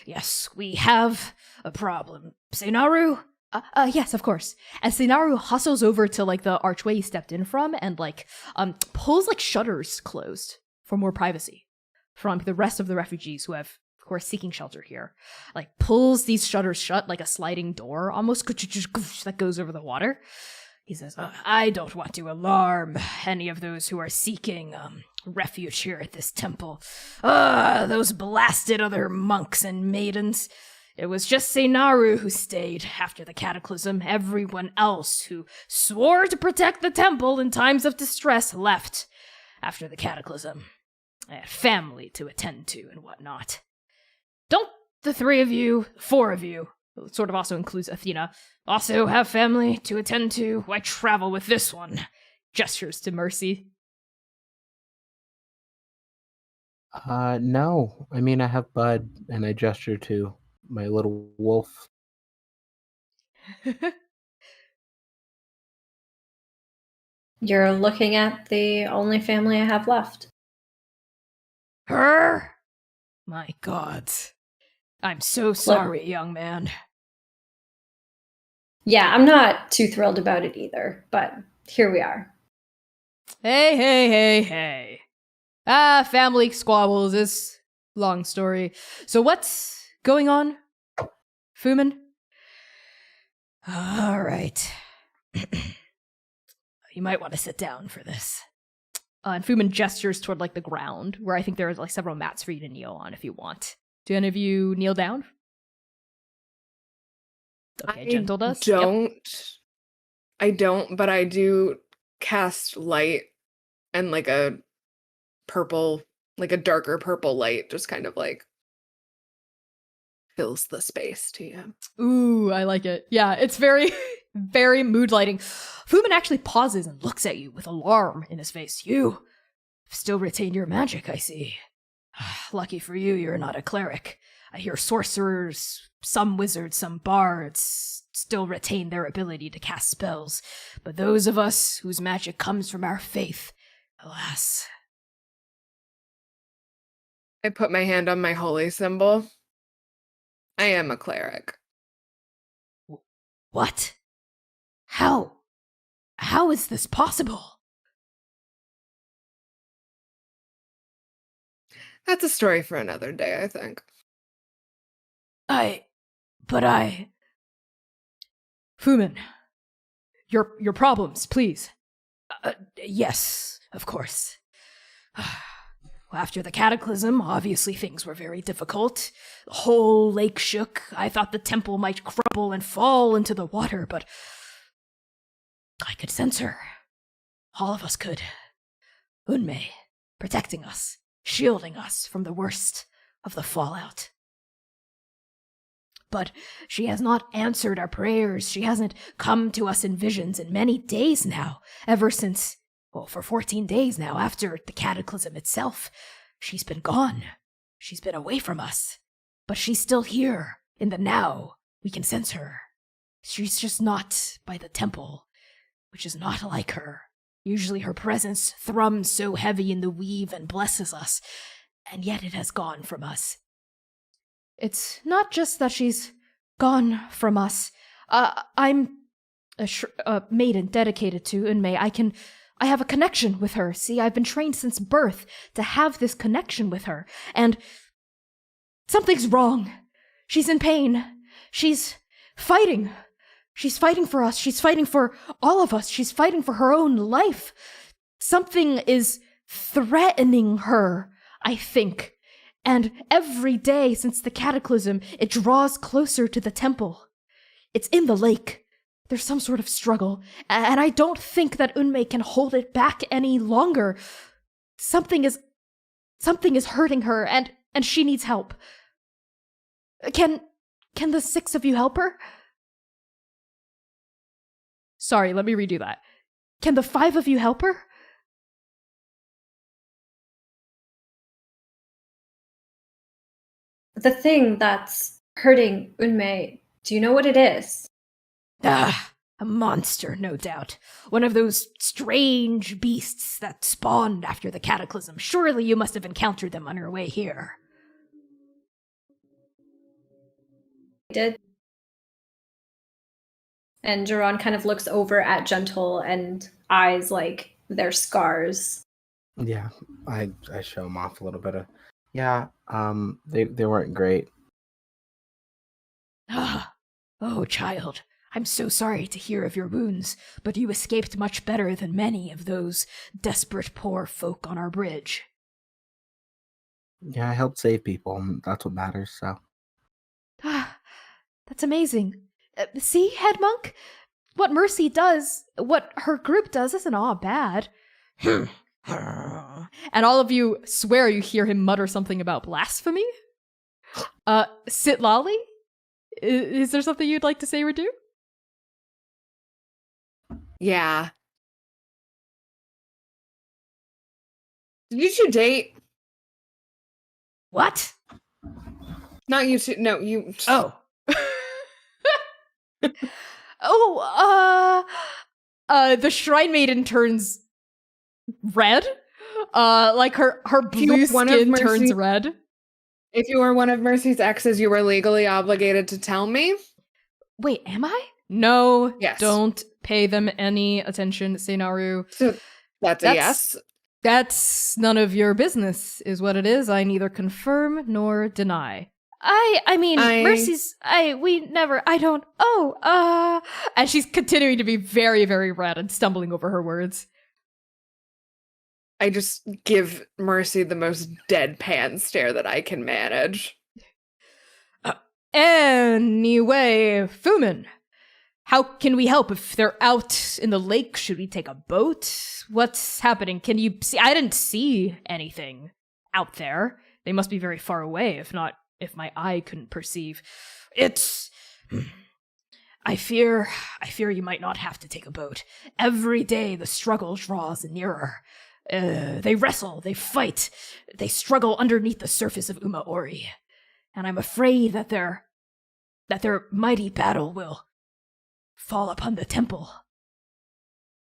A: Yes, we have a problem. Seinaru? Yes, of course. And Seinaru hustles over to like the archway he stepped in from and like pulls like shutters closed for more privacy from the rest of the refugees who have, of course, seeking shelter here. Like pulls these shutters shut like a sliding door almost that goes over the water. He says, "I don't want to alarm any of those who are seeking refuge here at this temple. Those blasted other monks and maidens. It was just Seinaru who stayed after the cataclysm. Everyone else who swore to protect the temple in times of distress left after the cataclysm. I had family to attend to and whatnot. Don't the four of you, sort of also includes Athena, also have family to attend to? Why travel with this one?" Gestures to Mercy.
B: No. I mean, I have Bud, and I gesture to my little wolf.
C: You're looking at the only family I have left.
A: Her? My God. I'm so sorry, young man.
C: Yeah, I'm not too thrilled about it either, but here we are.
A: Hey. Family squabbles is long story. So what's going on, Fumin? All right. You might want to sit down for this. And Fumin gestures toward like the ground, where I think there are like several mats for you to kneel on if you want. Do any of you kneel down? Okay, Gentle does.
D: I don't, but I do cast light and like a purple, like a darker purple light just kind of like fills the space to you.
A: Ooh, I like it. Yeah, it's very, very mood lighting. Fumin actually pauses and looks at you with alarm in his face. You still retain your magic, I see. Lucky for you, you're not a cleric. I hear sorcerers, some wizards, some bards still retain their ability to cast spells. But those of us whose magic comes from our faith, alas.
D: I put my hand on my holy symbol. I am a cleric.
A: What? How? How is this possible?
D: That's a story for another day, I think.
A: Fumin, your problems, please. Yes, of course. After the cataclysm, obviously things were very difficult. The whole lake shook. I thought the temple might crumble and fall into the water, but I could sense her. All of us could. Unmei, protecting us, shielding us from the worst of the fallout. But she has not answered our prayers. She hasn't come to us in visions in many days now, ever since, well, for 14 days now, after the cataclysm itself. She's been gone. She's been away from us. But she's still here, in the now. We can sense her. She's just not by the temple, which is not like her. Usually her presence thrums so heavy in the weave and blesses us, and yet it has gone from us. It's not just that she's gone from us. I'm a maiden dedicated to Unmei. I have a connection with her. See, I've been trained since birth to have this connection with her. And something's wrong. She's in pain. She's fighting. She's fighting for us. She's fighting for all of us. She's fighting for her own life. Something is threatening her, I think. And every day since the cataclysm, it draws closer to the temple. It's in the lake. There's some sort of struggle, and I don't think that Unmei can hold it back any longer. Something is hurting her, and she needs help. Can the 6 of you help her? Sorry, let me redo that. Can the 5 of you help her?
C: The thing that's hurting Unmei, do you know what it is?
A: A monster, no doubt. One of those strange beasts that spawned after the cataclysm. Surely you must have encountered them on your way here.
C: I did. And Duran kind of looks over at Gentle and eyes like they're scars.
B: Yeah, I show them off a little bit of. Yeah, they weren't great.
A: Oh, child. I'm so sorry to hear of your wounds, but you escaped much better than many of those desperate poor folk on our bridge.
B: Yeah, I helped save people, and that's what matters, so.
A: That's amazing. See, Head Monk? What Mercy does, what her group does isn't all bad. And all of you swear you hear him mutter something about blasphemy? Sitlali? Is there something you'd like to say or do?
D: Yeah. Did you two date?
A: What?
D: Not you two. No, you.
A: Oh. The Shrine Maiden turns red. Like her blue skin turns red.
D: If you were one of Mercy's exes, you were legally obligated to tell me.
A: Wait, am I? No,
D: yes.
A: Don't pay them any attention, Seinaru.
D: So that's a yes?
A: That's none of your business, is what it is. I neither confirm nor deny. Mercy's, and she's continuing to be very, very red and stumbling over her words.
D: I just give Mercy the most deadpan stare that I can manage.
A: Anyway, Fumin, how can we help? If they're out in the lake, should we take a boat? What's happening? Can you see? I didn't see anything out there. They must be very far away, if my eye couldn't perceive. I fear you might not have to take a boat. Every day the struggle draws nearer. They wrestle, they fight, they struggle underneath the surface of Umaori. And I'm afraid that their mighty battle will fall upon the temple.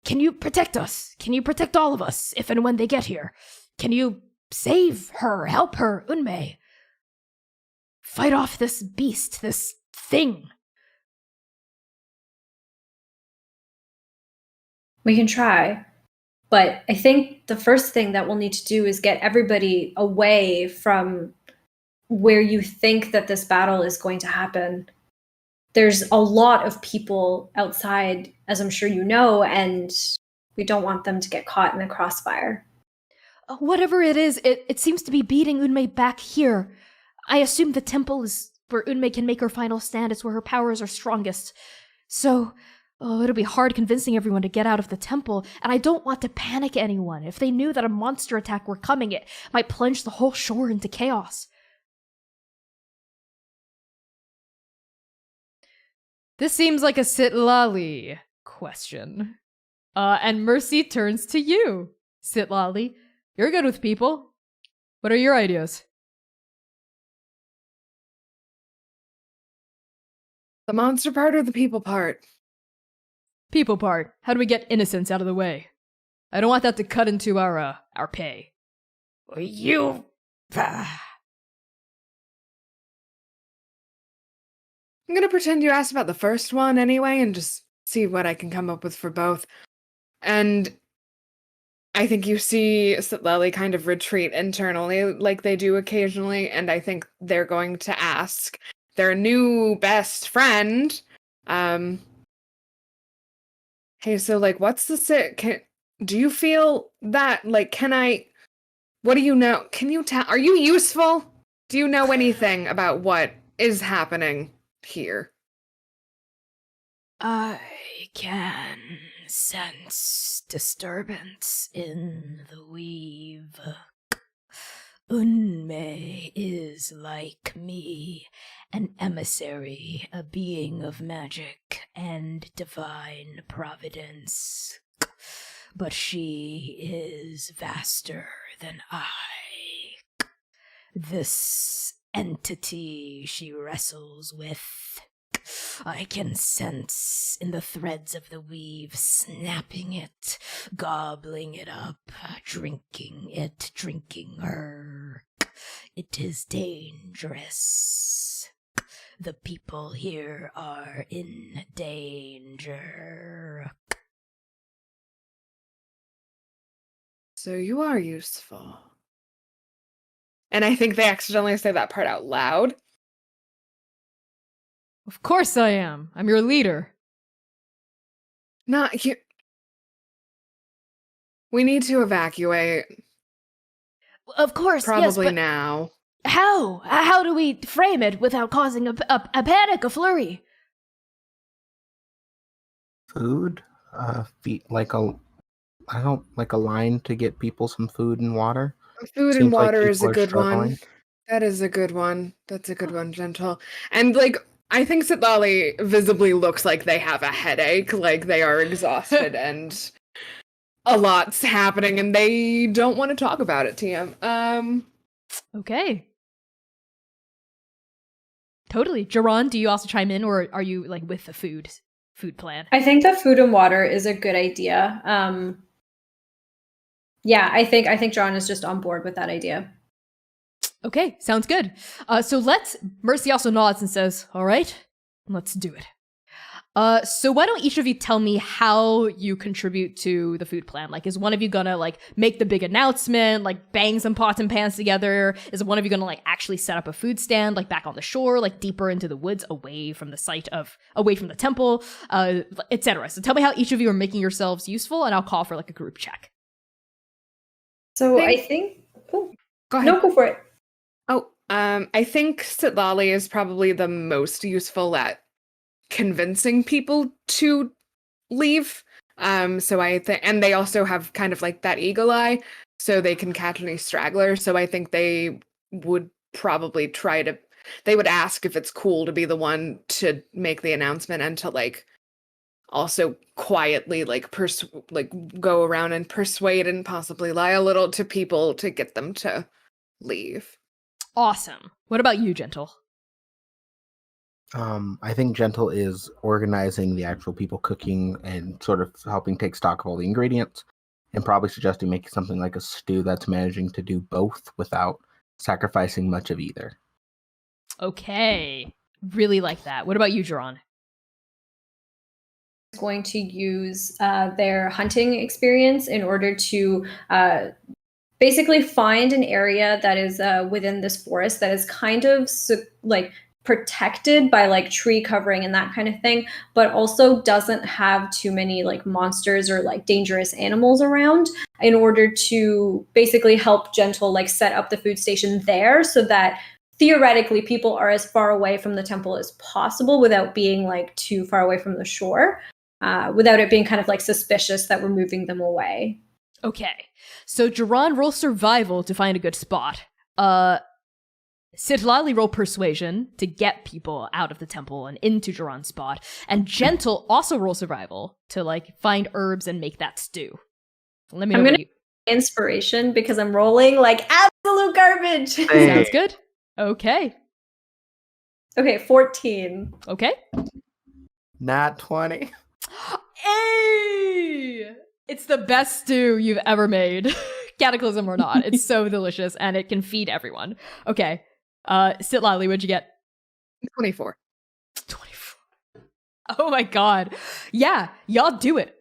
A: Can you protect us? Can you protect all of us if and when they get here? Can you save her, help her, Unmei? Fight off this beast, this thing.
C: We can try. But I think the first thing that we'll need to do is get everybody away from where you think that this battle is going to happen. There's a lot of people outside, as I'm sure you know, and we don't want them to get caught in the crossfire.
A: Whatever it is, it seems to be beating Unmei back here. I assume the temple is where Unmei can make her final stand. It's where her powers are strongest. So, it'll be hard convincing everyone to get out of the temple, and I don't want to panic anyone. If they knew that a monster attack were coming, it might plunge the whole shore into chaos. This seems like a Sitlali question. And Mercy turns to you, Sitlali. You're good with people. What are your ideas?
D: The monster part or the people part?
A: People part. How do we get innocence out of the way? I don't want that to cut into our pay. You...
D: I'm gonna pretend you asked about the first one anyway and just see what I can come up with for both. And I think you see Sitlali kind of retreat internally like they do occasionally, and I think they're going to ask their new best friend, hey, so, like, what's the do you feel that, like, what do you know? Can you tell, are you useful? Do you know anything about what is happening here?
A: I can sense disturbance in the weave. Unmei is like me, an emissary, a being of magic and divine providence. But she is vaster than I. This entity she wrestles with, I can sense in the threads of the weave, snapping it, gobbling it up, drinking it, drinking her. It is dangerous. The people here are in danger.
D: So you are useful. And I think they accidentally say that part out loud.
A: Of course I am. I'm your leader.
D: Not you. We need to evacuate.
A: Of course,
D: Probably
A: yes, but
D: now.
A: how? How do we frame it without causing a panic, a flurry?
B: Food, feet like a line to get people some food and water.
D: Food
B: Seems
D: and
B: like
D: water is a
B: people are
D: good
B: struggling.
D: one. That is a good one. That's a good one, Gentle. And, like, I think Sitlali visibly looks like they have a headache, like they are exhausted and a lot's happening and they don't want to talk about it, TM.
A: Okay. Totally. Jaron, do you also chime in, or are you, like, with the food plan?
C: I think that food and water is a good idea. Yeah, I think John is just on board with that idea.
A: Okay, sounds good. So Mercy also nods and says, all right, let's do it. So why don't each of you tell me how you contribute to the food plan? Like, is one of you gonna, like, make the big announcement, like, bang some pots and pans together? Is one of you gonna, like, actually set up a food stand, like, back on the shore, like, deeper into the woods, away from the temple, etc.? So tell me how each of you are making yourselves useful, and I'll call for, like, a group check.
C: So I think... Oh,
D: Go ahead.
C: no, go for it.
D: I think Sitlali is probably the most useful at convincing people to leave. So I think, and they also have kind of like that eagle eye, so they can catch any stragglers. So I think they would probably they would ask if it's cool to be the one to make the announcement and to like also quietly like go around and persuade and possibly lie a little to people to get them to leave.
A: Awesome. What about you, Gentle?
B: I think Gentle is organizing the actual people cooking and sort of helping take stock of all the ingredients, and probably suggesting making something like a stew that's managing to do both without sacrificing much of either.
A: Okay. Really like that. What about you, Jaron?
C: Going to use their hunting experience in order to basically find an area that is within this forest that is kind of like protected by like tree covering and that kind of thing, but also doesn't have too many like monsters or like dangerous animals around, in order to basically help Gentle like set up the food station there, so that theoretically people are as far away from the temple as possible without being like too far away from the shore, without it being kind of like suspicious that we're moving them away.
A: Okay. So Jaron rolls survival to find a good spot. Sitlali roll persuasion to get people out of the temple and into Jaron's spot. And Gentle also roll survival to like find herbs and make that stew. Let me know.
C: I'm gonna inspiration because I'm rolling like absolute garbage.
A: Sounds good. Okay.
C: Okay, 14.
A: Okay.
B: Nat 20.
A: Hey! It's the best stew you've ever made. Cataclysm or not. It's so delicious and it can feed everyone. Okay. Sitlali, what'd you get?
D: 24.
A: 24. Oh my god. Yeah, y'all do it.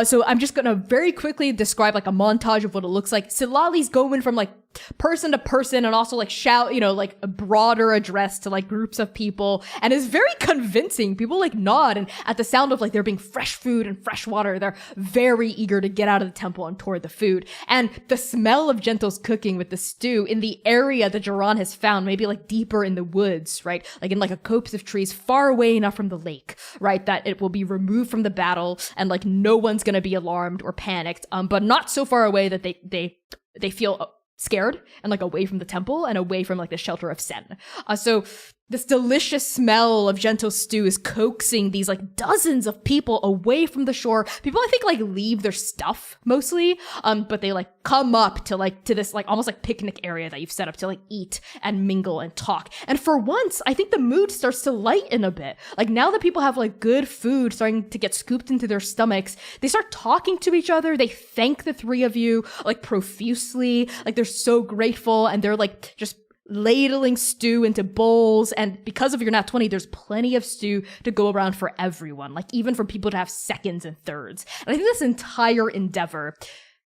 A: So I'm just gonna very quickly describe like a montage of what it looks like. Sitlali's going from like person to person and also like shout, like a broader address to like groups of people, and is very convincing. People like nod, and at the sound of like there being fresh food and fresh water, they're very eager to get out of the temple and toward the food. And the smell of Gentle's cooking with the stew in the area that Jaron has found, maybe like deeper in the woods, right? Like in like a copse of trees far away enough from the lake, right? That it will be removed from the battle and like no one's gonna be alarmed or panicked, but not so far away that they feel scared and like away from the temple and away from like the shelter of Sen. So this delicious smell of Gentle stew is coaxing these like dozens of people away from the shore. People I think like leave their stuff mostly, but they like come up to this like almost like picnic area that you've set up to like eat and mingle and talk. And for once, I think the mood starts to lighten a bit. Like now that people have like good food starting to get scooped into their stomachs, they start talking to each other. They thank the three of you like profusely, like they're so grateful, and they're like just ladling stew into bowls. And because of your nat 20, there's plenty of stew to go around for everyone, like even for people to have seconds and thirds. And I think this entire endeavor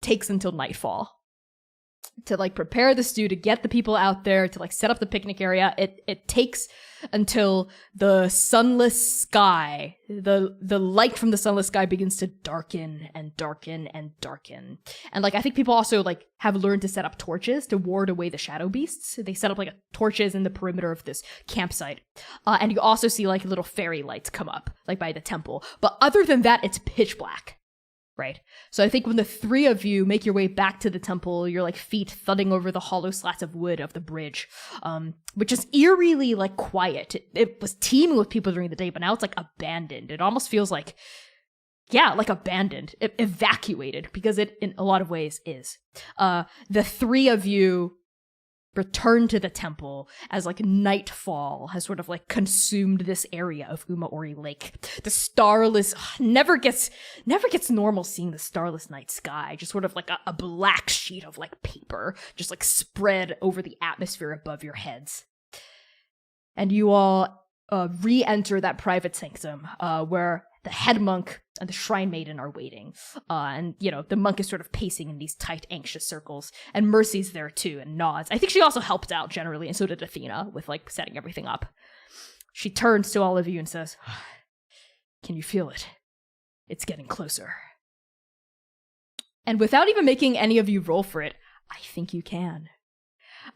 A: takes until nightfall to like prepare the stew, to get the people out there, to like set up the picnic area. It takes until the sunless sky, the light from the sunless sky begins to darken and darken and darken. And like I think people also like have learned to set up torches to ward away the shadow beasts. They set up like torches in the perimeter of this campsite. And you also see like little fairy lights come up like by the temple. But other than that, it's pitch black. Right. So I think when the three of you make your way back to the temple, your like feet thudding over the hollow slats of wood of the bridge, which is eerily like quiet. It was teeming with people during the day, but now it's like abandoned. It almost feels like, like abandoned, evacuated, because it in a lot of ways is. The three of you return to the temple as like nightfall has sort of like consumed this area of Umaori Lake. The starless never gets normal seeing the starless night sky, just sort of like a black sheet of like paper just like spread over the atmosphere above your heads. And you all re-enter that private sanctum where the head monk and the shrine maiden are waiting. And, the monk is sort of pacing in these tight, anxious circles. And Mercy's there too and nods. I think she also helped out generally, and so did Athena with like setting everything up. She turns to all of you and says, "Can you feel it? It's getting closer." And without even making any of you roll for it, I think you can.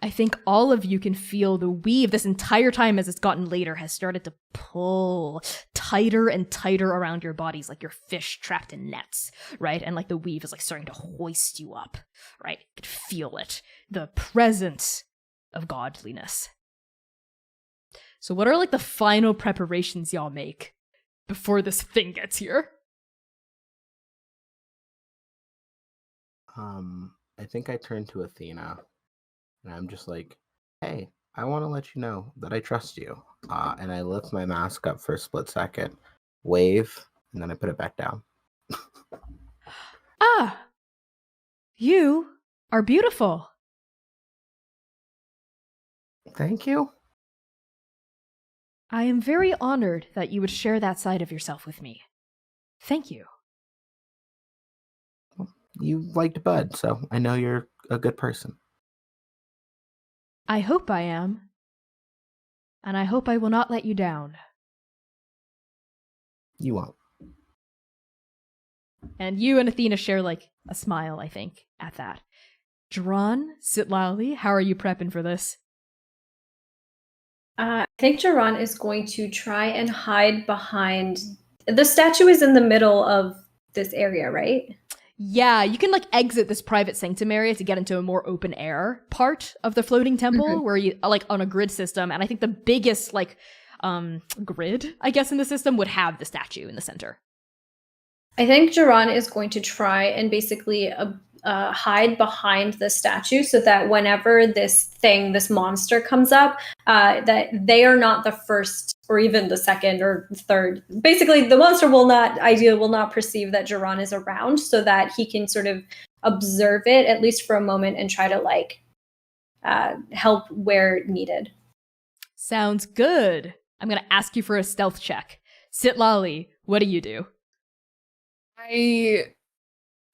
A: I think all of you can feel the weave this entire time as it's gotten later has started to pull tighter and tighter around your bodies, like you're fish trapped in nets, right? And like the weave is like starting to hoist you up, right? You can feel it, the presence of godliness. So what are like the final preparations y'all make before this thing gets here?
B: I think I turn to Athena, and I'm just like, hey, I want to let you know that I trust you. And I lift my mask up for a split second, wave, and then I put it back down.
A: Ah, you are beautiful.
B: Thank you.
A: I am very honored that you would share that side of yourself with me. Thank you.
B: You liked Bud, so I know you're a good person.
A: I hope I am. And I hope I will not let you down.
B: You won't.
A: And you and Athena share like a smile, I think, at that. Dran, Sitlali, how are you prepping for this?
C: I think Jaron is going to try and hide behind. The statue is in the middle of this area, right?
A: Yeah, you can like exit this private sanctum area to get into a more open air part of the floating temple where you like on a grid system. And I think the biggest like grid, I guess, in the system would have the statue in the center.
C: I think Jaron is going to try and basically hide behind the statue so that whenever this monster comes up, that they are not the first or even the second or third. Basically, the monster will not perceive that Jaron is around, so that he can sort of observe it at least for a moment and try to like help where needed.
A: Sounds good. I'm gonna ask you for a stealth check. Sitlali, what do you do?
D: I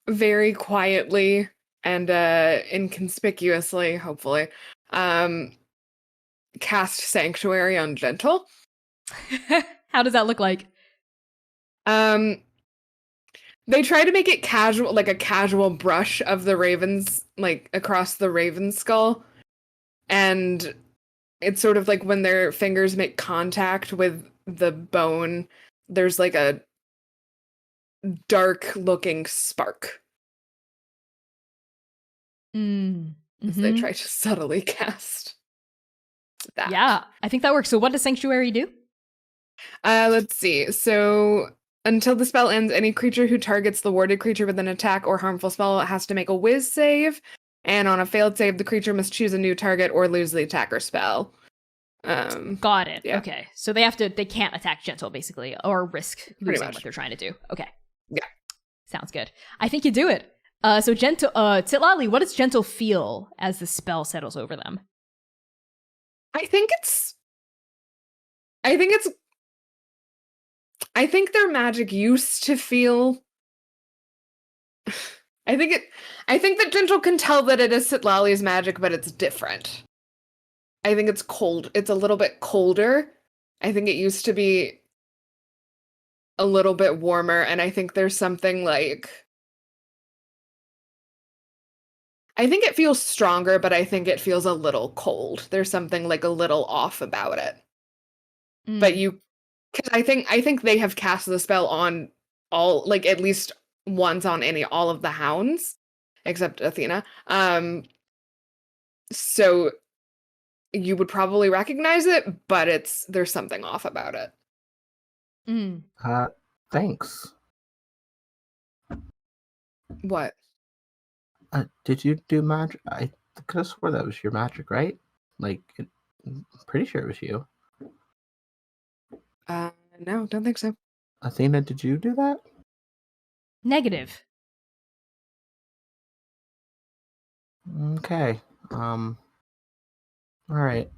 D: very quietly and inconspicuously, hopefully, cast Sanctuary on Gentle.
A: How does that look like?
D: They try to make it casual, like a casual brush of the raven's, like across the raven's skull. And it's sort of like when their fingers make contact with the bone, there's like a dark looking spark. As they try to subtly cast that.
A: Yeah, I think that works. So what does Sanctuary do?
D: Let's see. So until the spell ends, any creature who targets the warded creature with an attack or harmful spell has to make a whiz save. And on a failed save, the creature must choose a new target or lose the attacker spell.
A: Got it.
D: Yeah.
A: Okay. So they can't attack Gentle, basically, or risk losing what they're trying to do. Okay.
D: Yeah.
A: Sounds good. I think you do it. So Gentle, Titlali, what does Gentle feel as the spell settles over them?
D: I think their magic used to feel. I think that Gentle can tell that it is Sitlali's magic, but it's different. I think it's cold. It's a little bit colder. I think it used to be a little bit warmer, and I think there's something like. I think it feels stronger, but I think it feels a little cold. There's something like a little off about it. But because I think they have cast the spell on all, like at least once on all of the hounds, except Athena. So you would probably recognize it, but there's something off about it.
B: Thanks.
D: What?
B: Did you do magic? I could have swore that was your magic, right? Like, I'm pretty sure it was you.
D: No, don't think so.
B: Athena, did you do that?
A: Negative.
B: Okay. All right.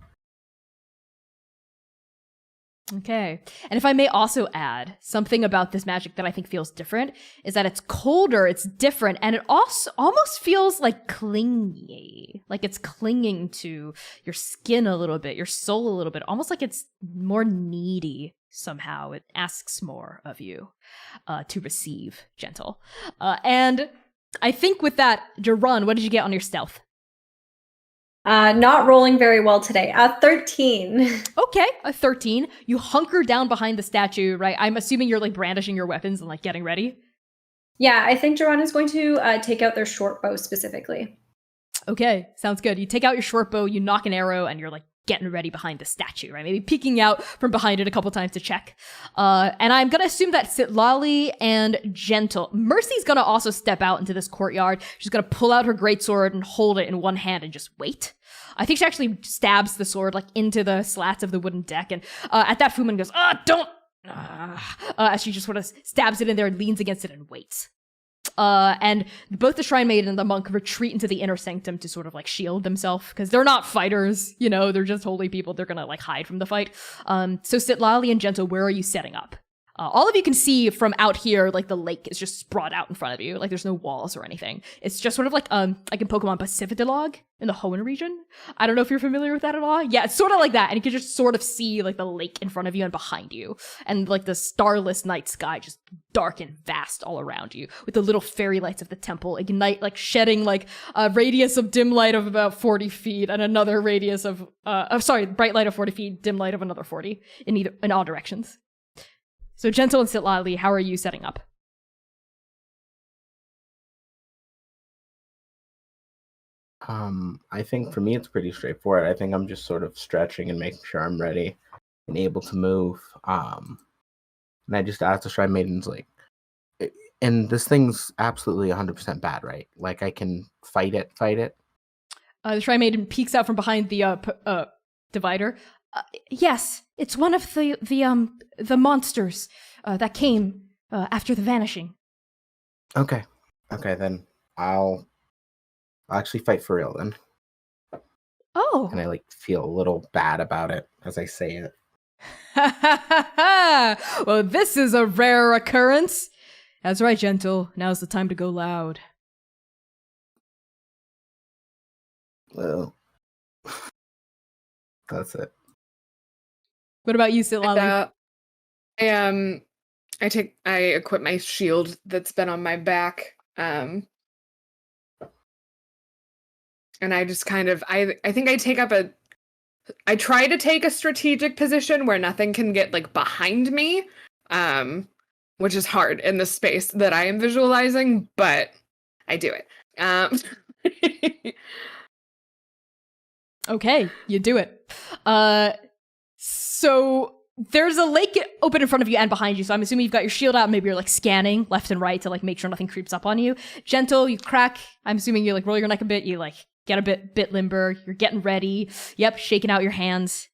A: Okay. And if I may also add, something about this magic that I think feels different is that it's colder, it's different, and it also almost feels like clingy. Like it's clinging to your skin a little bit, your soul a little bit, almost like it's more needy somehow. It asks more of you to receive, Gentle. And I think with that, Jaron, what did you get on your stealth?
C: Not rolling very well today. 13.
A: Okay, a 13. You hunker down behind the statue, right? I'm assuming you're like brandishing your weapons and like getting ready.
C: Yeah, I think Joanne is going to take out their short bow specifically.
A: Okay, sounds good. You take out your short bow, you knock an arrow, and you're like getting ready behind the statue, right? Maybe peeking out from behind it a couple times to check. And I'm gonna assume that Sitlali and Gentle. Mercy's gonna also step out into this courtyard. She's gonna pull out her greatsword and hold it in one hand and just wait. I think she actually stabs the sword like into the slats of the wooden deck, and at that Fuman goes, don't! As she just sort of stabs it in there and leans against it and waits. And both the Shrine Maiden and the monk retreat into the inner sanctum to sort of like shield themselves, because they're not fighters, you know, they're just holy people. They're gonna like hide from the fight. So Sitlali and Gentle, where are you setting up? All of you can see from out here, like the lake is just sprawled out in front of you. Like there's no walls or anything. It's just sort of like in Pokemon Pacific in the Hoenn region. I don't know if you're familiar with that at all. Yeah, it's sort of like that. And you can just sort of see like the lake in front of you and behind you. And like the starless night sky just dark and vast all around you, with the little fairy lights of the temple ignite, like shedding like a radius of dim light of about 40 feet and another radius of, bright light of 40 feet, dim light of another 40 in all directions. So Gentle and Sitlali, how are you setting up?
B: I think for me it's pretty straightforward. I think I'm just sort of stretching and making sure I'm ready and able to move. And I just asked the Shrine Maidens, like, and this thing's absolutely 100% bad, right? Like I can fight it.
A: The Shrine Maiden peeks out from behind the divider. Yes, it's one of the monsters that came after the vanishing.
B: Okay, then I'll actually fight for real then.
A: Oh.
B: And I like feel a little bad about it as I say it.
A: Well, this is a rare occurrence. That's right, Gentle. Now's the time to go loud.
B: Well, that's it.
A: What about you, Sitlali?
D: I equip my shield that's been on my back. And I just kind of, I think I try to take a strategic position where nothing can get like behind me, which is hard in the space that I am visualizing, but I do it.
A: Okay, you do it. So there's a lake open in front of you and behind you, so I'm assuming you've got your shield out, maybe you're like scanning left and right to like make sure nothing creeps up on you. Gentle, you crack. I'm assuming you like roll your neck a bit, you like get a bit limber, you're getting ready. Yep, shaking out your hands.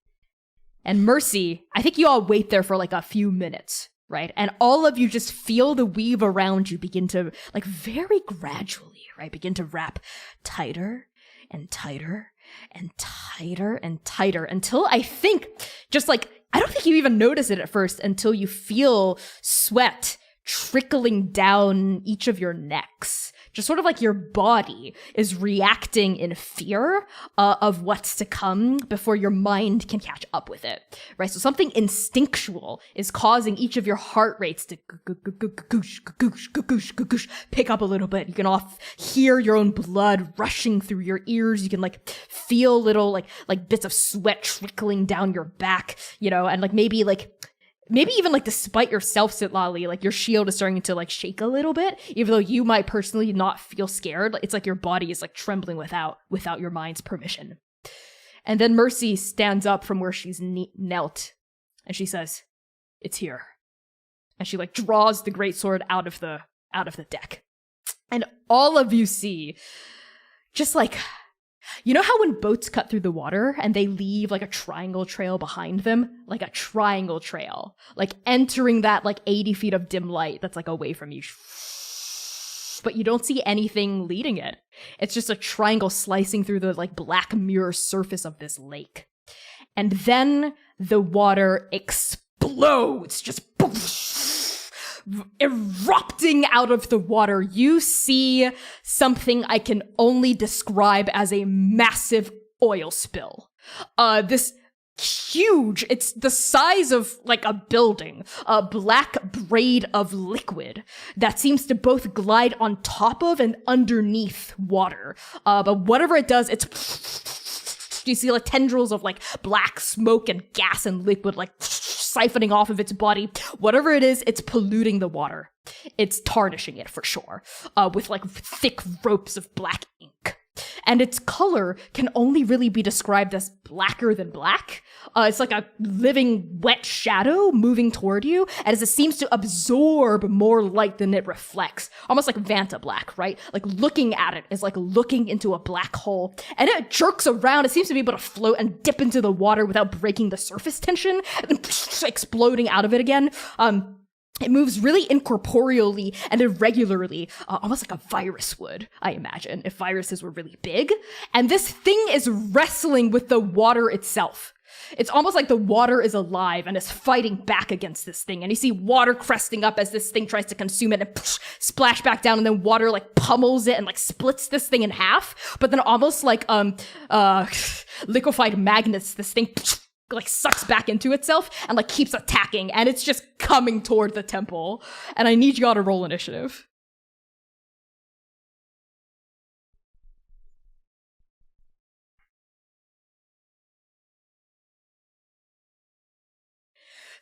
A: And Mercy, I think you all wait there for like a few minutes, right? And all of you just feel the weave around you begin to, like very gradually, right, begin to wrap tighter and tighter and tighter and tighter until I think just like, I don't think you even notice it at first until you feel sweat trickling down each of your necks. Just sort of like your body is reacting in fear of what's to come before your mind can catch up with it, right? So something instinctual is causing each of your heart rates to pick up a little bit. You can all hear your own blood rushing through your ears. You can like feel little like bits of sweat trickling down your back, you know, and like maybe even like despite yourself, Sitlali, like your shield is starting to like shake a little bit, even though you might personally not feel scared. It's like your body is like trembling without your mind's permission. And then Mercy stands up from where she's knelt and she says, "It's here." And she like draws the greatsword out of the deck. And all of you see just like, you know how when boats cut through the water and they leave like a triangle trail behind them? Like a triangle trail. Like entering that like 80 feet of dim light that's like away from you. But you don't see anything leading it. It's just a triangle slicing through the like black mirror surface of this lake. And then the water explodes. Just erupting out of the water. You see something I can only describe as a massive oil spill. This huge, it's the size of like a building, a black braid of liquid that seems to both glide on top of and underneath water. But whatever it does, it's you see like tendrils of like black smoke and gas and liquid like siphoning off of its body. Whatever it is, it's polluting the water. It's tarnishing it for sure, with like thick ropes of black ink. And its color can only really be described as blacker than black. It's like a living wet shadow moving toward you, and as it seems to absorb more light than it reflects. Almost like Vanta Black, right? Like looking at it is like looking into a black hole. And it jerks around. It seems to be able to float and dip into the water without breaking the surface tension, and then exploding out of it again. It moves really incorporeally and irregularly, almost like a virus would, I imagine, if viruses were really big. And this thing is wrestling with the water itself. It's almost like the water is alive and is fighting back against this thing. And you see water cresting up as this thing tries to consume it and splash back down, and then water like pummels it and like splits this thing in half. But then almost like liquefied magnets, this thing like sucks back into itself and like keeps attacking, and it's just coming toward the temple. And I need y'all to roll initiative.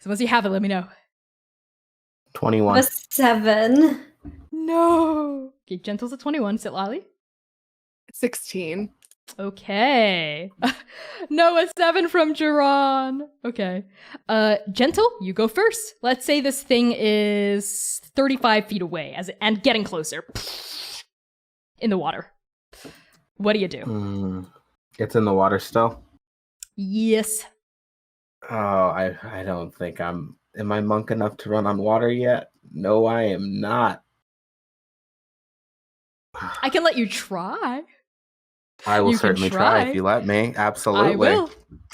A: So once you have it, let me know.
B: 21.
C: A 7.
A: No. Okay, Gentle's at 21. Sitlali?
D: 16.
A: Okay. No, a 7 from Jiran. Okay. Gentle, you go first. Let's say this thing is 35 feet away and getting closer. In the water. What do you do?
B: It's in the water still?
A: Yes.
B: Oh, I don't think am I monk enough to run on water yet? No, I am not.
A: I can let you try.
B: I will
A: You can
B: certainly try
A: try.
B: if you let me. Absolutely.
A: I will.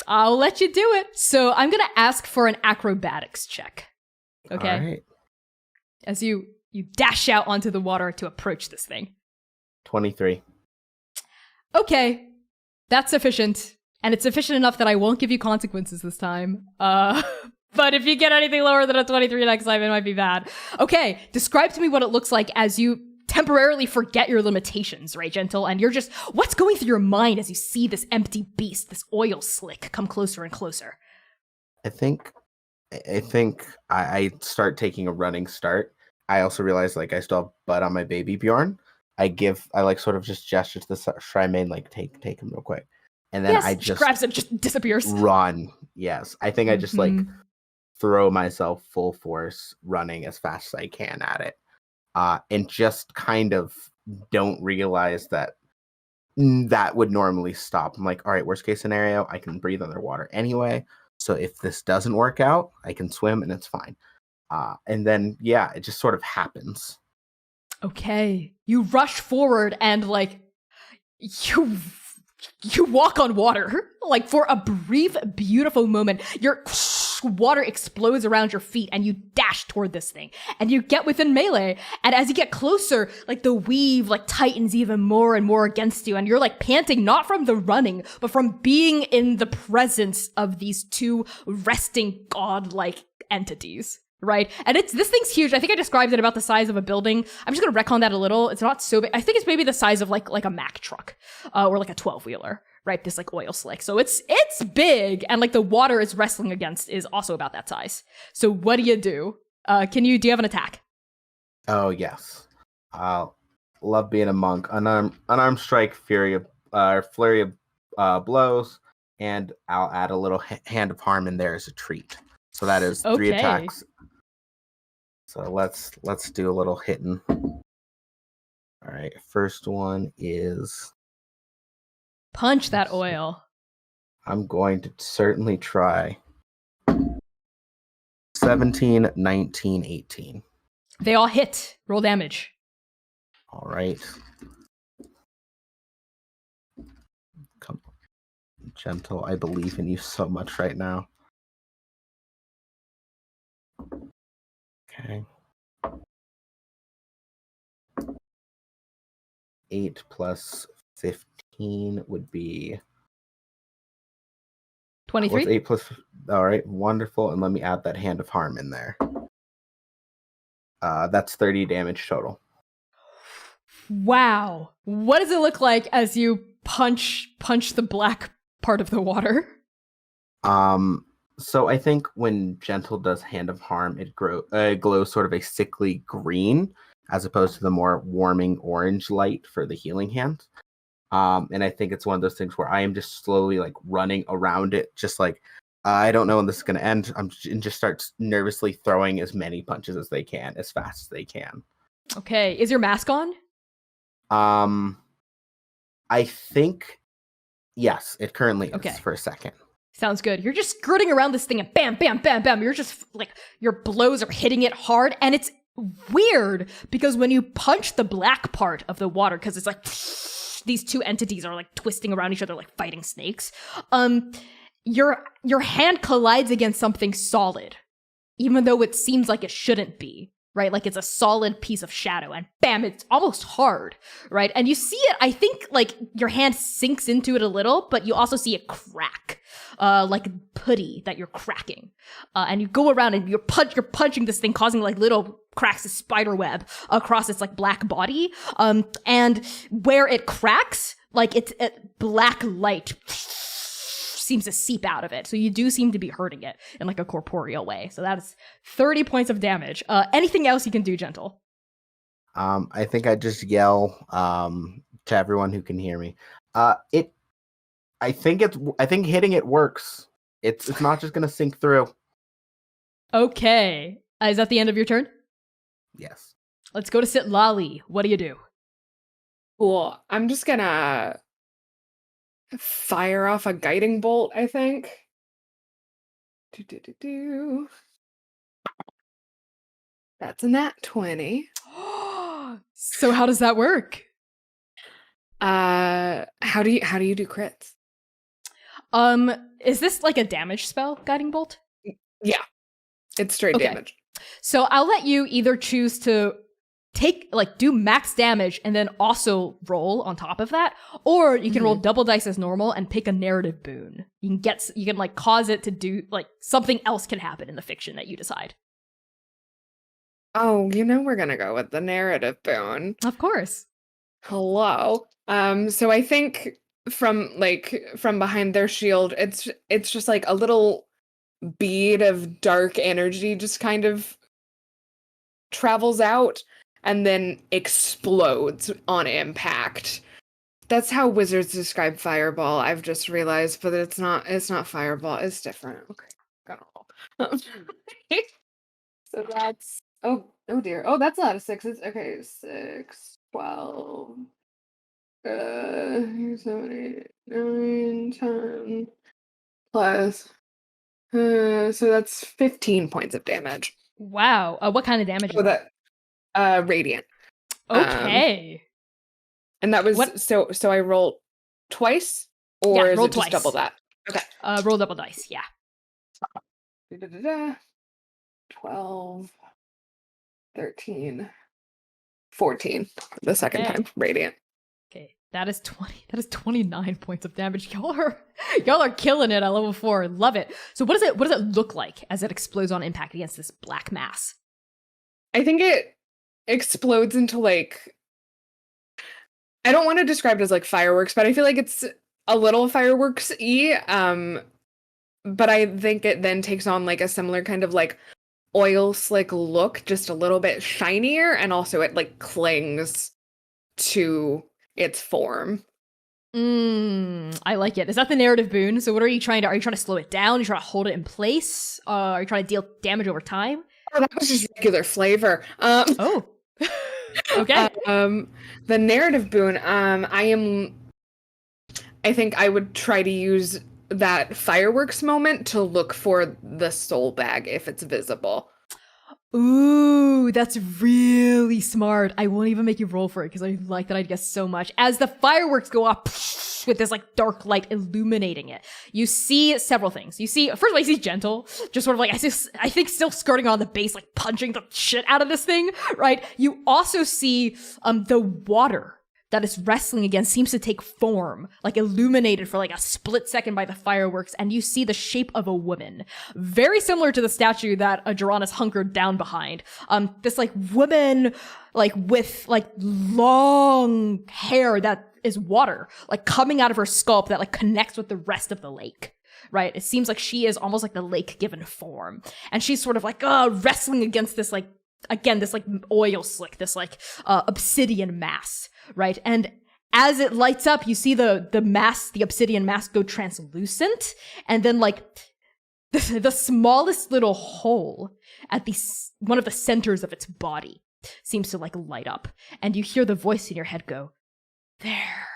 A: I'll let you do it. So I'm going to ask for an acrobatics check. Okay?
B: All right.
A: As you dash out onto the water to approach this thing.
B: 23.
A: Okay. That's sufficient. And it's sufficient enough that I won't give you consequences this time. But if you get anything lower than a 23 next time, it might be bad. Okay. Describe to me what it looks like as you temporarily forget your limitations, right, Gentle? And you're just, what's going through your mind as you see this empty beast, this oil slick, come closer and closer?
B: I think I start taking a running start. I also realize like I still have Bud on my baby Bjorn. I like sort of just gesture to the Shrine, like take him real quick. And then
A: yes,
B: I just
A: grabs it, just disappears.
B: run. Yes. I think I just like throw myself full force running as fast as I can at it. And just kind of don't realize that would normally stop. I'm like, all right, worst case scenario, I can breathe underwater anyway. So if this doesn't work out, I can swim and it's fine. And then, yeah, it just sort of happens.
A: Okay. You rush forward and like, you walk on water. Like for a brief, beautiful moment, your water explodes around your feet and you dash toward this thing and you get within melee. And as you get closer, like the weave like tightens even more and more against you. And you're like panting, not from the running, but from being in the presence of these two resting godlike entities. Right? And this thing's huge. I think I described it about the size of a building. I'm just going to retcon that a little. It's not so big. I think it's maybe the size of like a Mack truck, or like a 12-wheeler, right? This like oil slick. So it's big, and like the water it's wrestling against is also about that size. So what do you do? Do you have an attack?
B: Oh yes. Love being a monk. Unarmed strike, flurry of blows, and I'll add a little hand of harm in there as a treat. So that is 3 attacks. So let's do a little hitting. All right, first one is
A: punch that oil.
B: I'm going to certainly try. 17, 19, 18.
A: They all hit. Roll damage.
B: All right. Come on. Gentle, I believe in you so much right now. Okay. 8 plus 15 would be
A: 23.
B: 8 plus. All right, wonderful. And let me add that hand of harm in there. That's 30 damage total.
A: Wow. What does it look like as you punch the black part of the water?
B: So I think when Gentle does Hand of Harm, it glows sort of a sickly green, as opposed to the more warming orange light for the healing hand. And I think it's one of those things where I am just slowly like running around it, just like I don't know when this is going to end. And just start nervously throwing as many punches as they can, as fast as they can.
A: Okay, is your mask on?
B: I think yes, it currently is
A: Okay.
B: for a second.
A: Sounds good. You're just skirting around this thing and bam, bam, bam, bam. You're just like, your blows are hitting it hard. And it's weird because when you punch the black part of the water, because it's like these two entities are like twisting around each other like fighting snakes, your hand collides against something solid, even though it seems like it shouldn't be. Right? Like it's a solid piece of shadow and bam, it's almost hard, right? And you see it, I think like your hand sinks into it a little, but you also see it crack, like putty that you're cracking. And you go around and you're punching this thing, causing like little cracks, a spider web across its like black body. And where it cracks, like it's black light seems to seep out of it. So you do seem to be hurting it in like a corporeal way. So that is 30 points of damage. Anything else you can do, Gentle?
B: I think I just yell to everyone who can hear me. I think hitting it works. It's not just gonna sink through.
A: Okay. Is that the end of your turn?
B: Yes.
A: Let's go to Sitlali. What do you do?
D: Cool. I'm just gonna fire off a guiding bolt, I think. That's a nat 20.
A: So how does that work?
D: How do you do crits?
A: Is this like a damage spell, Guiding Bolt?
D: Yeah. It's straight damage.
A: So I'll let you either choose to do max damage and then also roll on top of that, or you can roll double dice as normal and pick a narrative boon. You can like cause it to do like something else can happen in the fiction that you decide.
D: Oh, we're gonna go with the narrative boon.
A: Of course.
D: Hello. So I think from behind their shield, it's just like a little bead of dark energy just kind of travels out and then explodes on impact. That's how wizards describe fireball. I've just realized, but it's not fireball. It's different. Okay, got it all. So that's oh dear. Oh, that's not a 6. It's okay. 6, 12. 7, 8, 9, 10 plus. So that's 15 points of damage.
A: Wow. What kind of damage?
D: So that radiant.
A: Okay.
D: And that was
A: what?
D: So I rolled twice, or is it
A: twice.
D: just double that? Okay.
A: Roll double dice. Yeah.
D: 12, 13, 14. The second time radiant.
A: Okay. That is 20. That is 29 points of damage. Y'all are killing it at level 4. Love it. So what does it look like as it explodes on impact against this black mass?
D: I think it explodes into like, I don't want to describe it as like fireworks, but I feel like it's a little fireworks-y. But I think it then takes on like a similar kind of like oil slick look, just a little bit shinier, and also it like clings to its form.
A: I like it. Is that the narrative boon? So what are you trying to slow it down? Are you trying to hold it in place? Are you trying to deal damage over time?
D: Oh, that was just regular flavor.
A: Oh. Okay.
D: The narrative boon, I think I would try to use that fireworks moment to look for the soul bag if it's visible.
A: Ooh, that's really smart. I won't even make you roll for it because I like that idea so much. As the fireworks go off with this like dark light illuminating it, you see several things. You see, first of all, you see Gentle, just sort of like, I think still skirting on the base, like punching the shit out of this thing, right? You also see the water that is wrestling against seems to take form, like illuminated for like a split second by the fireworks, and you see the shape of a woman. Very similar to the statue that Joranna's hunkered down behind. This like woman, like with like long hair that is water, like coming out of her sculpt that like connects with the rest of the lake. Right? It seems like she is almost like the lake given form. And she's sort of like wrestling against this like, again, this like oil slick, this like obsidian mass, right? And as it lights up, you see the obsidian mass go translucent, and then like the smallest little hole at one of the centers of its body seems to like light up, and you hear the voice in your head go, "There."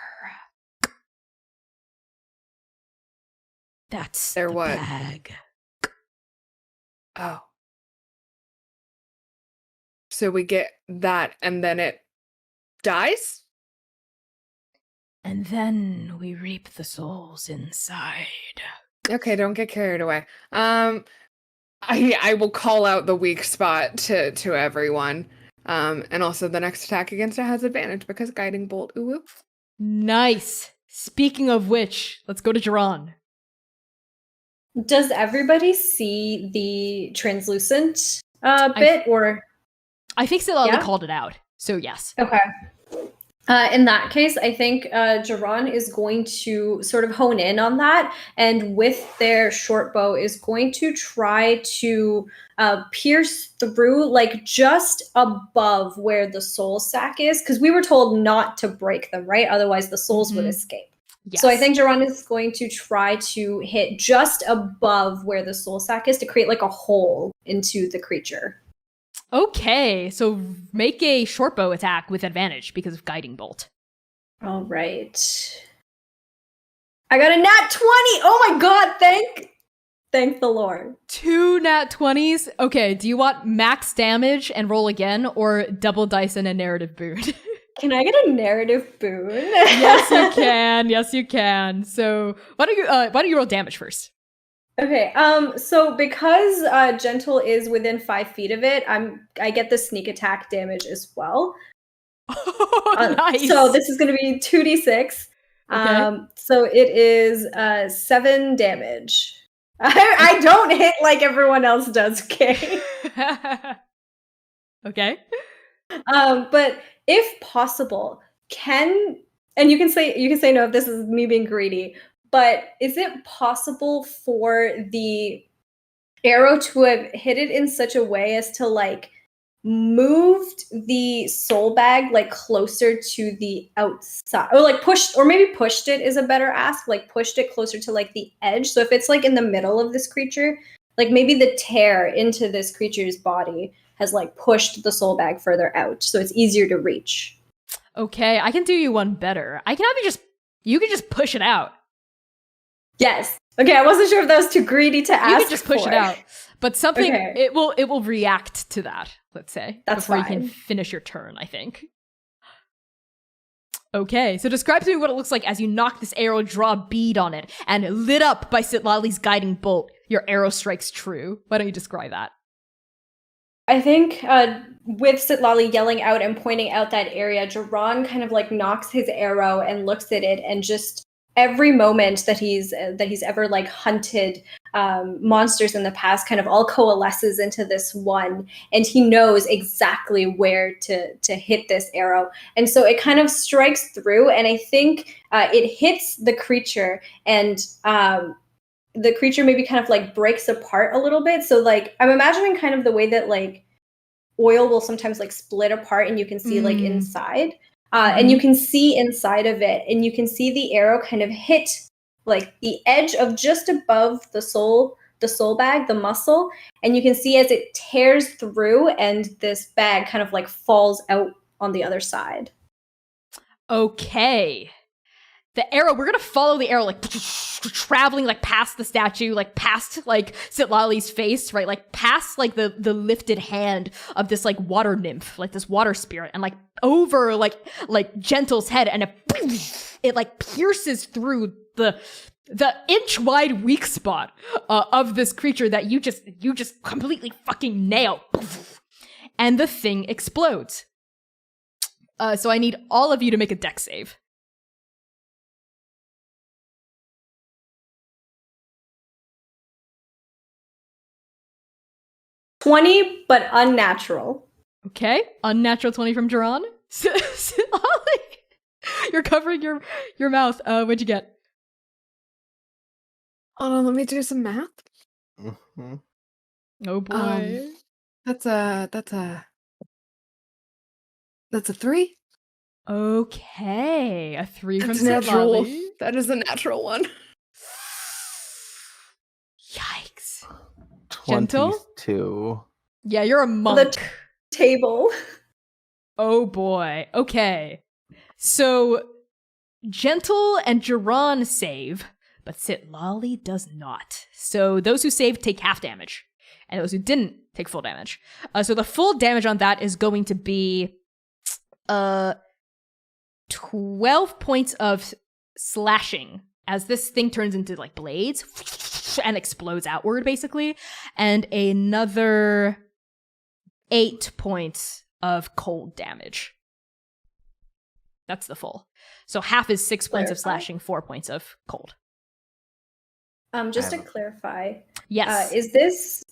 A: That's
D: There
A: the
D: what?
A: bag.
D: Oh. So we get that and then it dies?
A: And then we reap the souls inside.
D: Okay, don't get carried away. I will call out the weak spot to everyone. And also the next attack against it has advantage because guiding bolt. Ooh.
A: Nice. Speaking of which, let's go to Jiran.
C: Does everybody see the translucent bit, or?
A: I think Silali
C: Yeah?
A: called it out, so yes.
C: Okay. In that case, I think Jiran is going to sort of hone in on that, and with their short bow is going to try to pierce through, like just above where the soul sac is, because we were told not to break them, right? Otherwise, the souls would
A: Mhm.
C: escape.
A: Yes.
C: So I think Jiran is going to try to hit just above where the soul sac is to create like a hole into the creature.
A: Okay, so make a short bow attack with advantage because of guiding bolt.
C: All right. I got a nat 20. Oh my god, thank the Lord.
A: 2 nat 20s. Okay, do you want max damage and roll again, or double dice and a narrative boon?
C: Can I get a narrative boon?
A: Yes, you can. Yes, you can. So why don't you roll damage first?
C: Okay. So because Gentle is within 5 feet of it, I get the sneak attack damage as well.
A: Oh, nice.
C: So this is going to be 2d6.
A: Okay.
C: So it is 7 damage. I don't hit like everyone else does, okay?
A: Okay.
C: But if possible, and you can say no if this is me being greedy, but is it possible for the arrow to have hit it in such a way as to like moved the soul bag like closer to the outside, or like pushed it is a better ask, like pushed it closer to like the edge? So if it's like in the middle of this creature, like maybe the tear into this creature's body has like pushed the soul bag further out, so it's easier to reach.
A: Okay, I can do you one better. I can have you can just push it out.
C: Yes. Okay, I wasn't sure if that was too greedy to ask.
A: You can just push it out. But something
C: Okay.
A: it will react to that, let's say.
C: That's
A: before you
C: fine.
A: can finish your turn, I think. Okay, so describe to me what it looks like as you knock this arrow, draw a bead on it, and lit up by Sitlali's guiding bolt, your arrow strikes true. Why don't you describe that?
C: I think with Sitlali yelling out and pointing out that area, Jiran kind of like knocks his arrow and looks at it, and just every moment that he's ever like hunted monsters in the past kind of all coalesces into this one, and he knows exactly where to hit this arrow, and so it kind of strikes through, and I think it hits the creature, and the creature maybe kind of like breaks apart a little bit. So like I'm imagining kind of the way that like oil will sometimes like split apart and you can see like inside, and you can see inside of it, and you can see the arrow kind of hit like the edge of just above the soul bag, the muscle, and you can see as it tears through and this bag kind of like falls out on the other side.
A: Okay. The arrow, we're gonna follow the arrow, like traveling like past the statue, like past like Sitlali's face, right? Like past like the lifted hand of this like water nymph, like this water spirit, and like over like Gentle's head, and it like pierces through the inch wide weak spot of this creature that you just completely fucking nail, and the thing explodes. So I need all of you to make a dex save.
C: 20, but unnatural.
A: Okay, unnatural 20 from Jiran. You're covering your mouth. What'd you get?
D: Hold on, let me do some math.
B: Mhm.
A: Oh boy.
D: That's a 3.
A: Okay, a 3 from
D: That's natural.
A: Sitlali.
D: That is a natural one.
A: Yikes. Gentle?
B: 22.
A: Yeah, you're a monk.
C: Table.
A: Oh boy. Okay. So Gentle and Jiran save, but Sitlali does not. So those who saved take half damage, and those who didn't take full damage. So the full damage on that is going to be 12 points of slashing as this thing turns into like blades and explodes outward basically, and another 8 points of cold damage. That's the full. So half is 6 points of slashing, 4 points of cold.
C: Just to clarify,
A: Yes.
C: is this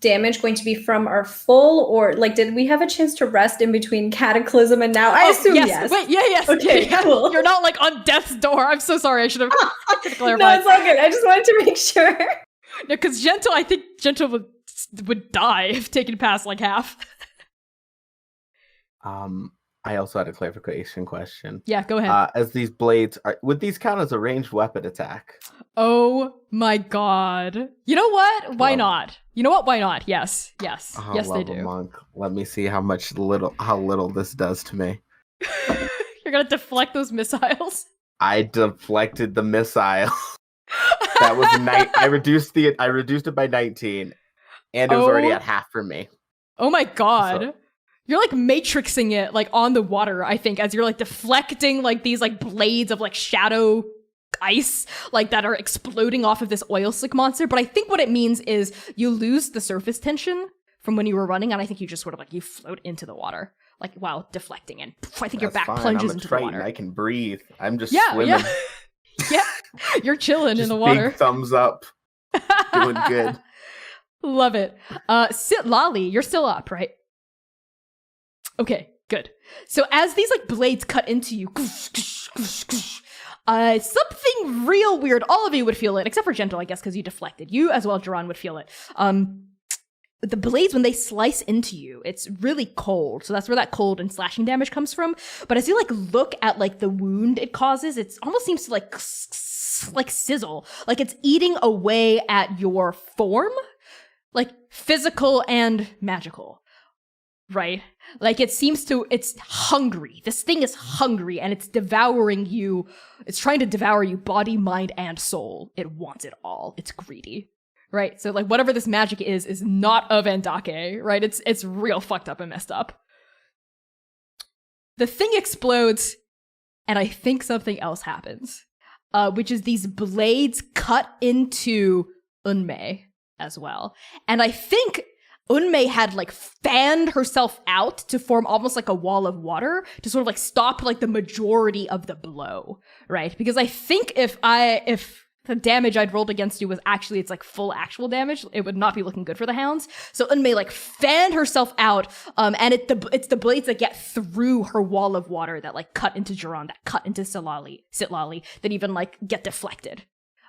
C: damage going to be from our full, or like did we have a chance to rest in between cataclysm and now? I assume yes.
A: Wait, yes.
C: Okay,
A: yeah.
C: cool.
A: You're not like on death's door. I'm so sorry. I should have clarified.
C: No, it's all good. I just wanted to make sure.
A: No, because Gentle, I think Gentle would die if taken past like half.
B: I also had a clarification question.
A: Yeah, go ahead.
B: As these blades would these count as a ranged weapon attack?
A: Oh my god. You know what? Why not? You know what? Why not? Yes. Yes, they do.
B: Monk. Let me see how little this does to me.
A: You're gonna deflect those missiles.
B: I deflected the missile. That was I reduced it by 19, and it was already at half for me.
A: Oh my god.
B: So,
A: you're like matrixing it like on the water, I think, as you're like deflecting like these like blades of like shadow ice like that are exploding off of this oil slick monster. But I think what it means is you lose the surface tension from when you were running, and I think you just sort of like you float into the water like while deflecting, and I think your back plunges into the water.
B: I can breathe. I'm just
A: swimming. Yeah, you're chilling in the water.
B: Big thumbs up. Doing good.
A: Love it. Sitlali, you're still up, right? Okay, good. So as these like blades cut into you, something real weird. All of you would feel it, except for Gentle, I guess, because you deflected. You as well, Jiran, would feel it. The blades, when they slice into you, it's really cold. So that's where that cold and slashing damage comes from. But as you like look at like the wound it causes, it almost seems to like sizzle, like it's eating away at your form, like physical and magical. Right? Like it's hungry. This thing is hungry and it's devouring you. It's trying to devour you, body, mind, and soul. It wants it all. It's greedy. Right? So like whatever this magic is not of Andake, right? It's real fucked up and messed up. The thing explodes, and I think something else happens. Which is these blades cut into Unmei as well. And I think Unmei had like fanned herself out to form almost like a wall of water to sort of like stop like the majority of the blow, right? Because I think if the damage I'd rolled against you was actually it's like full actual damage, it would not be looking good for the hounds. So Unmei like fanned herself out, and it's the blades that get through her wall of water that like cut into Jiran, that cut into Sitlali, that even like get deflected.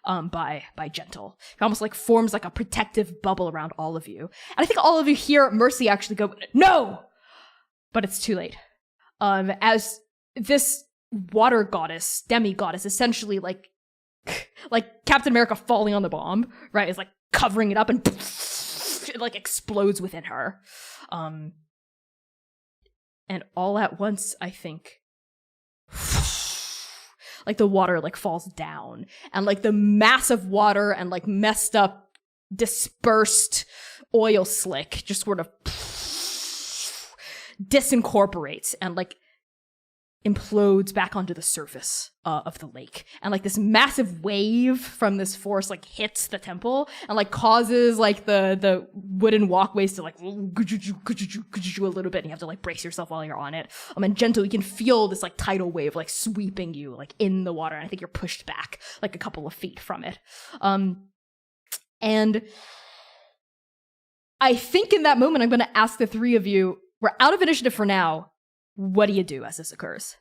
A: By Gentle. It almost like forms like a protective bubble around all of you. And I think all of you hear Mercy actually go, no! But it's too late. As this water goddess, demi-goddess, essentially like Captain America falling on the bomb, right, is like covering it up and it like explodes within her. And all at once, I think, like the water like falls down, and like the mass of water and like messed up dispersed oil slick just sort of disincorporates and like implodes back onto the surface of the lake, and like this massive wave from this force like hits the temple and like causes like the wooden walkways to like a little bit, and you have to like brace yourself while you're on it. And Gentle, you can feel this like tidal wave like sweeping you like in the water, and I think you're pushed back like a couple of feet from it. And I think in that moment I'm going to ask the three of you, we're out of initiative for now, what do you do as this occurs?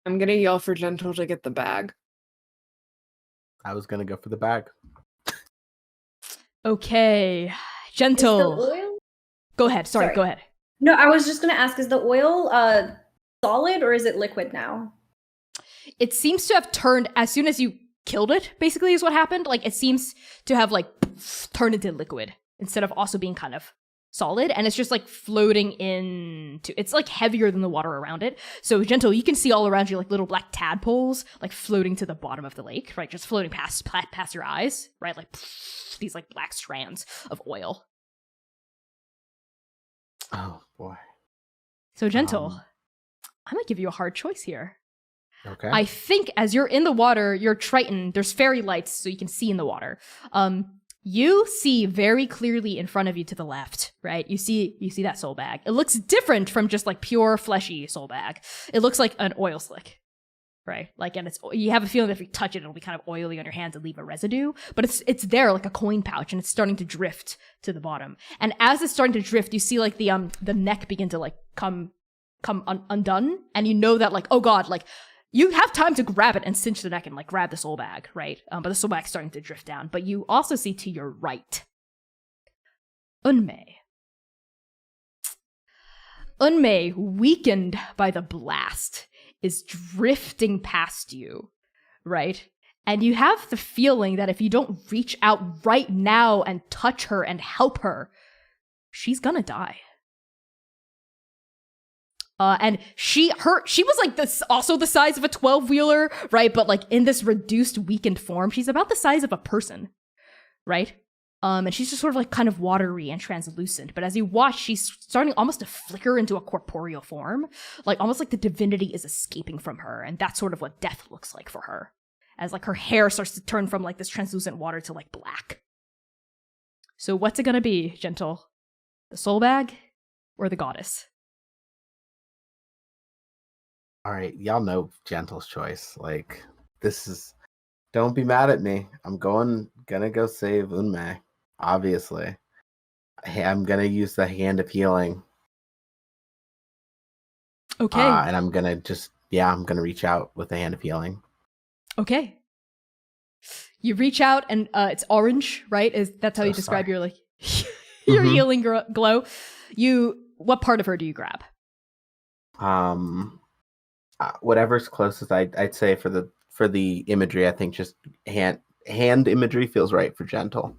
D: I'm gonna yell for Gentle to get the bag.
B: I was gonna go for the bag.
A: Okay.
C: Is
A: Gentle.
C: the oil?
A: Go ahead. Sorry,
C: Sorry.
A: go ahead.
C: No, I was just gonna ask: is the oil solid or is it liquid now?
A: It seems to have turned as soon as you killed it, basically, is what happened. Like, it seems to have, like, turned into liquid instead of also being kind of solid. And it's just, like, floating into... It's, like, heavier than the water around it. So, Gentle, you can see all around you, like, little black tadpoles, like, floating to the bottom of the lake, right? Just floating past your eyes, right? Like, these, like, black strands of oil.
B: Oh, boy.
A: So, Gentle, I'm gonna give you a hard choice here.
B: Okay.
A: I think as you're in the water, you're Triton. There's fairy lights, so you can see in the water. You see very clearly in front of you to the left, right? You see that soul bag. It looks different from just like pure fleshy soul bag. It looks like an oil slick, right? Like, and you have a feeling that if you touch it, it'll be kind of oily on your hands and leave a residue. But it's there like a coin pouch, and it's starting to drift to the bottom. And as it's starting to drift, you see like the neck begin to like come undone, and you know that like, oh god, like. You have time to grab it and cinch the neck and like grab the soul bag, right? But the soul bag's starting to drift down. But you also see to your right, Unmei. Unmei, weakened by the blast, is drifting past you, right? And you have the feeling that if you don't reach out right now and touch her and help her, she's gonna die. And she was like this, also the size of a 12-wheeler, right? But like in this reduced, weakened form, she's about the size of a person, right? And she's just sort of like kind of watery and translucent. But as you watch, she's starting almost to flicker into a corporeal form, like almost like the divinity is escaping from her. And that's sort of what death looks like for her, as like her hair starts to turn from like this translucent water to like black. So what's it gonna be, Gentle? The soul bag or the goddess?
B: All right, y'all know Gentle's choice. Like, this is... Don't be mad at me. I'm gonna go save Unmei, obviously. I'm gonna use the Hand of Healing.
A: Okay.
B: And I'm gonna reach out with the Hand of Healing.
A: Okay. You reach out and it's orange, right? That's how
B: So
A: you describe
B: sorry.
A: your like your
B: Mhm.
A: healing glow. What part of her do you grab?
B: Whatever's closest. I'd say for the imagery, I think just hand imagery feels right for Gentle.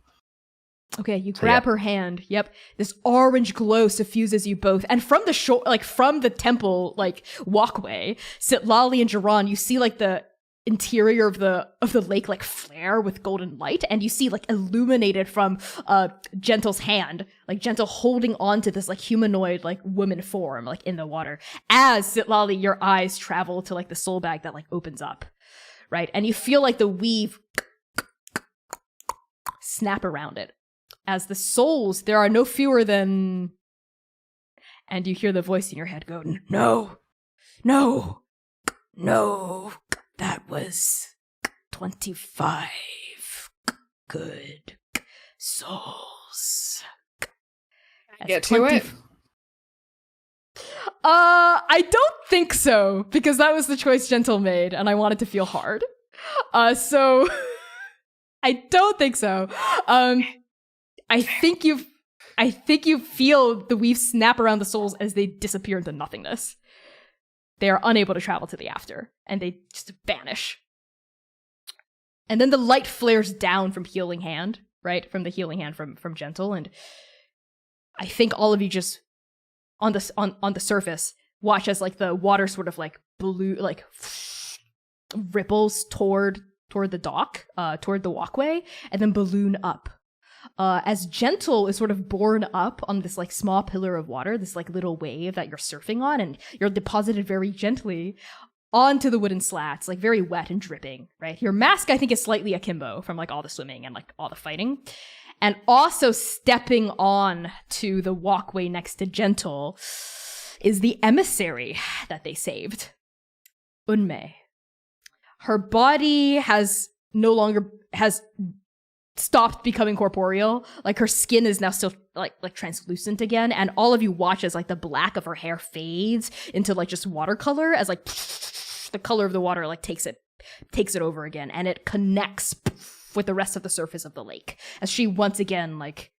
A: Okay, you
B: So,
A: grab
B: yeah.
A: her hand. Yep. This orange glow suffuses you both. And from the from the temple like walkway, Sitlali and Jiran, you see like the interior of the lake like flare with golden light, and you see like illuminated from Gentle's hand, like Gentle holding on to this like humanoid like woman form like in the water. As Sitlali, your eyes travel to like the soul bag that like opens up, right? And you feel like the weave snap around it. As the souls, there are no fewer than... And you hear the voice in your head go, no, that was 25 good souls.
D: Get to it?
A: I don't think so, because that was the choice Gentle made, and I wanted to feel hard. So I don't think so. I think you feel the weave snap around the souls as they disappear into nothingness. They are unable to travel to the after, and they just vanish. And then the light flares down from Healing Hand, right? From the Healing Hand from Gentle, and I think all of you just on the surface watch as like the water sort of like blue like ripples toward the dock, toward the walkway, and then balloon up. As Gentle is sort of borne up on this like small pillar of water, this like little wave that you're surfing on, and you're deposited very gently onto the wooden slats, like very wet and dripping, right? Your mask, I think, is slightly akimbo from like all the swimming and like all the fighting. And also stepping on to the walkway next to Gentle is the emissary that they saved, Unmei. Her body has stopped becoming corporeal. Like her skin is now still like translucent again, and all of you watch as like the black of her hair fades into like just watercolor as like the color of the water like takes it over again, and it connects with the rest of the surface of the lake as she once again like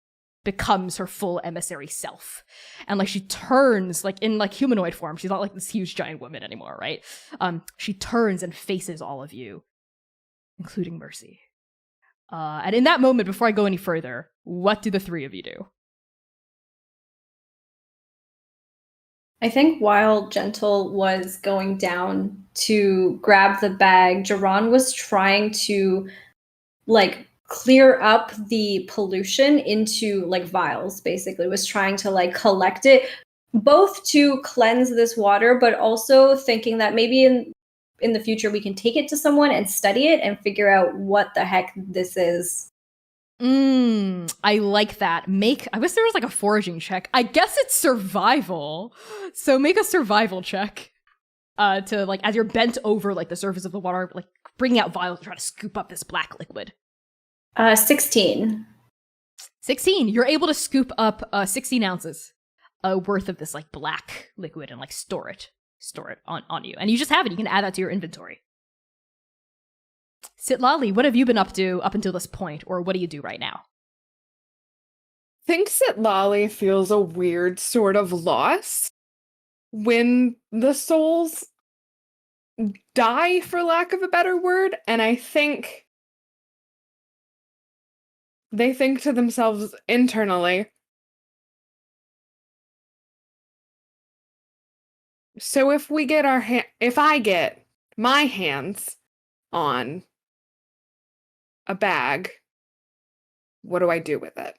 A: becomes her full emissary self. And like she turns like in like humanoid form. She's not like this huge giant woman anymore, right? She turns and faces all of you, including Mercy. And in that moment, before I go any further, what do the three of you do?
C: I think while Gentle was going down to grab the bag, Jaron was trying to like clear up the pollution into like vials, basically, was trying to like collect it, both to cleanse this water, but also thinking that maybe in the future we can take it to someone and study it and figure out what the heck this is.
A: I like that. I wish there was like a foraging check. I guess it's survival. So make a survival check. To like, as you're bent over like the surface of the water, like bringing out vials to try to scoop up this black liquid.
C: 16.
A: 16. You're able to scoop up 16 ounces worth of this like black liquid and like store it on you. And you just have it. You can add that to your inventory. Sitlali, what have you been up to up until this point, or what do you do right now?
D: Think Sitlali feels a weird sort of loss when the souls die, for lack of a better word, and I think they think to themselves internally, so if I get my hands on a bag, what do I do with it?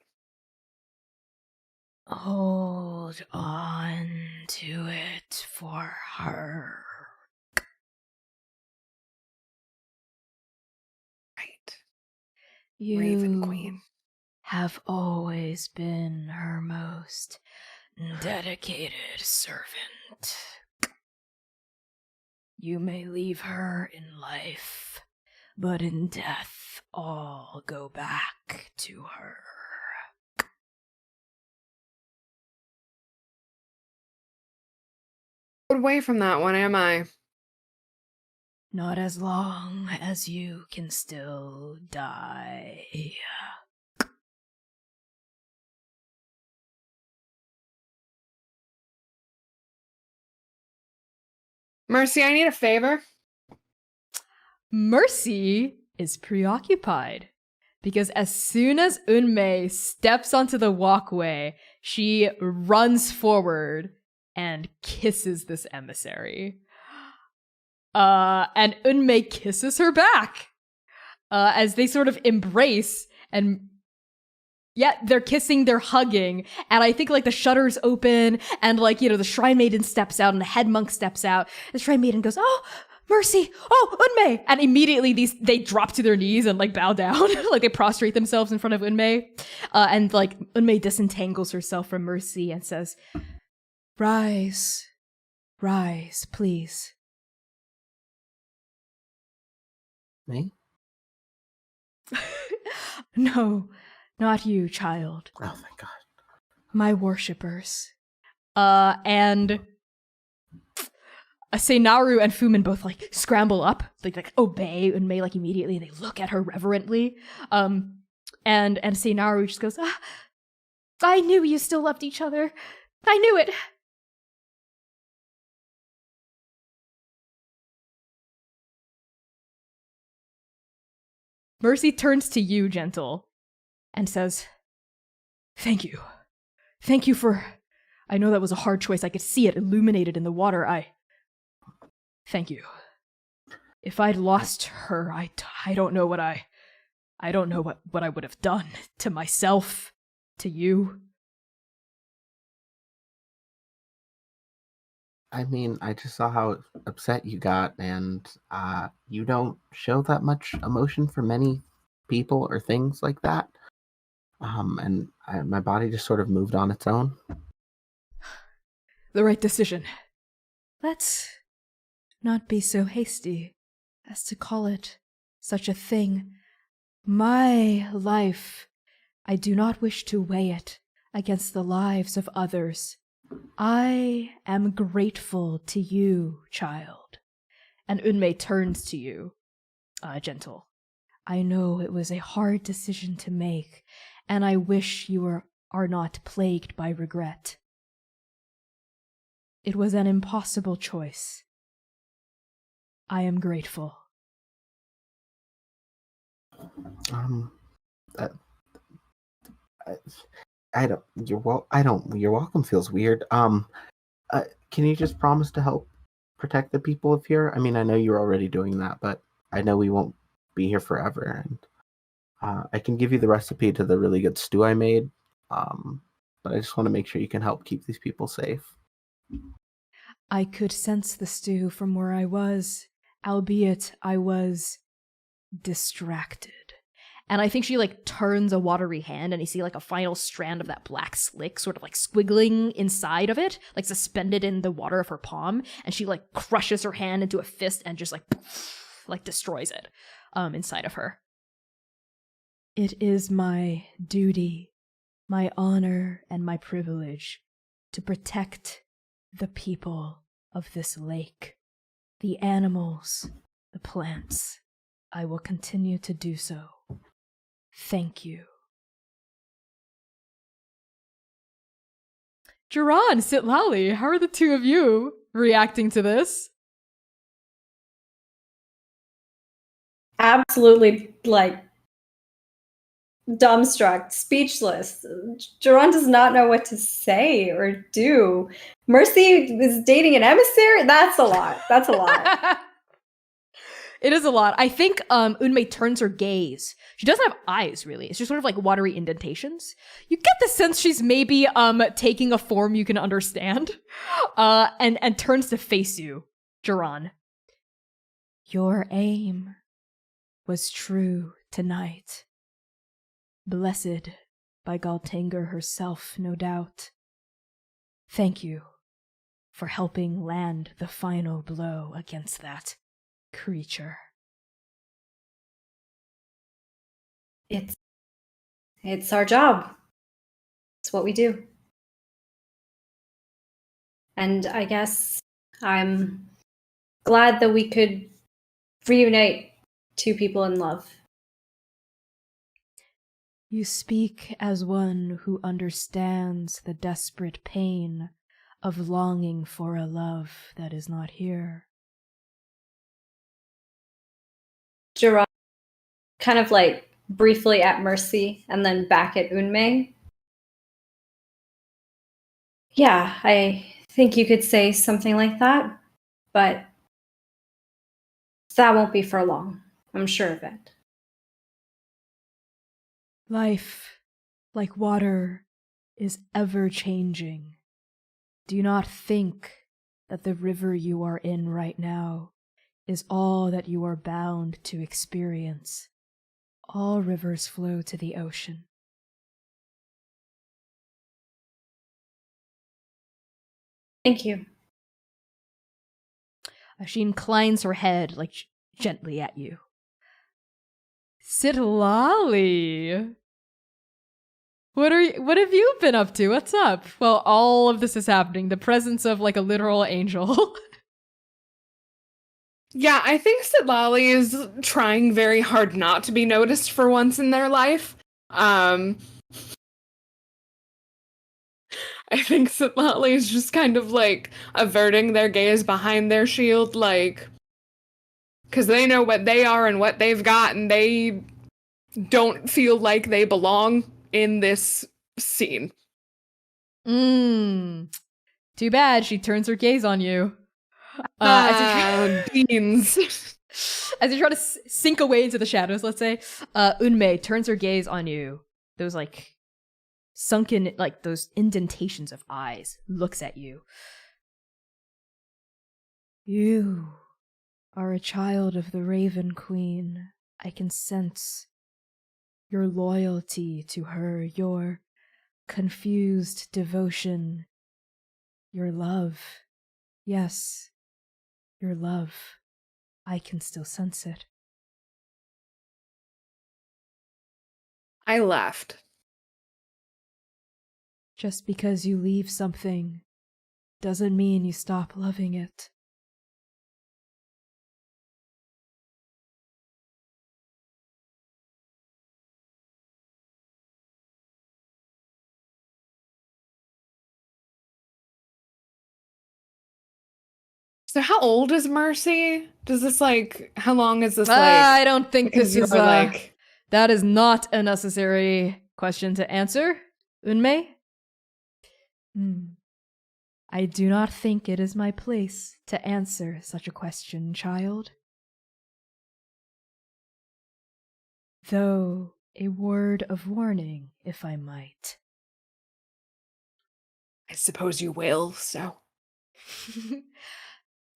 A: Hold on to it for her.
D: Right.
A: You
D: Raven Queen
A: have always been her most dedicated servant. You may leave her in life, but in death all go back to her.
D: away from that one, am I?
A: Not as long as you can still die.
D: Mercy, I need a favor.
A: Mercy is preoccupied because as soon as Unmei steps onto the walkway, she runs forward and kisses this emissary. And Unmei kisses her back as they sort of embrace, and yeah, they're kissing, they're hugging, and I think like the shutters open and like, you know, the Shrine Maiden steps out and the head monk steps out. The Shrine Maiden goes, "Oh, Mercy! Oh, Unmei!" And immediately they drop to their knees and like bow down, like they prostrate themselves in front of Unmei. And like Unmei disentangles herself from Mercy and says, "Rise, rise, please."
B: Me?
A: No, not you, child.
B: Oh, thank God.
A: My worshippers. And Seinaru and Fumin both like scramble up, like obey Unmei like immediately. They look at her reverently. And Seinaru just goes, "I knew you still loved each other. I knew it." Mercy turns to you, Gentle, and says, "Thank you. Thank you for... I know that was a hard choice. I could see it illuminated in the water. Thank you. If I'd lost her, I don't know what I don't know what I would have done to myself, to you."
B: I mean, I just saw how upset you got, and you don't show that much emotion for many people or things like that. And my body just sort of moved on its own.
A: The right decision. Let's not be so hasty as to call it such a thing. My life, I do not wish to weigh it against the lives of others. I am grateful to you, child, And Unmei turns to you, gentle. I know it was a hard decision to make, and I wish you are not plagued by regret. It was an impossible choice. I am grateful.
B: I, I don't. I don't. Your welcome feels weird. Can you just promise to help protect the people of here? I mean, I know you're already doing that, but I know we won't be here forever. And I can give you the recipe to the really good stew I made. But I just want to make sure you can help keep these people safe.
A: I could sense the stew from where I was, albeit I was distracted. And I think she like turns a watery hand and you see like a final strand of that black slick sort of like squiggling inside of it, like suspended in the water of her palm. And she like crushes her hand into a fist and just like destroys it inside of her. It is my duty, my honor, and my privilege to protect the people of this lake, the animals, the plants. I will continue to do so. Thank you. Jiran, Sitlali, how are the two of you reacting to this?
C: Absolutely, like, dumbstruck, speechless. Jiran does not know what to say or do. Mercy is dating an emissary? That's a lot. That's a lot.
A: It is a lot. I think Unmei turns her gaze. She doesn't have eyes, really. It's just sort of like watery indentations. You get the sense she's maybe taking a form you can understand. And turns to face you, Jiran. Your aim was true tonight. Blessed by Galtanger herself, no doubt. Thank you for helping land the final blow against that creature.
C: It's our job. It's what we do. And I guess I'm glad that we could reunite two people in love.
A: You speak as one who understands the desperate pain of longing for a love that is not here.
C: Jiran kind of like briefly at Mercy and then back at Unmei. Yeah, I think you could say something like that, but that won't be for long. I'm sure of it.
A: Life, like water, is ever changing. Do not think that the river you are in right now is all that you are bound to experience. All rivers flow to the ocean.
C: Thank you.
A: She inclines her head, like, gently at you. Sitlali! What have you been up to? What's up? Well, all of this is happening. The presence of, like, a literal angel.
D: Yeah, I think Sitlali is trying very hard not to be noticed for once in their life. I think Sitlali is just kind of like averting their gaze behind their shield, like, because they know what they are and what they've got, and they don't feel like they belong in this scene.
A: Too bad she turns her gaze on you.
D: Beans.
A: As you try to sink away into the shadows, let's say, Unmei turns her gaze on you. Those, like, sunken, like, those indentations of eyes, looks at you. You are a child of the Raven Queen. I can sense your loyalty to her, your confused devotion, your love. Yes, your love. I can still sense it.
D: I laughed.
A: Just because you leave something doesn't mean you stop loving it.
D: So how old is Mercy? Does this how long is this
A: I don't think
D: because
A: this is
D: you're,
A: that is not a necessary question to answer, Unmei. I do not think it is my place to answer such a question, child. Though a word of warning, if I might.
D: I suppose you will, so.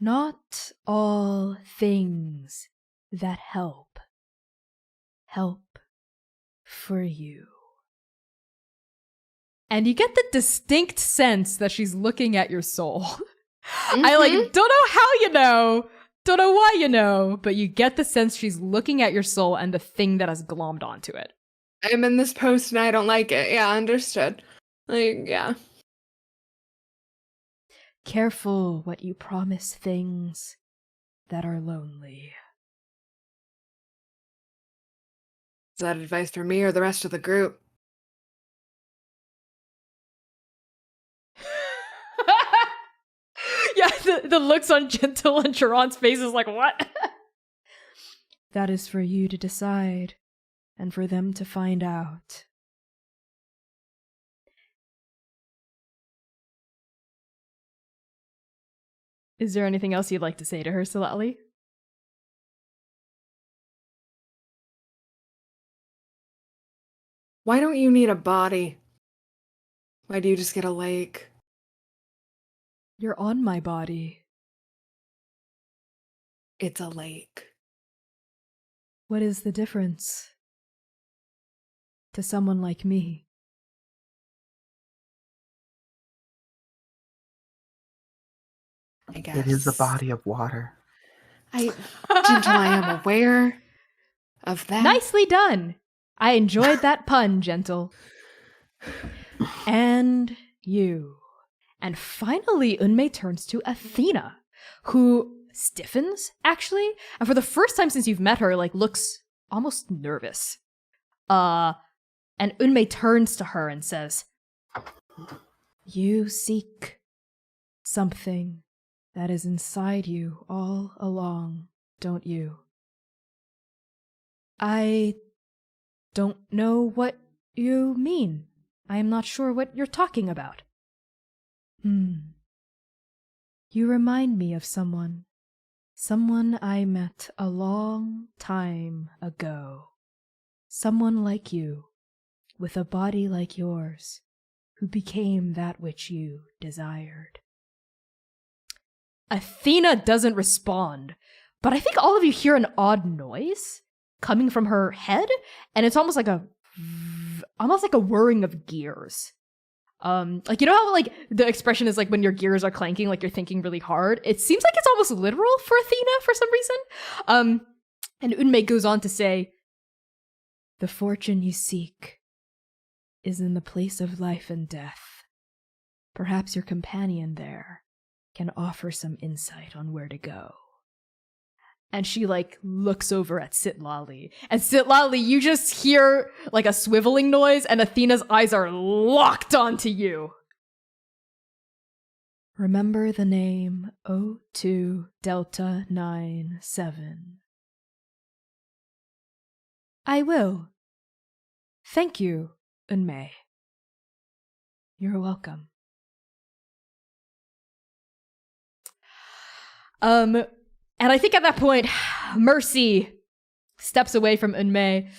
A: Not all things that help for you. And you get the distinct sense that she's looking at your soul. I don't know how you know, don't know why you know, but you get the sense she's looking at your soul and the thing that has glommed onto it.
D: I'm in this post and I don't like it. Yeah, understood. Yeah.
A: Careful what you promise things that are lonely.
D: Is that advice for me or the rest of the group?
A: Yeah, the looks on Gentle and Charon's face is like, what? That is for you to decide, and for them to find out. Is there anything else you'd like to say to her, Silali?
D: Why don't you need a body? Why do you just get a lake?
A: You're on my body.
D: It's a lake.
A: What is the difference? To someone like me.
D: I guess.
B: It is a body of water.
D: Gentle, I am aware of that.
A: Nicely done. I enjoyed that pun, Gentle. And you. And finally, Unmei turns to Athena, who stiffens, actually. And for the first time since you've met her, looks almost nervous. And Unmei turns to her and says, you seek something that is inside you all along, don't you? I don't know what you mean. I am not sure what you're talking about. You remind me of someone. Someone I met a long time ago. Someone like you, with a body like yours, who became that which you desired. Athena doesn't respond, but I think all of you hear an odd noise coming from her head, and it's almost like a whirring of gears. You know how the expression is when your gears are clanking, you're thinking really hard? It seems like it's almost literal for Athena for some reason. And Unmei goes on to say, the fortune you seek is in the place of life and death. Perhaps your companion there can offer some insight on where to go. And she looks over at Sitlali. And Sitlali, you just hear a swiveling noise, and Athena's eyes are locked onto you. Remember the name O2 Delta 97. I will. Thank you, Unmei. You're welcome. And I think at that point, Mercy steps away from Unmei,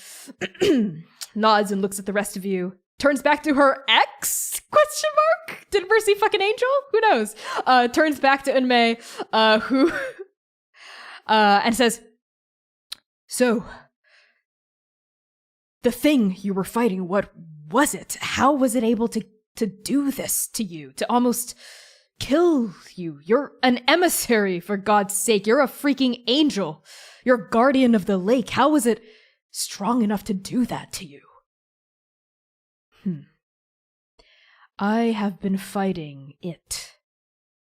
A: nods and looks at the rest of you, turns back to her ex? ? Did Mercy fuck an angel? Who knows? Turns back to Unmei, who and says, so, the thing you were fighting, what was it? How was it able to do this to you? To almost kill you? You're an emissary, for God's sake. You're a freaking angel. You're guardian of the lake. How was it strong enough to do that to you? I have been fighting it,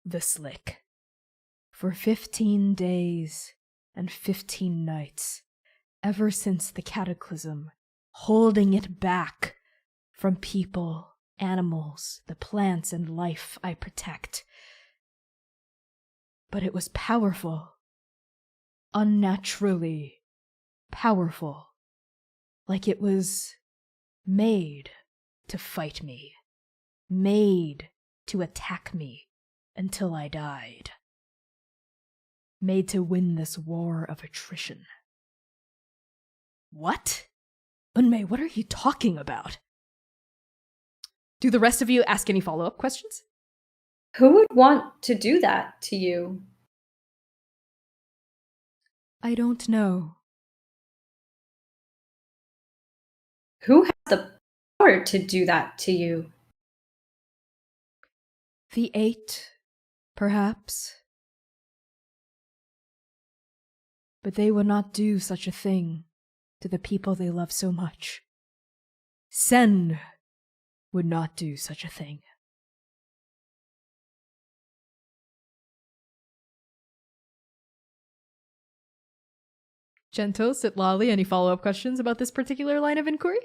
A: the slick, for 15 days and 15 nights, ever since the cataclysm, holding it back from people, animals, the plants and life I protect. But it was powerful. Unnaturally powerful. Like it was made to fight me. Made to attack me until I died. Made to win this war of attrition. What? Unmei, what are you talking about? Do the rest of you ask any follow-up questions?
C: Who would want to do that to you?
A: I don't know.
C: Who has the power to do that to you?
A: The 8, perhaps. But they would not do such a thing to the people they love so much. Sen would not do such a thing. Gento, Sitlali, any follow-up questions about this particular line of inquiry?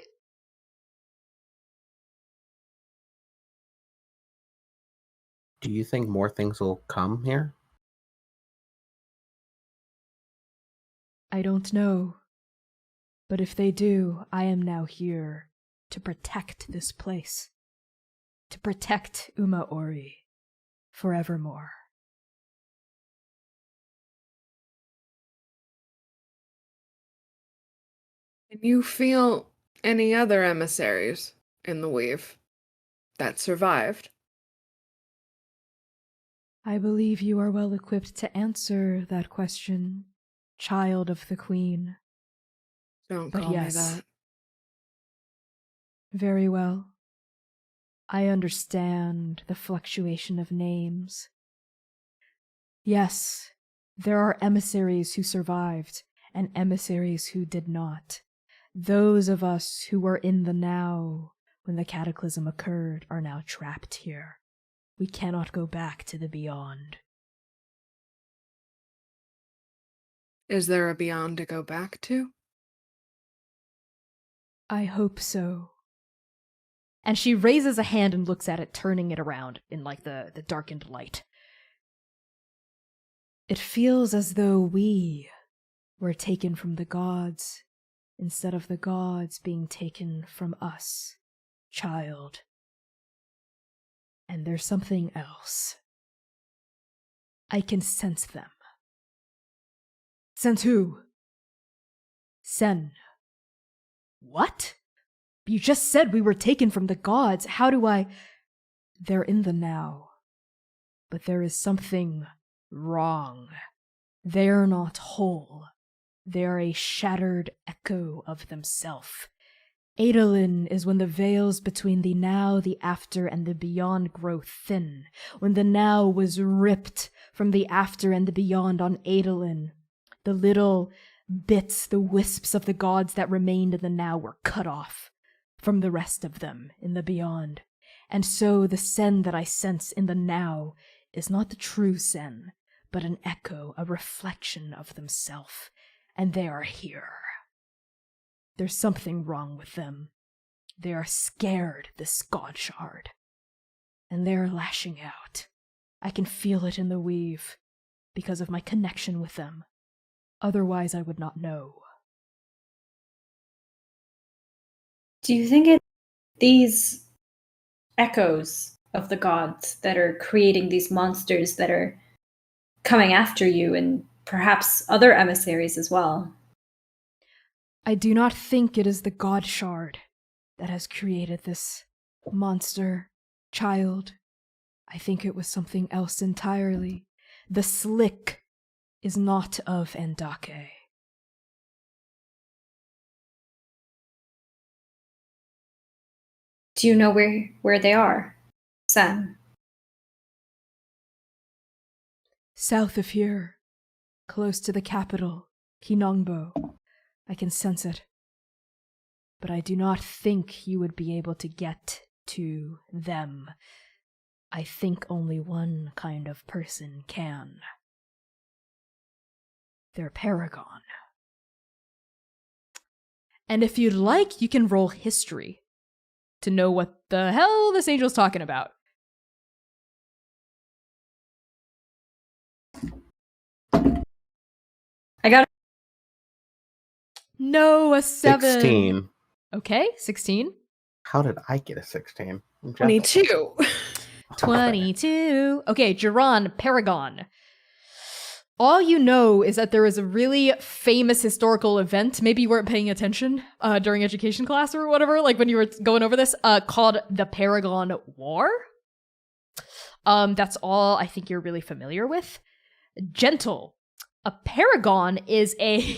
B: Do you think more things will come here?
A: I don't know. But if they do, I am now here to protect this place. To protect Umaori forevermore.
D: Can you feel any other emissaries in the weave that survived?
A: I believe you are well equipped to answer that question, child of the Queen.
D: Don't
A: But
D: call
A: yes.
D: me that.
A: Very well. I understand the fluctuation of names. Yes, there are emissaries who survived and emissaries who did not. Those of us who were in the now when the cataclysm occurred are now trapped here. We cannot go back to the beyond.
D: Is there a beyond to go back to?
A: I hope so. And she raises a hand and looks at it, turning it around in like the darkened light. It feels as though we were taken from the gods instead of the gods being taken from us, child. And there's something else. I can sense them. Sense who? Sen. What? You just said we were taken from the gods. How do I... They're in the now. But there is something wrong. They're not whole. They're a shattered echo of themselves. Adolin is when the veils between the now, the after, and the beyond grow thin. When the now was ripped from the after and the beyond on Adolin. The little bits, the wisps of the gods that remained in the now were cut off from the rest of them in the beyond. And so the Sen that I sense in the now is not the true Sen, but an echo, a reflection of themselves. And they are here. There's something wrong with them. They are scared, this god shard. And they are lashing out. I can feel it in the weave, because of my connection with them. Otherwise I would not know.
C: Do you think it's these echoes of the gods that are creating these monsters that are coming after you and perhaps other emissaries as well?
A: I do not think it is the god shard that has created this monster, child. I think it was something else entirely. The slick is not of Andake.
C: Do you know where they are, Sen?
A: South of here, close to the capital, Kinongbo. I can sense it. But I do not think you would be able to get to them. I think only one kind of person can. They're Paragon. And if you'd like, you can roll history to know what the hell this angel's talking about.
C: I got
A: No, a 7.
B: 16.
A: Okay, 16.
B: How did I get a 16?
D: 22.
A: 22. Okay, Geron, Paragon. All you know is that there is a really famous historical event, maybe you weren't paying attention during education class or whatever, like when you were going over this, called the Paragon War. That's all I think you're really familiar with. Gentle. A paragon is a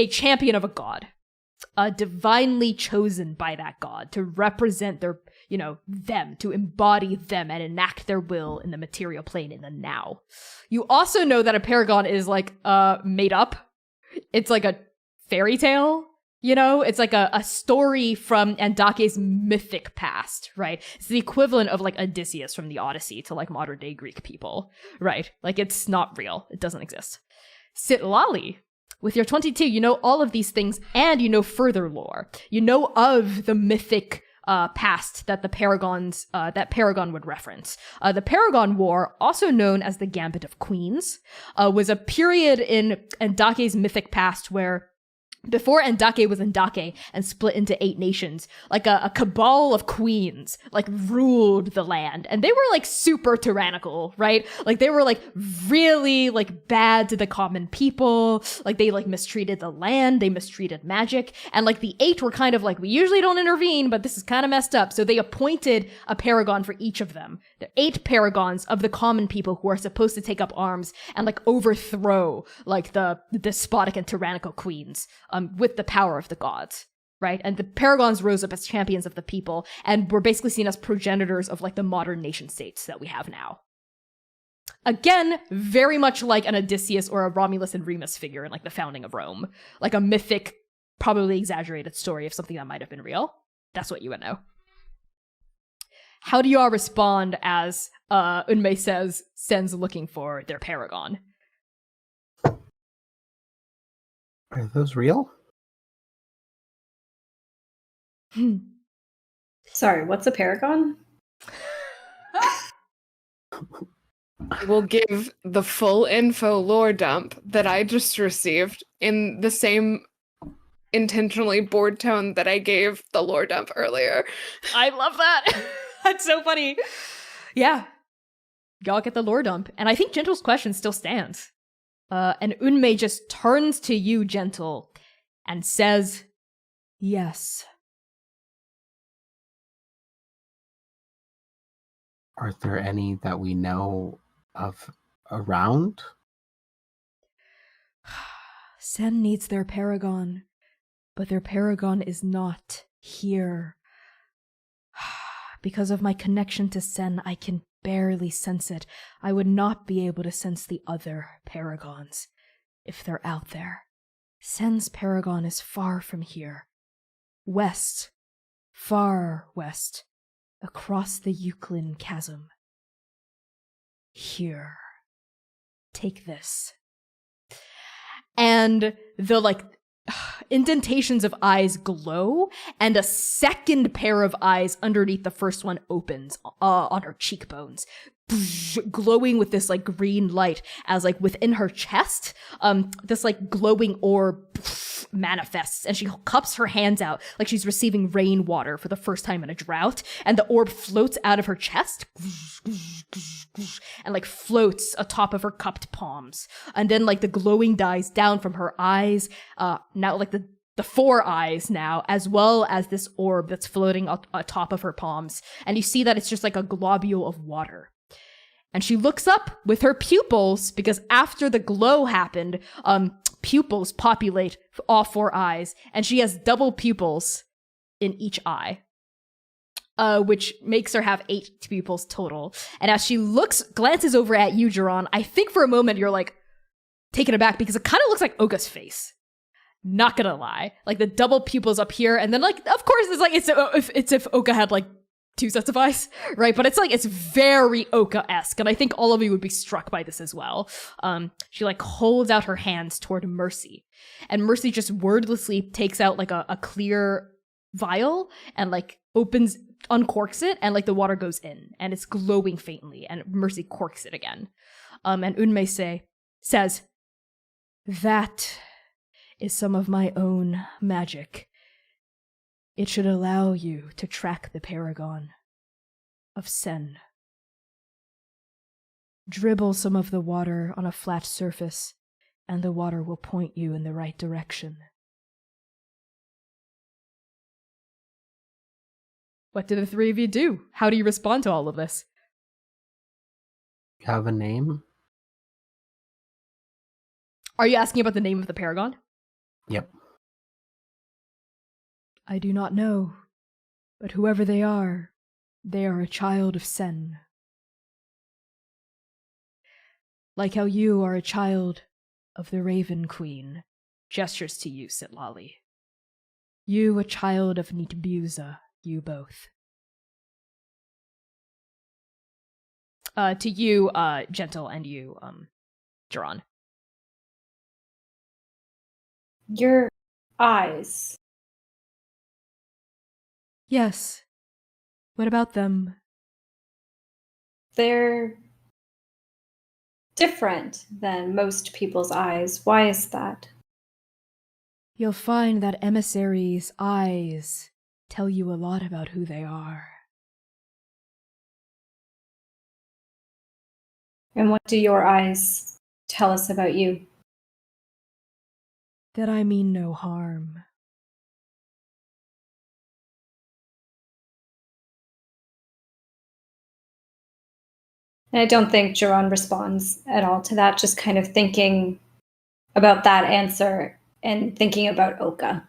A: champion of a god. Divinely chosen by that god to represent their, them, to embody them and enact their will in the material plane in the now. You also know that a paragon is like made up. It's like a fairy tale, it's like a story from Andake's mythic past, right? It's the equivalent of like Odysseus from the Odyssey to like modern day Greek people, right? Like it's not real. It doesn't exist. Sitlali. With your 22, you know all of these things, and you know further lore. You know of the mythic past that the Paragon would reference. The Paragon War, also known as the Gambit of Queens, was a period in Andake's mythic past where, before Andake was Andake and split into 8 nations, like a cabal of queens, like ruled the land. And they were like super tyrannical, right? Like they were like really like bad to the common people. Like they like mistreated the land, they mistreated magic. And like the 8 were kind of like, we usually don't intervene, but this is kind of messed up. So they appointed a paragon for each of them. There are 8 paragons of the common people who are supposed to take up arms and like overthrow like the despotic and tyrannical queens. With the power of the gods, right? And the paragons rose up as champions of the people and were basically seen as progenitors of like the modern nation states that we have now. Again, very much like an Odysseus or a Romulus and Remus figure in like the founding of Rome. Like a mythic, probably exaggerated story of something that might have been real. That's what you would know. How do you all respond as Unmei sends looking for their paragon?
B: Are those real?
C: Sorry, what's a paragon?
D: I will give the full info lore dump that I just received in the same intentionally bored tone that I gave the lore dump earlier.
A: I love that. That's so funny. Yeah. Y'all get the lore dump. And I think Gentle's question still stands. And Unmei just turns to you, Gentle, and says, yes.
B: Are there any that we know of around?
A: Sen needs their paragon, but their paragon is not here. Because of my connection to Sen, I can barely sense it. I would not be able to sense the other paragons if they're out there. Sen's paragon is far from here. West. Far west. Across the Euclid chasm. Here. Take this. And the indentations of eyes glow, and a second pair of eyes underneath the first one opens on her cheekbones, glowing with this green light as within her chest, this glowing orb manifests, and she cups her hands out like she's receiving rainwater for the first time in a drought, and the orb floats out of her chest and floats atop of her cupped palms, and then the glowing dies down from her eyes, now the 4 eyes now, as well as this orb that's floating atop of her palms, and you see that it's just a globule of water. And she looks up with her pupils, because after the glow happened, pupils populate all 4 eyes, and she has double pupils in each eye, which makes her have 8 pupils total. And as she glances over at you, Geron, I think for a moment you're taken aback, because it kind of looks like Oka's face. Not gonna lie, the double pupils up here, and then of course it's if Oka had 2 sets of eyes, right? But it's very Oka-esque, and I think all of you would be struck by this as well. She holds out her hands toward Mercy, and Mercy just wordlessly takes out a clear vial and uncorks it, and the water goes in, and it's glowing faintly, and Mercy corks it again. And Unmei says, That is some of my own magic. It should allow you to track the paragon of Sen. Dribble some of the water on a flat surface, and the water will point you in the right direction. What do the three of you do? How do you respond to all of this?
B: You have a name?
A: Are you asking about the name of the paragon?
B: Yep.
A: I do not know, but whoever they are a child of Sen. Like how you are a child of the Raven Queen, gestures to you, Sitlali. You a child of Nitbuza, you both. To you, Gentle, and you, Jiran.
C: Your eyes.
A: Yes. What about them?
C: They're different than most people's eyes. Why is that?
A: You'll find that emissaries' eyes tell you a lot about who they are.
C: And what do your eyes tell us about you?
A: That I mean no harm.
C: And I don't think Jiran responds at all to that, just kind of thinking about that answer and thinking about Oka.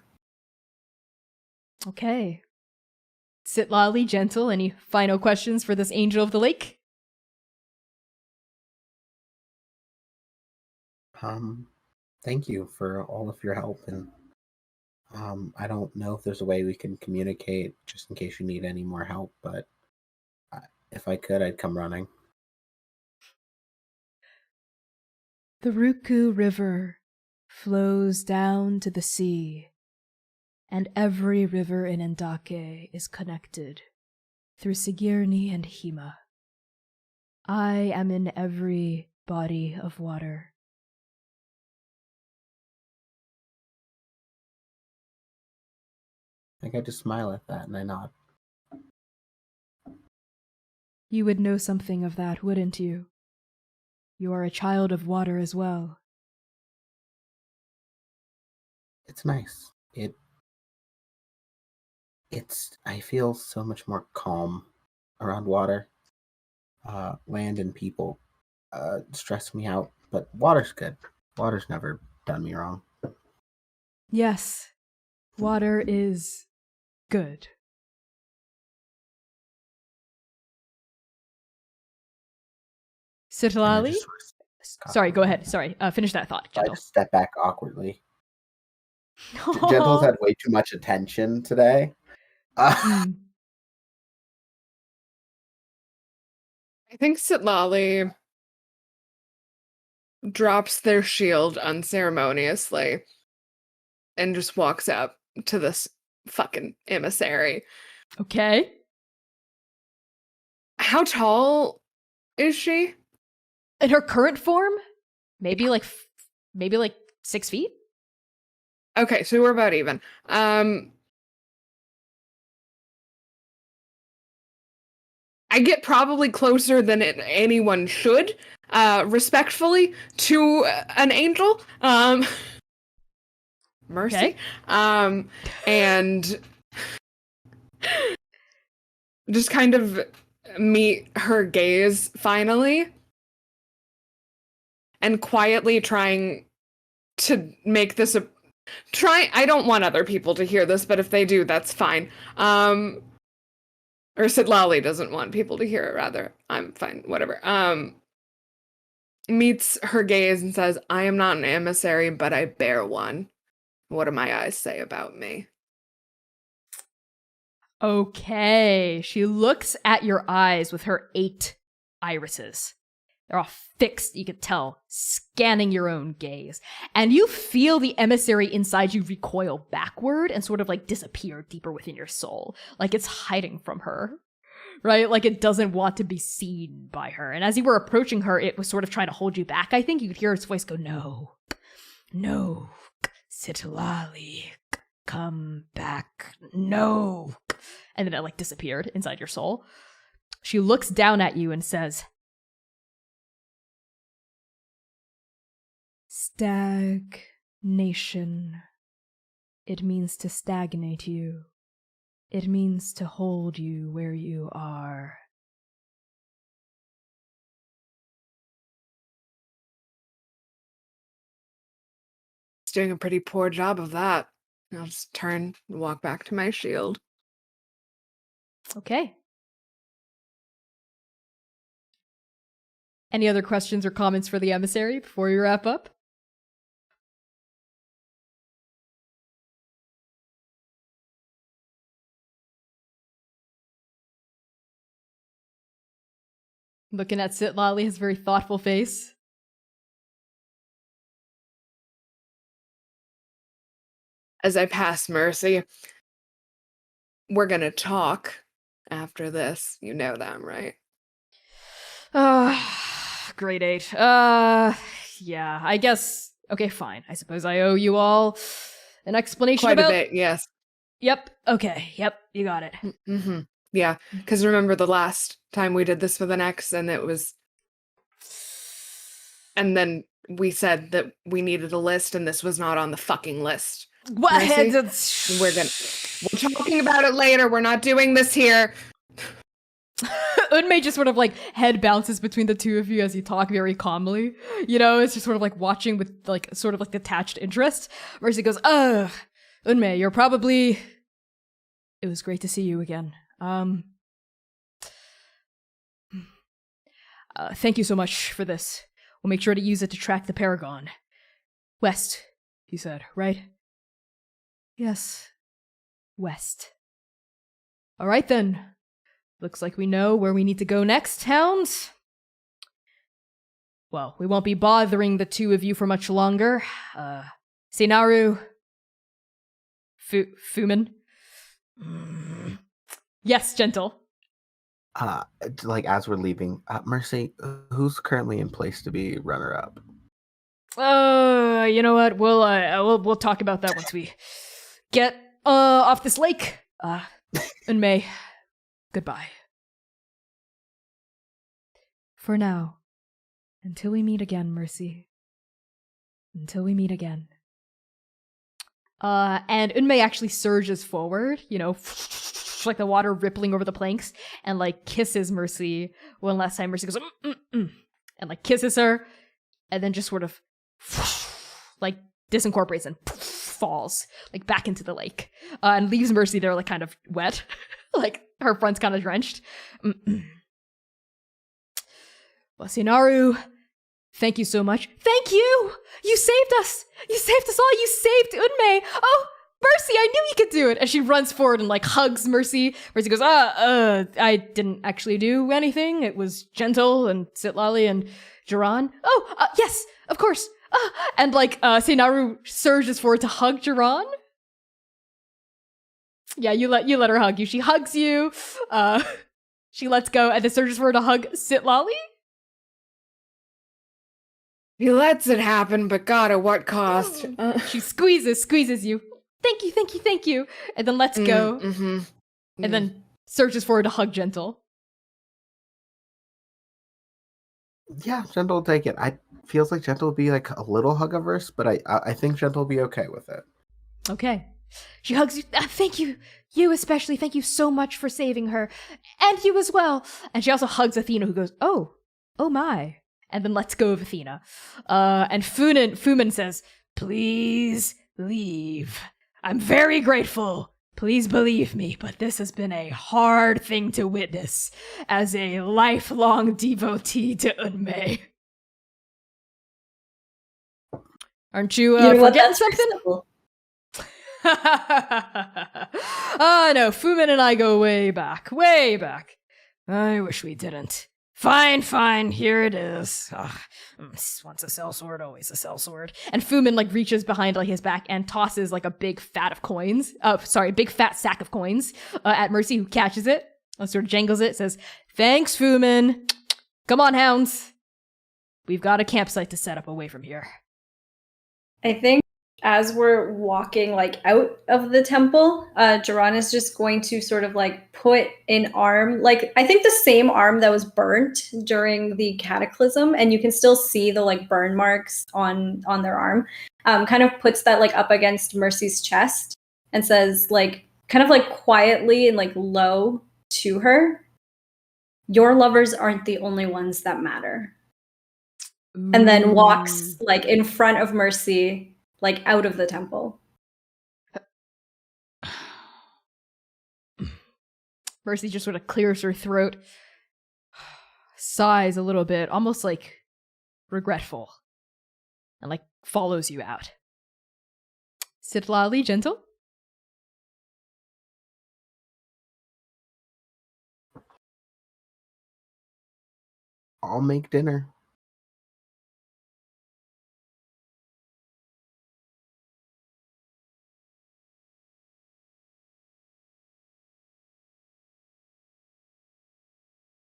A: Okay. Sitlali, Gentle, any final questions for this Angel of the Lake?
B: Thank you for all of your help, and I don't know if there's a way we can communicate just in case you need any more help, but if I could, I'd come running.
A: The Ruku River flows down to the sea, and every river in Andake is connected through Sigirni and Hima. I am in every body of water.
B: I think I just smile at that and I nod.
A: You would know something of that, wouldn't you? You are a child of water as well.
B: It's nice. I feel so much more calm around water. Land and people stress me out, but water's good. Water's never done me wrong.
A: Yes, water is good. Sitlali? Sorry, go ahead. Sorry, finish that thought,
B: I
A: Gentle.
B: just step back awkwardly. Gentle's had way too much attention today.
A: Mm.
D: I think Sitlali drops their shield unceremoniously and just walks up to this fucking emissary.
A: Okay.
D: How tall is she?
A: In her current form, maybe like 6 feet.
D: Okay, so we're about even. I get probably closer than anyone should, respectfully, to an angel. Mercy.
A: Okay.
D: And just kind of meet her gaze finally. And quietly trying to make this I don't want other people to hear this, but if they do, that's fine. Or Sitlali doesn't want people to hear it, rather. I'm fine, whatever. Meets her gaze and says, I am not an emissary, but I bear one. What do my eyes say about me?
A: Okay. She looks at your eyes with her 8 irises. They're all fixed, you could tell, scanning your own gaze. And you feel the emissary inside you recoil backward and sort of like disappear deeper within your soul. Like it's hiding from her, right? Like it doesn't want to be seen by her. And as you were approaching her, it was sort of trying to hold you back. I think you could hear its voice go, no. No, Sitlali, come back. No. And then it like disappeared inside your soul. She looks down at you and says, Stagnation. It means to stagnate you. It means to hold you where you are.
D: It's doing a pretty poor job of that. I'll just turn and walk back to my shield.
A: Okay. Any other questions or comments for the emissary before we wrap up? Looking at Sitlali, his very thoughtful face.
D: As I pass Mercy, we're gonna talk after this. You know that, right?
A: Grade 8. Yeah, I guess. Okay, fine. I suppose I owe you all an explanation
D: Quite
A: about.
D: a bit, yes.
A: Yep. Okay. Yep. You got it.
D: Mm-hmm. Yeah, because remember the last time we did this with an X, and it was, and then we said that we needed a list, and this was not on the fucking list.
A: What?
D: Mercy? We're talking about it later. We're not doing this here.
A: Unmei just sort of like head bounces between the two of you as you talk very calmly. You know, it's just sort of like watching with like sort of like detached interest. Mercy goes, Unmei, you're probably. It was great to see you again. Thank you so much for this. We'll make sure to use it to track the Paragon. West, he said, right? Yes. West. All right then. Looks like we know where we need to go next, Hounds. Well, we won't be bothering the two of you for much longer. Seinaru. Fumin. Yes, Gentle.
B: Like as we're leaving, Mercy, who's currently in place to be runner-up?
A: You know what? We'll talk about that once we get off this lake. In May. Goodbye. For now. Until we meet again, Mercy. Until we meet again. And Unmei actually surges forward, you know, like the water rippling over the planks, and like kisses Mercy one last time. Mercy goes, and like kisses her, and then just sort of like disincorporates and falls like back into the lake, and leaves Mercy there like kind of wet, like her front's kind of drenched. Well, Sinaru, thank you so much. Thank you! You saved us! You saved us all! You saved Unmei! Oh, Mercy, I knew you could do it! And she runs forward and like hugs Mercy. Mercy goes, I didn't actually do anything. It was Gentle and Sitlali and Jiran. Oh, yes, of course. And like Seinaru surges forward to hug Jiran. Yeah, you let her hug you. She hugs you. She lets go and then surges forward to hug Sitlali.
D: He lets it happen, but God, at what cost?
A: She squeezes you. Thank you. And then lets go.
D: Mm-hmm.
A: And then surges forward to hug Gentle.
B: Yeah, Gentle will take it. Feels like Gentle will be like a little hug-averse, but I think Gentle will be okay with it.
A: Okay. She hugs you. Thank you. You especially. Thank you so much for saving her. And you as well. And she also hugs Athena, who goes, oh my. And then lets go of Athena. And Fumin says, please leave. I'm very grateful. Please believe me, but this has been a hard thing to witness as a lifelong devotee to Unmei. Aren't you forgetting something? No, Fumin and I go way back. I wish we didn't. Fine, here it is. Once a sellsword, always a sellsword. And Fumin like reaches behind like his back and tosses like a big fat sack of coins at Mercy, who catches it and sort of jangles it, says, thanks, Fumin. Come on, Hounds. We've got a campsite to set up away from here.
C: I think as we're walking like out of the temple, Duran is just going to sort of like put an arm, like I think the same arm that was burnt during the cataclysm, and you can still see the like burn marks on their arm. Kind of puts that like up against Mercy's chest and says like kind of like quietly and like low to her, "Your lovers aren't the only ones that matter." And then walks like in front of Mercy, like out of the temple.
A: Mercy just sort of clears her throat, sighs a little bit, almost like regretful, and like follows you out. Sitlali, gentle?
B: I'll make dinner.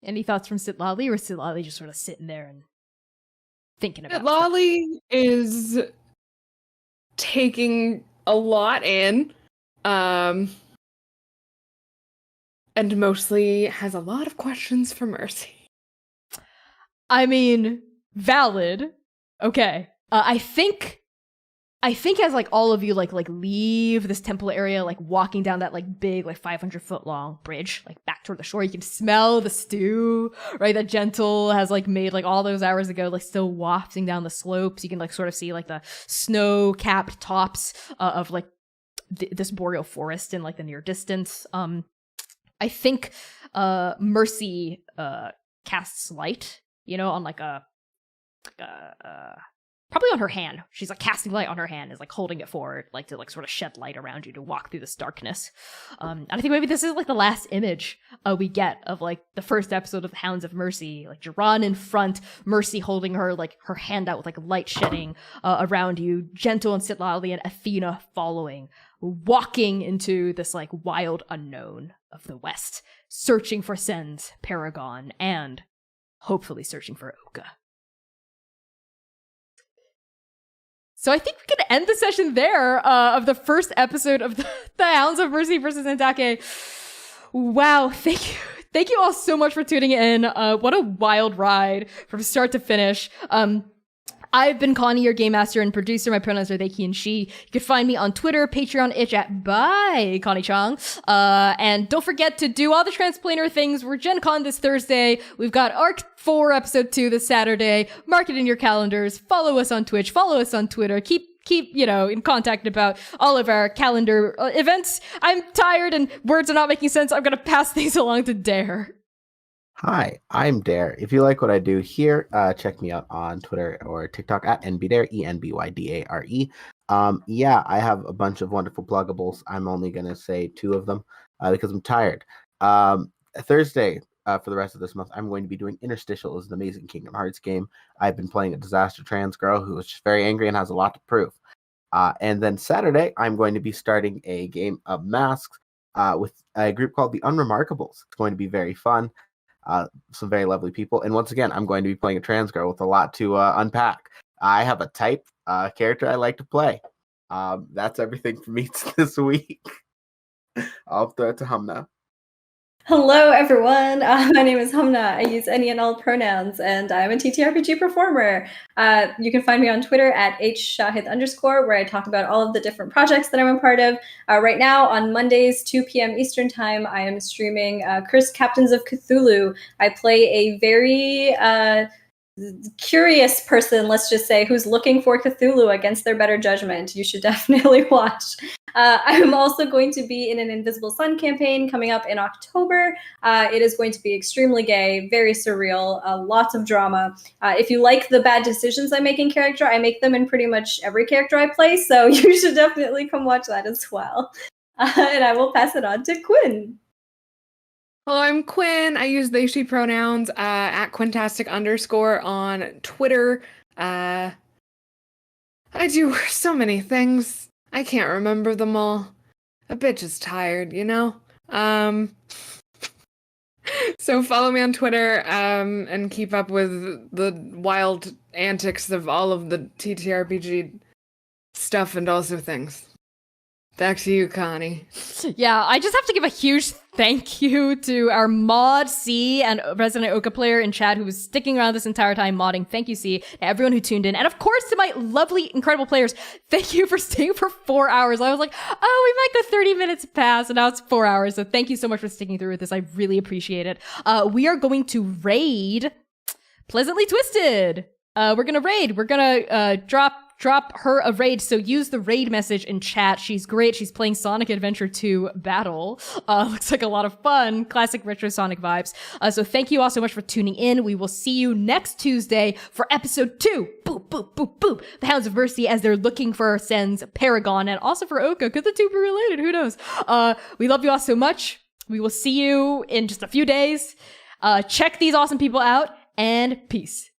A: Any thoughts from Sitlali, or is Sitlali just sort of sitting there and thinking about
D: Lolly is taking a lot in, and mostly has a lot of questions for Mercy.
A: I mean, valid. Okay. I think as like all of you like leave this temple area, like walking down that like big like 500-foot long bridge, like back toward the shore, you can smell the stew, right? That Gentle has like made like all those hours ago, like still wafting down the slopes. You can like sort of see like the snow-capped tops of like this boreal forest in like the near distance. I think Mercy casts light, you know, on like a probably on her hand. She's like casting light on her hand, is like holding it forward, like to like sort of shed light around you to walk through this darkness. And I think maybe this is like the last image we get of like the first episode of the Hounds of Mercy, like Duran in front, Mercy holding her like her hand out with like light shedding around you, Gentle and Sitlali and Athena following, walking into this like wild unknown of the West, searching for Sen's Paragon and hopefully searching for Oka. So I think we can end the session there of the first episode of the Hounds of Mercy versus Andake. Wow, thank you all so much for tuning in. What a wild ride from start to finish. I've been Connie, your game master and producer. My pronouns are they, he, and she. You can find me on Twitter, Patreon, itch at by Connie Chong. And don't forget to do all the Transplanar things. We're Gen Con this Thursday. We've got Arc 4 Episode 2 this Saturday. Mark it in your calendars. Follow us on Twitch. Follow us on Twitter. Keep you know, in contact about all of our calendar events. I'm tired and words are not making sense. I'm going to pass these along to Dare.
B: Hi, I'm Dare. If you like what I do here, check me out on Twitter or TikTok at NBDare, ENBYDARE. Yeah, I have a bunch of wonderful pluggables. I'm only going to say 2 of them because I'm tired. Thursday, for the rest of this month, I'm going to be doing Interstitial, is an amazing Kingdom Hearts game. I've been playing a disaster trans girl who is just very angry and has a lot to prove. And then Saturday, I'm going to be starting a game of Masks with a group called the Unremarkables. It's going to be very fun. Some very lovely people. And once again, I'm going to be playing a trans girl with a lot to unpack. I have a type character I like to play. That's everything for me this week. I'll throw it to Humna.
C: Hello, everyone. My name is Humna. I use any and all pronouns, and I'm a TTRPG performer. You can find me on Twitter at hshahid_, where I talk about all of the different projects that I'm a part of. Right now, on Mondays, 2 p.m. Eastern Time, I am streaming Cursed Captains of Cthulhu. I play a very curious person, let's just say, who's looking for Cthulhu against their better judgment. You should definitely watch. I'm also going to be in an Invisible Sun campaign coming up in October. It is going to be extremely gay, very surreal, lots of drama. If you like the bad decisions I make in character, I make them in pretty much every character I play, so you should definitely come watch that as well. And I will pass it on to Quinn.
D: Hello, I'm Quinn. I use they, she pronouns at Quintastic_ on Twitter. I do so many things. I can't remember them all. A bitch is tired, you know? So follow me on Twitter and keep up with the wild antics of all of the TTRPG stuff and also things. Back to you, Connie.
A: Yeah, I just have to give a huge thank you to our mod C and Resident Oka player in chat who was sticking around this entire time modding. Thank you, C. To everyone who tuned in. And of course, to my lovely, incredible players, thank you for staying for 4 hours. I was like, oh, we might go 30 minutes past, and now it's 4 hours. So thank you so much for sticking through with this. I really appreciate it. We are going to raid Pleasantly Twisted. We're gonna raid. We're gonna drop her a raid, so use the raid message in chat. She's great. She's playing Sonic Adventure 2 Battle. Looks like a lot of fun. Classic retro Sonic vibes. So thank you all so much for tuning in. We will see you next Tuesday for episode 2. Boop, boop, boop, boop. The Hounds of Mercy, as they're looking for Sen's Paragon, and also for Oka. Could the two be related? Who knows? We love you all so much. We will see you in just a few days. Check these awesome people out, and peace.